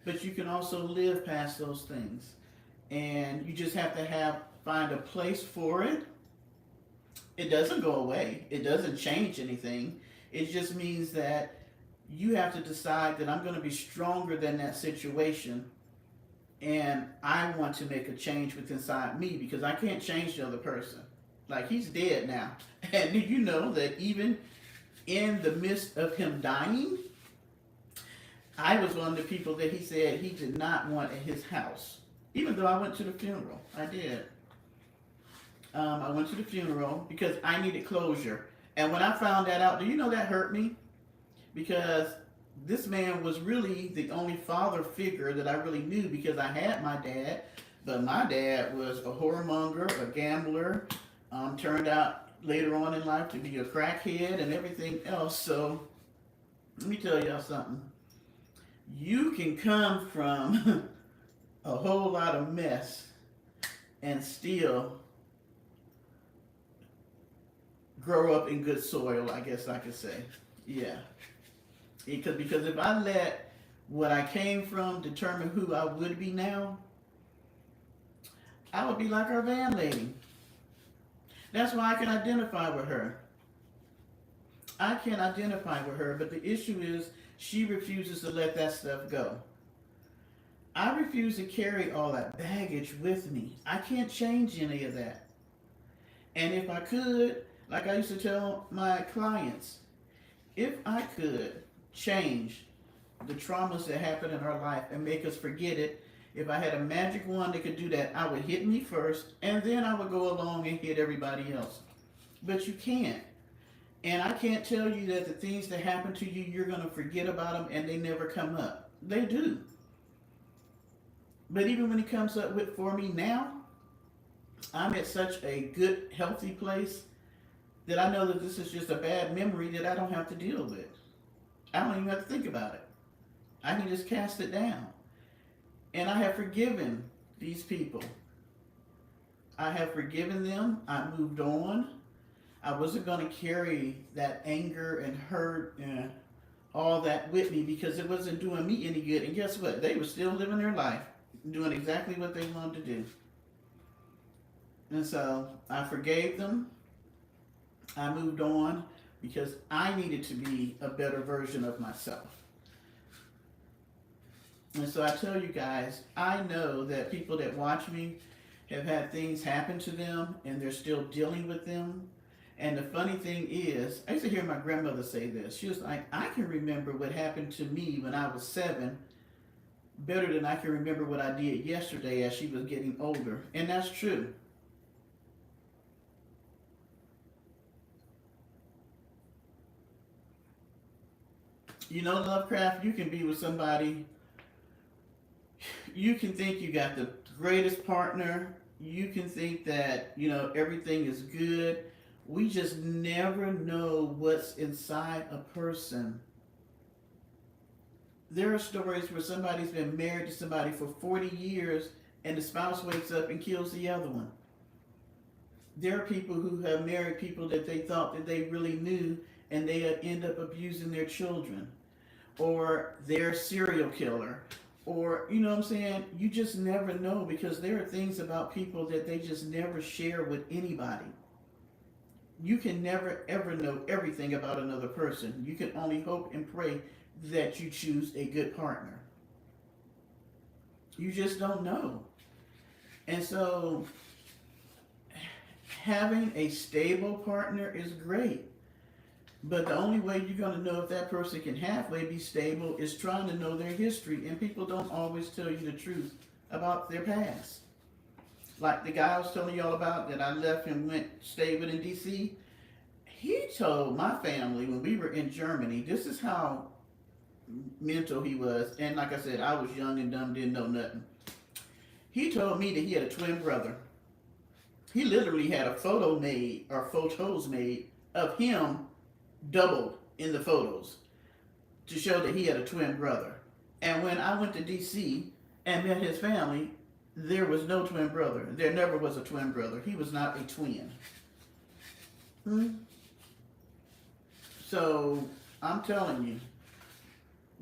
but you can also live past those things. And you just have to find a place for it. It doesn't go away. It doesn't change anything. It just means that you have to decide that I'm going to be stronger than that situation, and I want to make a change within inside me because I can't change the other person. Like, he's dead now. And did you know that even in the midst of him dying, I was one of the people that he said he did not want at his house. Even though I went to the funeral. I did. I went to the funeral because I needed closure. And when I found that out, do you know that hurt me? Because this man was really the only father figure that I really knew, because I had my dad, but my dad was a whoremonger, a gambler, turned out later on in life to be a crackhead and everything else. So let me tell y'all something. You can come from a whole lot of mess and still grow up in good soil, I guess I could say. Yeah. Because if I let what I came from determine who I would be now, I would be like our van lady. That's why I can identify with her. I can identify with her, but the issue is she refuses to let that stuff go. I refuse to carry all that baggage with me. I can't change any of that. And if I could, like I used to tell my clients, if I could change the traumas that happen in our life and make us forget it, if I had a magic wand that could do that, I would hit me first, and then I would go along and hit everybody else. But you can't. And I can't tell you that the things that happen to you, you're going to forget about them and they never come up. They do. But even when it comes up for me now, I'm at such a good, healthy place that I know that this is just a bad memory that I don't have to deal with. I don't even have to think about it. I can just cast it down. And I have forgiven these people. I have forgiven them. I moved on. I wasn't going to carry that anger and hurt and all that with me because it wasn't doing me any good. And guess what? They were still living their life, doing exactly what they wanted to do. And so I forgave them. I moved on because I needed to be a better version of myself. And so I tell you guys, I know that people that watch me have had things happen to them and they're still dealing with them. And the funny thing is, I used to hear my grandmother say this. She was like, I can remember what happened to me when I was 7 better than I can remember what I did yesterday as she was getting older. And that's true. You know, Lovecraft, you can be with somebody, you can think you got the greatest partner, you can think that, everything is good. We just never know what's inside a person. There are stories where somebody's been married to somebody for 40 years and the spouse wakes up and kills the other one. There are people who have married people that they thought that they really knew and they end up abusing their children. Or they're a serial killer. Or, you know what I'm saying? You just never know because there are things about people that they just never share with anybody. You can never ever know everything about another person. You can only hope and pray that you choose a good partner. You just don't know. And so having a stable partner is great. But the only way you're going to know if that person can halfway be stable is trying to know their history. And people don't always tell you the truth about their past. Like the guy I was telling y'all about that I left and stayed with in D.C., he told my family when we were in Germany, this is how mental he was. And like I said, I was young and dumb, didn't know nothing. He told me that he had a twin brother. He literally had a photo made, or photos made, of him doubled in the photos to show that he had a twin brother. And when I went to DC and met his family, there was no twin brother. There never was a twin brother. He was not a twin. So I'm telling you,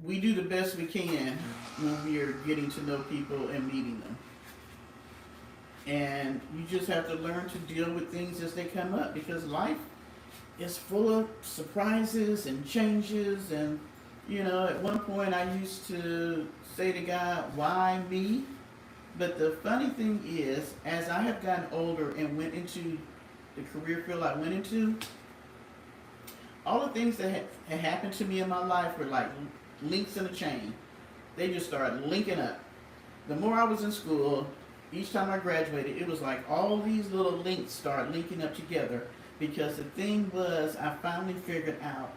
we do the best we can when we are getting to know people and meeting them. And you just have to learn to deal with things as they come up because life is full of surprises and changes. And, at one point I used to say to God, why me? But the funny thing is, as I have gotten older and went into the career field I went into, all the things that had happened to me in my life were like links in a chain. They just started linking up. The more I was in school, each time I graduated, it was like all these little links started linking up together because the thing was, I finally figured out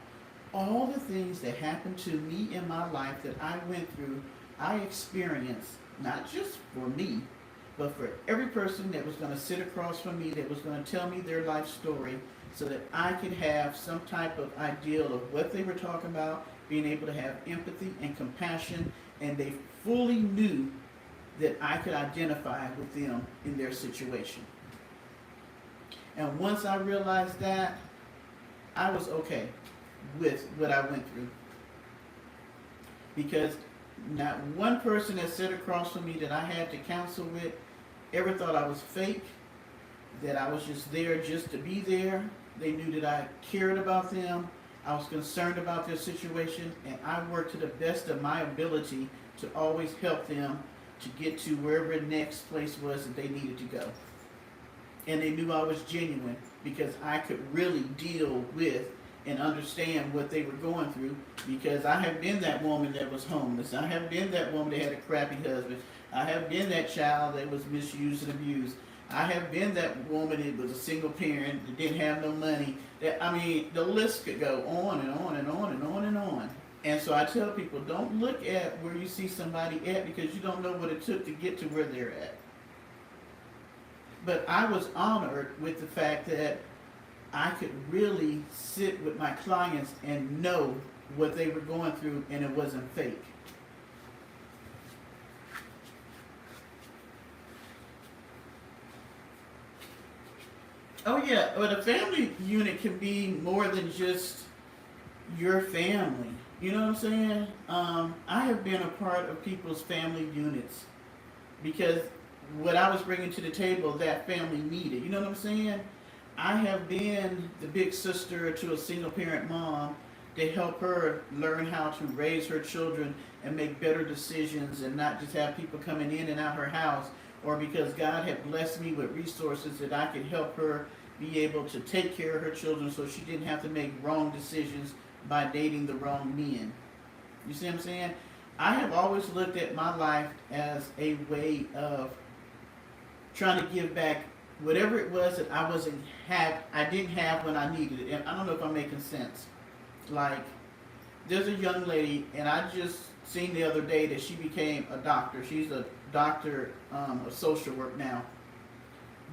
all the things that happened to me in my life that I went through, I experienced, not just for me, but for every person that was going to sit across from me, that was going to tell me their life story so that I could have some type of ideal of what they were talking about, being able to have empathy and compassion, and they fully knew that I could identify with them in their situation. And once I realized that, I was okay with what I went through. Because not one person that sat across from me that I had to counsel with ever thought I was fake, that I was just there just to be there. They knew that I cared about them. I was concerned about their situation, and I worked to the best of my ability to always help them to get to wherever the next place was that they needed to go. And they knew I was genuine because I could really deal with and understand what they were going through, because I have been that woman that was homeless. I have been that woman that had a crappy husband. I have been that child that was misused and abused. I have been that woman that was a single parent that didn't have no money. The list could go on and on and on and on and on. And so I tell people, don't look at where you see somebody at because you don't know what it took to get to where they're at. But I was honored with the fact that I could really sit with my clients and know what they were going through, and it wasn't fake. Oh yeah, but a family unit can be more than just your family. You know what I'm saying? I have been a part of people's family units because what I was bringing to the table, that family needed. You know what I'm saying? I have been the big sister to a single parent mom to help her learn how to raise her children and make better decisions and not just have people coming in and out her house, or because God had blessed me with resources that I could help her be able to take care of her children so she didn't have to make wrong decisions by dating the wrong men. You see what I'm saying? I have always looked at my life as a way of trying to give back whatever it was that I didn't have when I needed it. And I don't know if I'm making sense. Like, there's a young lady, and I just seen the other day that she became a doctor. She's a doctor of social work now.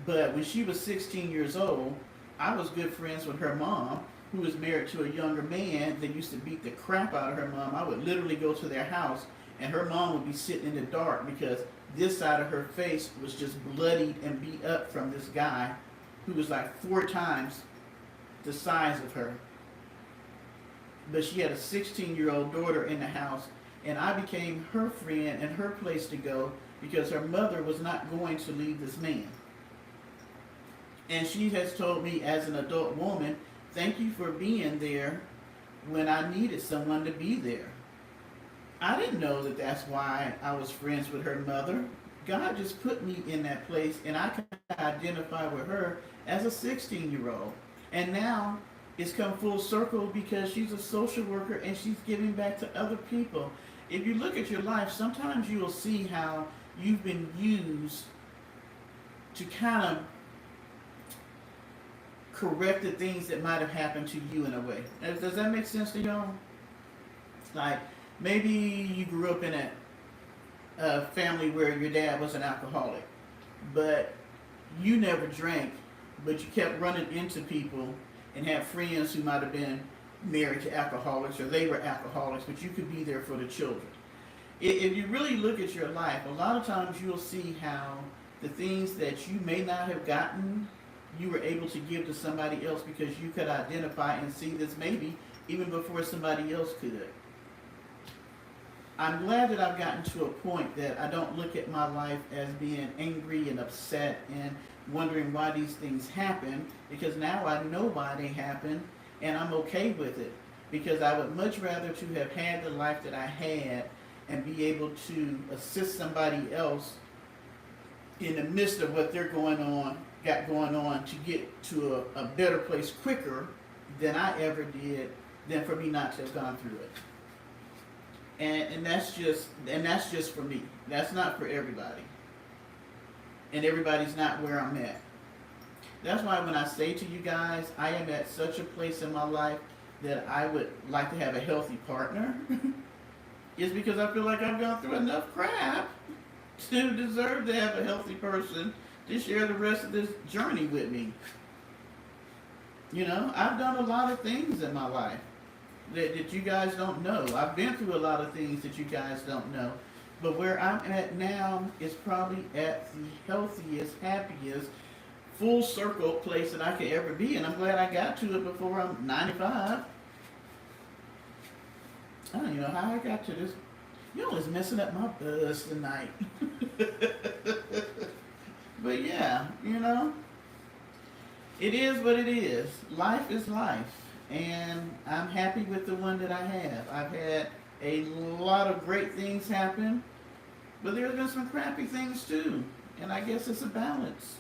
But when she was 16 years old, I was good friends with her mom, who was married to a younger man that used to beat the crap out of her mom. I would literally go to their house, and her mom would be sitting in the dark because this side of her face was just bloodied and beat up from this guy who was like 4 times the size of her. But she had a 16-year-old daughter in the house, and I became her friend and her place to go because her mother was not going to leave this man. And she has told me as an adult woman, thank you for being there when I needed someone to be there. I didn't know that that's why I was friends with her mother. God just put me in that place, and I can identify with her as a 16-year-old. And now it's come full circle because she's a social worker and she's giving back to other people. If you look at your life, sometimes you will see how you've been used to kind of correct the things that might have happened to you in a way. Does that make sense to y'all? Like, maybe you grew up in a family where your dad was an alcoholic, but you never drank, but you kept running into people and had friends who might have been married to alcoholics, or they were alcoholics, but you could be there for the children. If you really look at your life, a lot of times you'll see how the things that you may not have gotten, you were able to give to somebody else because you could identify and see this maybe even before somebody else could. I'm glad that I've gotten to a point that I don't look at my life as being angry and upset and wondering why these things happen, because now I know why they happen and I'm okay with it, because I would much rather to have had the life that I had and be able to assist somebody else in the midst of what they're got going on to get to a better place quicker than I ever did, than for me not to have gone through it. And that's just for me. That's not for everybody. And everybody's not where I'm at. That's why when I say to you guys, I am at such a place in my life that I would like to have a healthy partner, is because I feel like I've gone through enough crap to deserve to have a healthy person to share the rest of this journey with me. You know, I've done a lot of things in my life that you guys don't know. I've been through a lot of things that you guys don't know. But where I'm at now is probably at the healthiest, happiest, full circle place that I could ever be. And I'm glad I got to it before I'm 95. I don't even know how I got to this. You know, it's messing up my buzz tonight. But yeah, you know, it is what it is. Life is life. And I'm happy with the one that I have. I've had a lot of great things happen, but there's been some crappy things too. And I guess it's a balance.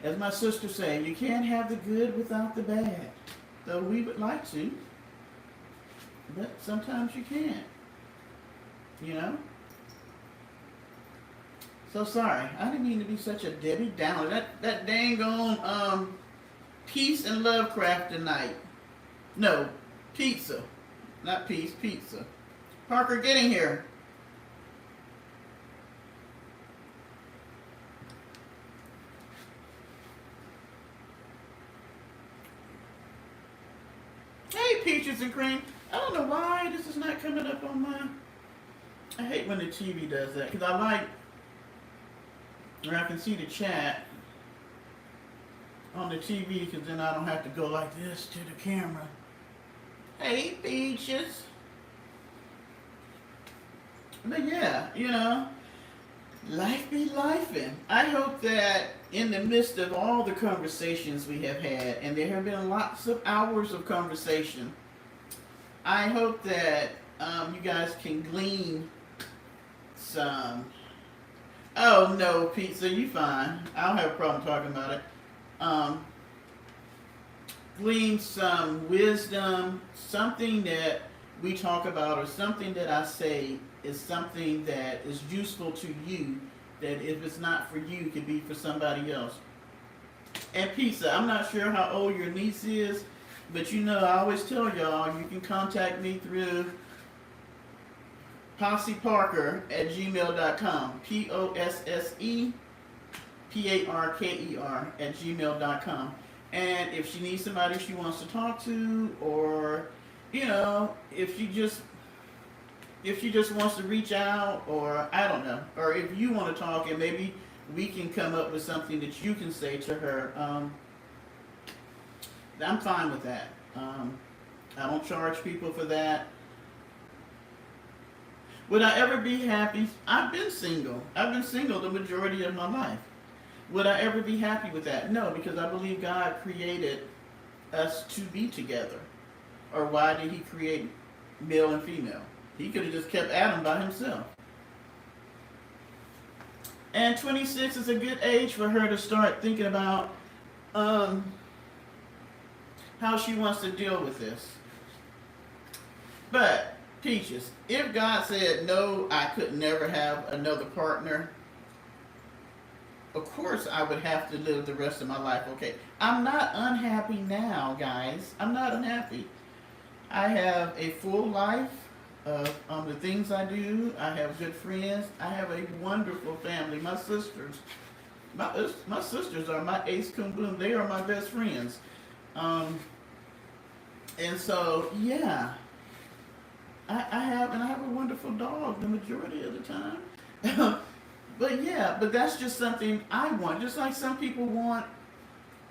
As my sister said, you can't have the good without the bad. Though we would like to, but sometimes you can't. You know? So sorry, I didn't mean to be such a Debbie Downer. That dang on peace and love craft tonight. No, pizza. Not peace, pizza. Parker, get in here. Hey, peaches and cream. I don't know why this is not coming up on my... I hate when the TV does that, because I like... where I can see the chat on the TV, because then I don't have to go like this to the camera. Hey, peaches. But yeah, you know, life be lifing. I hope that in the midst of all the conversations we have had, and there have been lots of hours of conversation, I hope that you guys can glean some... Oh no, pizza, you fine. I don't have a problem talking about it. glean some wisdom, something that we talk about or something that I say is something that is useful to you, that if it's not for you, it could be for somebody else. And pizza, I'm not sure how old your niece is, but you know, I always tell y'all, you can contact me through posseparker@gmail.com. POSSEPARKER@gmail.com. And if she needs somebody she wants to talk to, or you know, if she just wants to reach out, or I don't know, or if you want to talk and maybe we can come up with something that you can say to her, I'm fine with that. I don't charge people for that. Would I ever be happy? I've been single. I've been single the majority of my life. Would I ever be happy with that? No, because I believe God created us to be together. Or why did he create male and female? He could have just kept Adam by himself. And 26 is a good age for her to start thinking about how she wants to deal with this. But, Peaches, if God said, no, I could never have another partner, of course I would have to live the rest of my life okay. I'm not unhappy now, guys. I'm not unhappy. I have a full life of the things I do. I have good friends. I have a wonderful family. My sisters are my ace cum boom. They are my best friends. And so, yeah. I have a wonderful dog the majority of the time. But that's just something I want. Just like some people want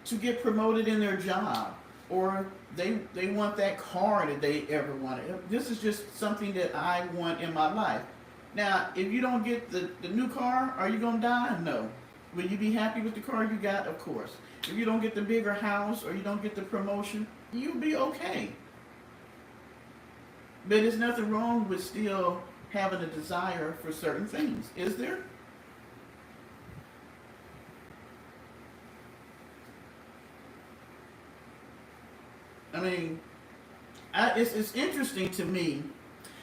to get promoted in their job, or they want that car that they ever wanted. This is just something that I want in my life. Now, if you don't get the new car, are you going to die? No. Will you be happy with the car you got? Of course. If you don't get the bigger house or you don't get the promotion, you'll be okay. But there's nothing wrong with still having a desire for certain things, is there? I mean, it's interesting to me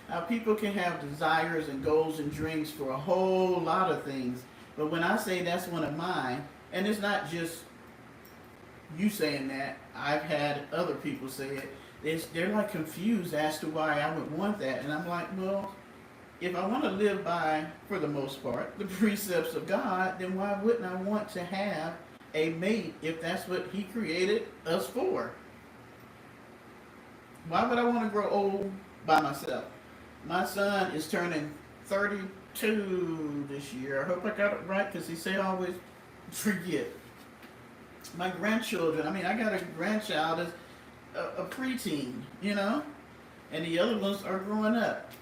how people can have desires and goals and dreams for a whole lot of things. But when I say that's one of mine, and it's not just you saying that, I've had other people say it, they're like confused as to why I would want that. And I'm like, well, if I want to live by, for the most part, the precepts of God, then why wouldn't I want to have a mate if that's what he created us for? Why would I want to grow old by myself? My son is turning 32 this year. I hope I got it right, because he say I always forget. My grandchildren, I got a grandchild that's a preteen, and the other ones are growing up.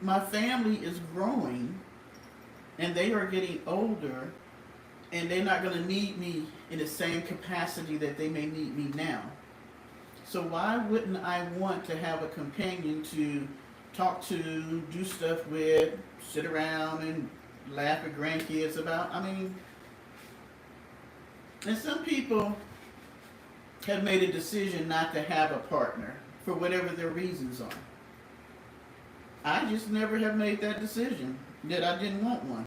My family is growing, and they are getting older, and they're not going to need me in the same capacity that they may need me now. So why wouldn't I want to have a companion to talk to, do stuff with, sit around and laugh at grandkids about? And some people have made a decision not to have a partner for whatever their reasons are. I just never have made that decision, that I didn't want one.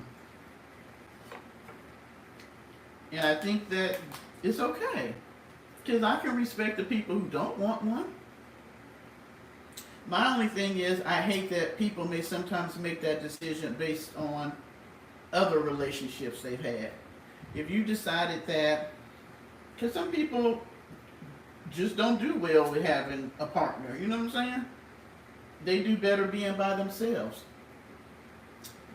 And I think that it's okay, because I can respect the people who don't want one. My only thing is, I hate that people may sometimes make that decision based on other relationships they've had. If you decided that, because some people just don't do well with having a partner, you know what I'm saying? They do better being by themselves.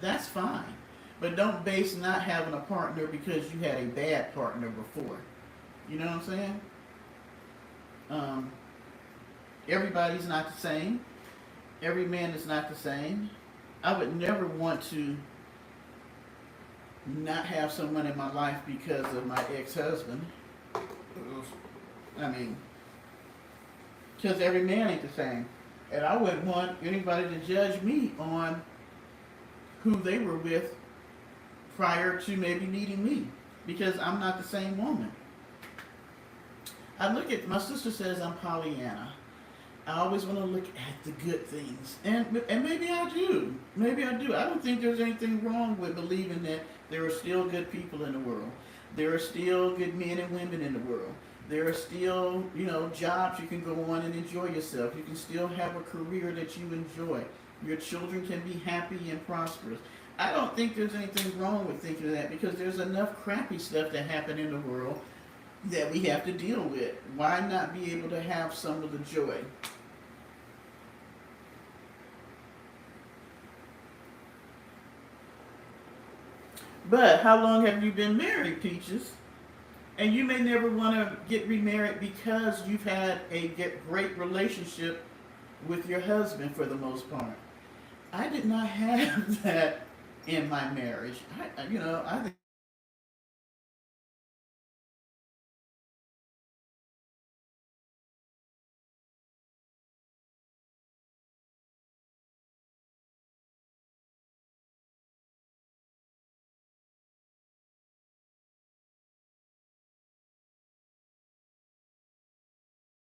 That's fine. But don't base not having a partner because you had a bad partner before. You know what I'm saying? Everybody's not the same. Every man is not the same. I would never want to not have someone in my life because of my ex-husband. Because every man ain't the same. And I wouldn't want anybody to judge me on who they were with prior to maybe meeting me, because I'm not the same woman. I look at, my sister says I'm Pollyanna. I always want to look at the good things, and maybe I do. Maybe I do. I don't think there's anything wrong with believing that there are still good people in the world. There are still good men and women in the world. There are still, jobs you can go on and enjoy yourself. You can still have a career that you enjoy. Your children can be happy and prosperous. I don't think there's anything wrong with thinking of that because there's enough crappy stuff that happen in the world that we have to deal with. Why not be able to have some of the joy? But how long have you been married, Peaches? And you may never want to get remarried because you've had a great relationship with your husband for the most part. I did not have that in my marriage. I think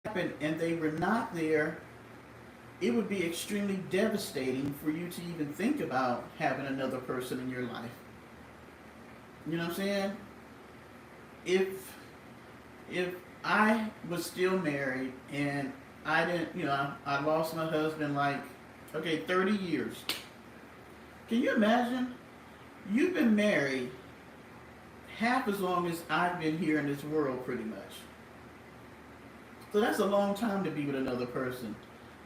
happened and they were not there, it would be extremely devastating for you to even think about having another person in your life. You know what I'm saying? If if I was still married and I didn't, I lost my husband like, okay, 30 years. Can you imagine? You've been married half as long as I've been here in this world, pretty much. So that's a long time to be with another person.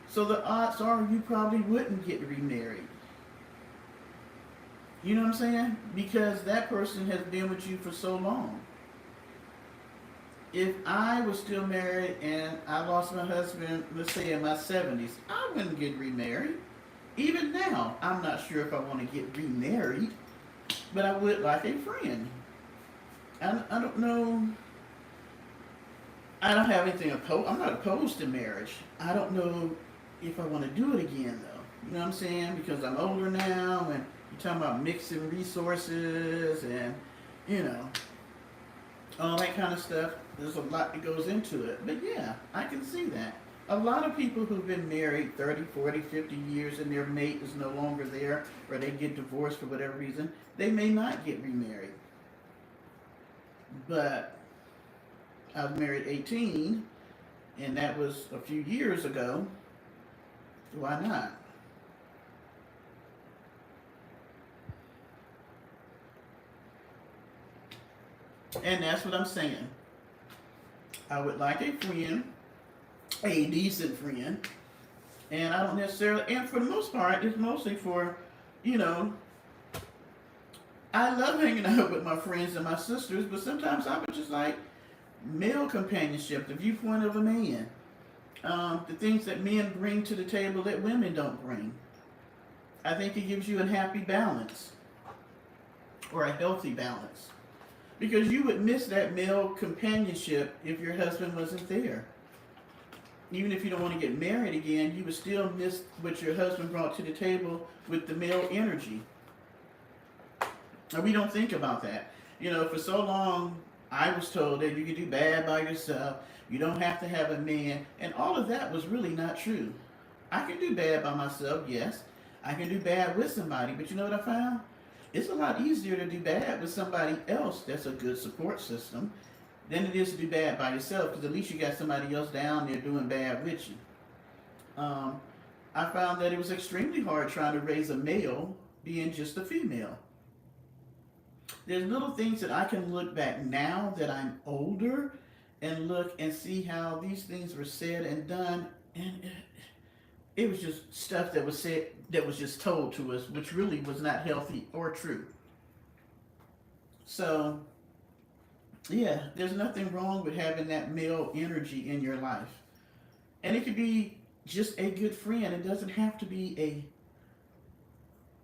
So the odds are you probably wouldn't get remarried. You know what I'm saying? Because that person has been with you for so long. If I was still married and I lost my husband, let's say in my 70s, I wouldn't get remarried. Even now, I'm not sure if I want to get remarried, but I would like a friend. I don't know. I don't have anything opposed. I'm not opposed to marriage. I don't know if I want to do it again, though. You know what I'm saying? Because I'm older now, and you're talking about mixing resources and, you know, all that kind of stuff. There's a lot that goes into it. But yeah, I can see that. A lot of people who've been married 30, 40, 50 years and their mate is no longer there or they get divorced for whatever reason, they may not get remarried. But I was married 18 and that was a few years ago. Why not? And that's what I'm saying. I would like a friend, a decent friend, and I don't necessarily, and for the most part, it's mostly for, you know, I love hanging out with my friends and my sisters, but sometimes I would just like male companionship, the viewpoint of a man, the things that men bring to the table that women don't bring. I think it gives you a happy balance or a healthy balance because you would miss that male companionship if your husband wasn't there. Even if you don't want to get married again, you would still miss what your husband brought to the table with the male energy. And we don't think about that. You know, for so long, I was told that you could do bad by yourself. You don't have to have a man. And all of that was really not true. I can do bad by myself, yes. I can do bad with somebody. But you know what I found? It's a lot easier to do bad with somebody else that's a good support system than it is to do bad by yourself because at least you got somebody else down there doing bad with you. Um, I found that it was extremely hard trying to raise a male being just a female. There's little things that I can look back now that I'm older and look and see how these things were said and done, and it was just stuff that was said that was just told to us, which really was not healthy or true. So yeah, there's nothing wrong with having that male energy in your life. And it could be just a good friend. It doesn't have to be a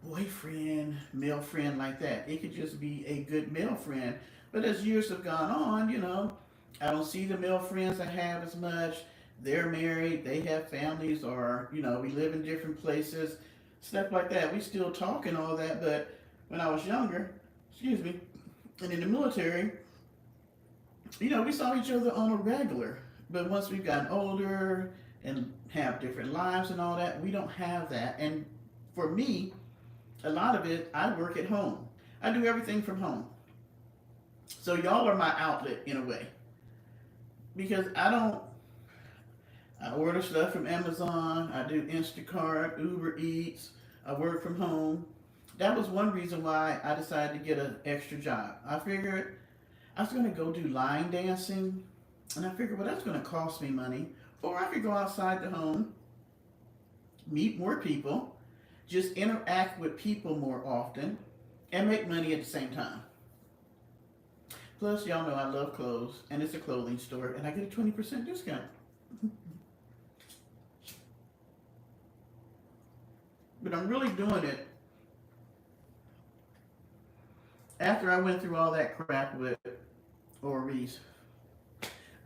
boyfriend, male friend like that. It could just be a good male friend. But as years have gone on, I don't see the male friends I have as much. They're married, they have families, or, we live in different places, stuff like that. We still talk and all that, but when I was younger, excuse me, and in the military, we saw each other on a regular. But once we've gotten older and have different lives and all that, we don't have that. And for me, a lot of it, I work at home. I do everything from home. So y'all are my outlet in a way. Because I order stuff from Amazon, I do Instacart, Uber Eats, I work from home. That was one reason why I decided to get an extra job. I figured I was going to go do line dancing, and I figured, well, that's going to cost me money. Or I could go outside the home, meet more people, just interact with people more often, and make money at the same time. Plus, y'all know I love clothes, and it's a clothing store, and I get a 20% discount. But I'm really doing it after I went through all that crap with Oris.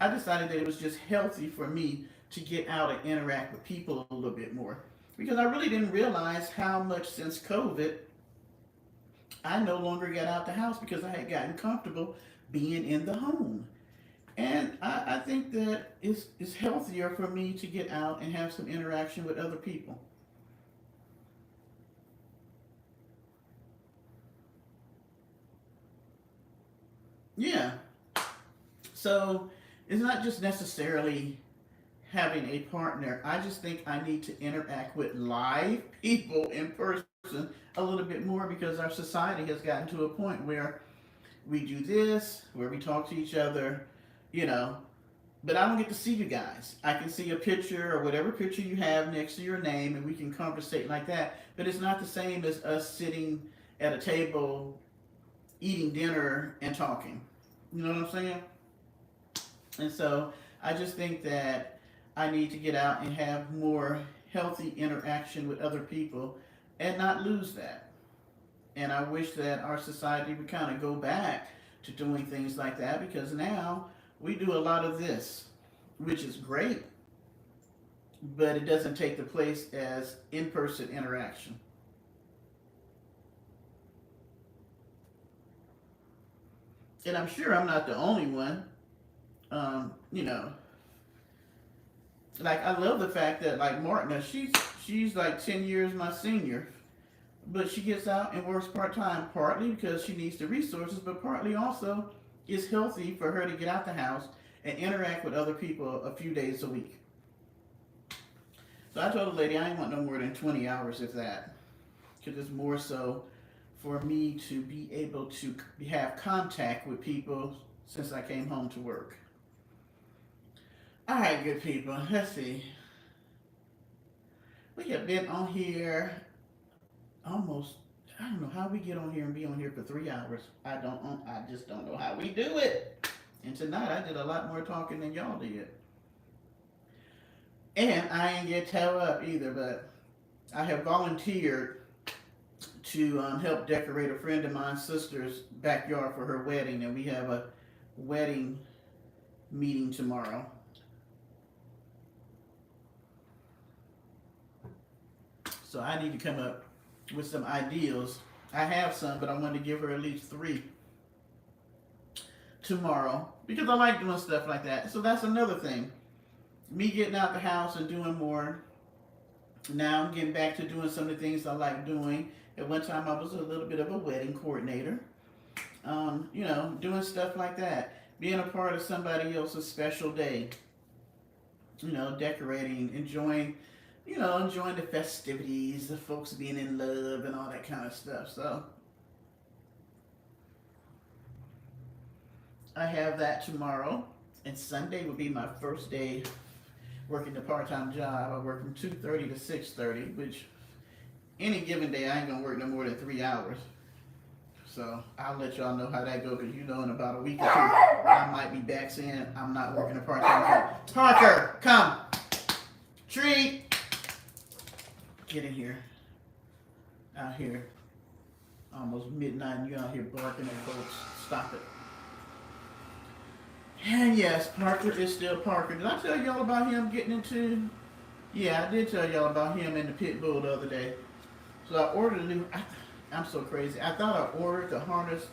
I decided that it was just healthy for me to get out and interact with people a little bit more. Because I really didn't realize how much since COVID I no longer got out the house because I had gotten comfortable being in the home. And I think that it's healthier for me to get out and have some interaction with other people. Yeah. So it's not just necessarily having a partner. I just think I need to interact with live people in person a little bit more because our society has gotten to a point where we do this, where we talk to each other, you know, but I don't get to see you guys. I can see a picture or whatever picture you have next to your name and we can conversate like that. But it's not the same as us sitting at a table, eating dinner, and talking. You know what I'm saying? And so I just think that I need to get out and have more healthy interaction with other people and not lose that. And I wish that our society would kind of go back to doing things like that because now we do a lot of this, which is great, but it doesn't take the place as in person interaction. And I'm sure I'm not the only one. You know, like I love the fact that like Martina, she's like 10 years my senior, but she gets out and works part time, partly because she needs the resources, but partly also it's healthy for her to get out the house and interact with other people a few days a week. So I told the lady I ain't want no more than 20 hours if that, because it's more so for me to be able to have contact with people since I came home to work. All right, good people. Let's see. We have been on here almost. I don't know how we get on here and be on here for 3 hours. I don't. I just don't know how we do it. And tonight I did a lot more talking than y'all did. And I ain't get towed up either, but I have volunteered to help decorate a friend of mine's sister's backyard for her wedding, and we have a wedding meeting tomorrow. So I need to come up with some ideas. I have some, but I want to give her at least three tomorrow because I like doing stuff like that. So that's another thing. Me getting out the house and doing more. Now I'm getting back to doing some of the things I like doing. At one time I was a little bit of a wedding coordinator. Doing stuff like that. Being a part of somebody else's special day. Decorating, enjoying the festivities, the folks being in love and all that kind of stuff. So I have that tomorrow. And Sunday will be my first day working the part-time job. I work from 2:30 to 6:30, which any given day I ain't gonna work no more than 3 hours. So I'll let y'all know how that goes because in about a week or two I might be back saying I'm not working a part-time job. Parker, come. Treat. Get in here. Out here. Almost midnight and you out here barking at folks. Stop it. And yes, Parker is still Parker. Did I tell y'all about him getting into... Yeah, I did tell y'all about him and the pit bull the other day. So I ordered a new... I'm so crazy. I thought I ordered the harness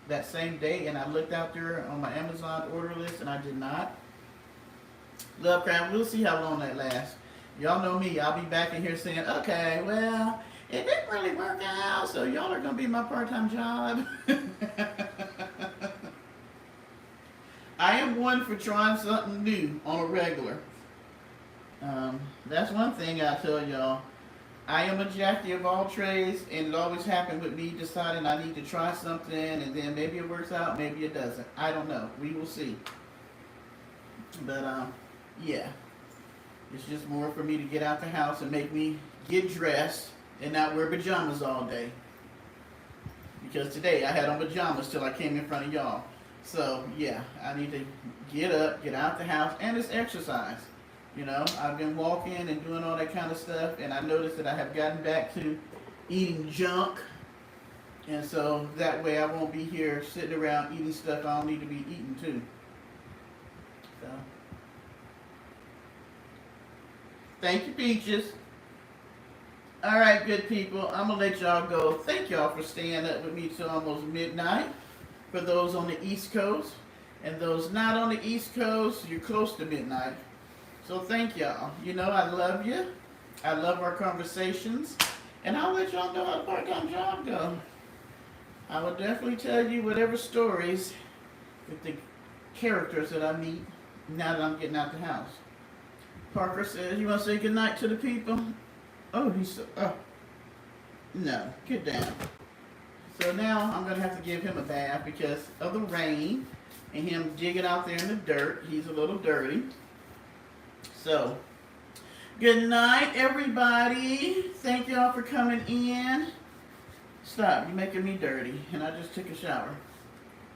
that same day and I looked out there on my Amazon order list and I did not. Lovecraft, we'll see how long that lasts. Y'all know me. I'll be back in here saying, okay, well, it didn't really work out, so y'all are going to be my part-time job. I am one for trying something new on a regular. That's one thing I tell y'all. I am a Jackie of all trades, and it always happened with me deciding I need to try something, and then maybe it works out, maybe it doesn't. I don't know. We will see. But, yeah. It's just more for me to get out the house and make me get dressed and not wear pajamas all day. Because today I had on pajamas till I came in front of y'all. So, yeah, I need to get up, get out the house, and it's exercise. You know, I've been walking and doing all that kind of stuff, and I noticed that I have gotten back to eating junk. And so that way I won't be here sitting around eating stuff I don't need to be eating too. So, thank you, Peaches. All right, good people. I'm going to let y'all go. Thank y'all for staying up with me till almost midnight. For those on the East Coast. And those not on the East Coast, you're close to midnight. So thank y'all. You know I love you. I love our conversations. And I'll let y'all know how the part-time job goes. I will definitely tell you whatever stories with the characters that I meet now that I'm getting out the house. Parker says, you want to say goodnight to the people? Oh, no, get down. So now I'm going to have to give him a bath because of the rain and him digging out there in the dirt. He's a little dirty. So, good night, everybody. Thank y'all for coming in. Stop, you're making me dirty. And I just took a shower.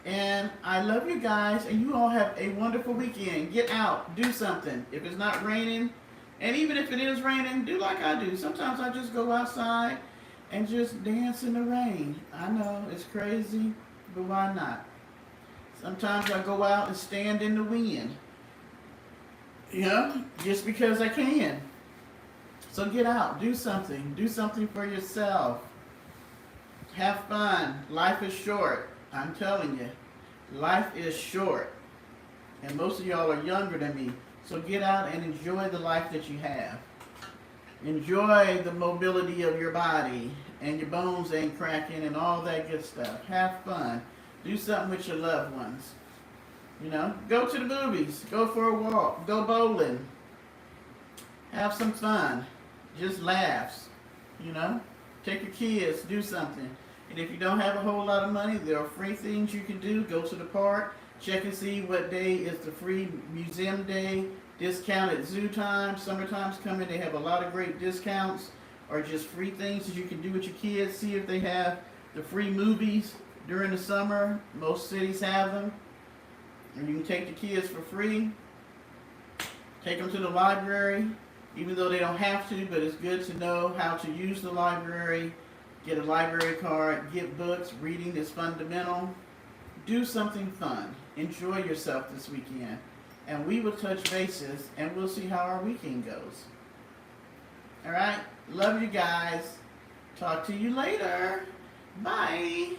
And I love you guys, and you all have a wonderful weekend. Get out, do something. If it's not raining, and even if it is raining, do like I do. Sometimes I just go outside and just dance in the rain. I know, it's crazy, but why not? Sometimes I go out and stand in the wind. You know, just because I can. So get out, do something. Do something for yourself. Have fun. Life is short. I'm telling you, life is short. And most of y'all are younger than me. So get out and enjoy the life that you have. Enjoy the mobility of your body and your bones ain't cracking and all that good stuff. Have fun. Do something with your loved ones. You know, go to the movies. Go for a walk. Go bowling. Have some fun. Just laughs. You know, take your kids. Do something. And if you don't have a whole lot of money, there are free things you can do. Go to the park. Check and see what day is the free museum day. Discounted zoo time. Summertime's coming. They have a lot of great discounts or just free things that you can do with your kids. See if they have the free movies during the summer. Most cities have them. And you can take the kids for free. Take them to the library, even though they don't have to, but it's good to know how to use the library. Get a library card, get books. Reading is fundamental. Do something fun. Enjoy yourself this weekend. And we will touch bases, and we'll see how our weekend goes. All right? Love you guys. Talk to you later. Bye.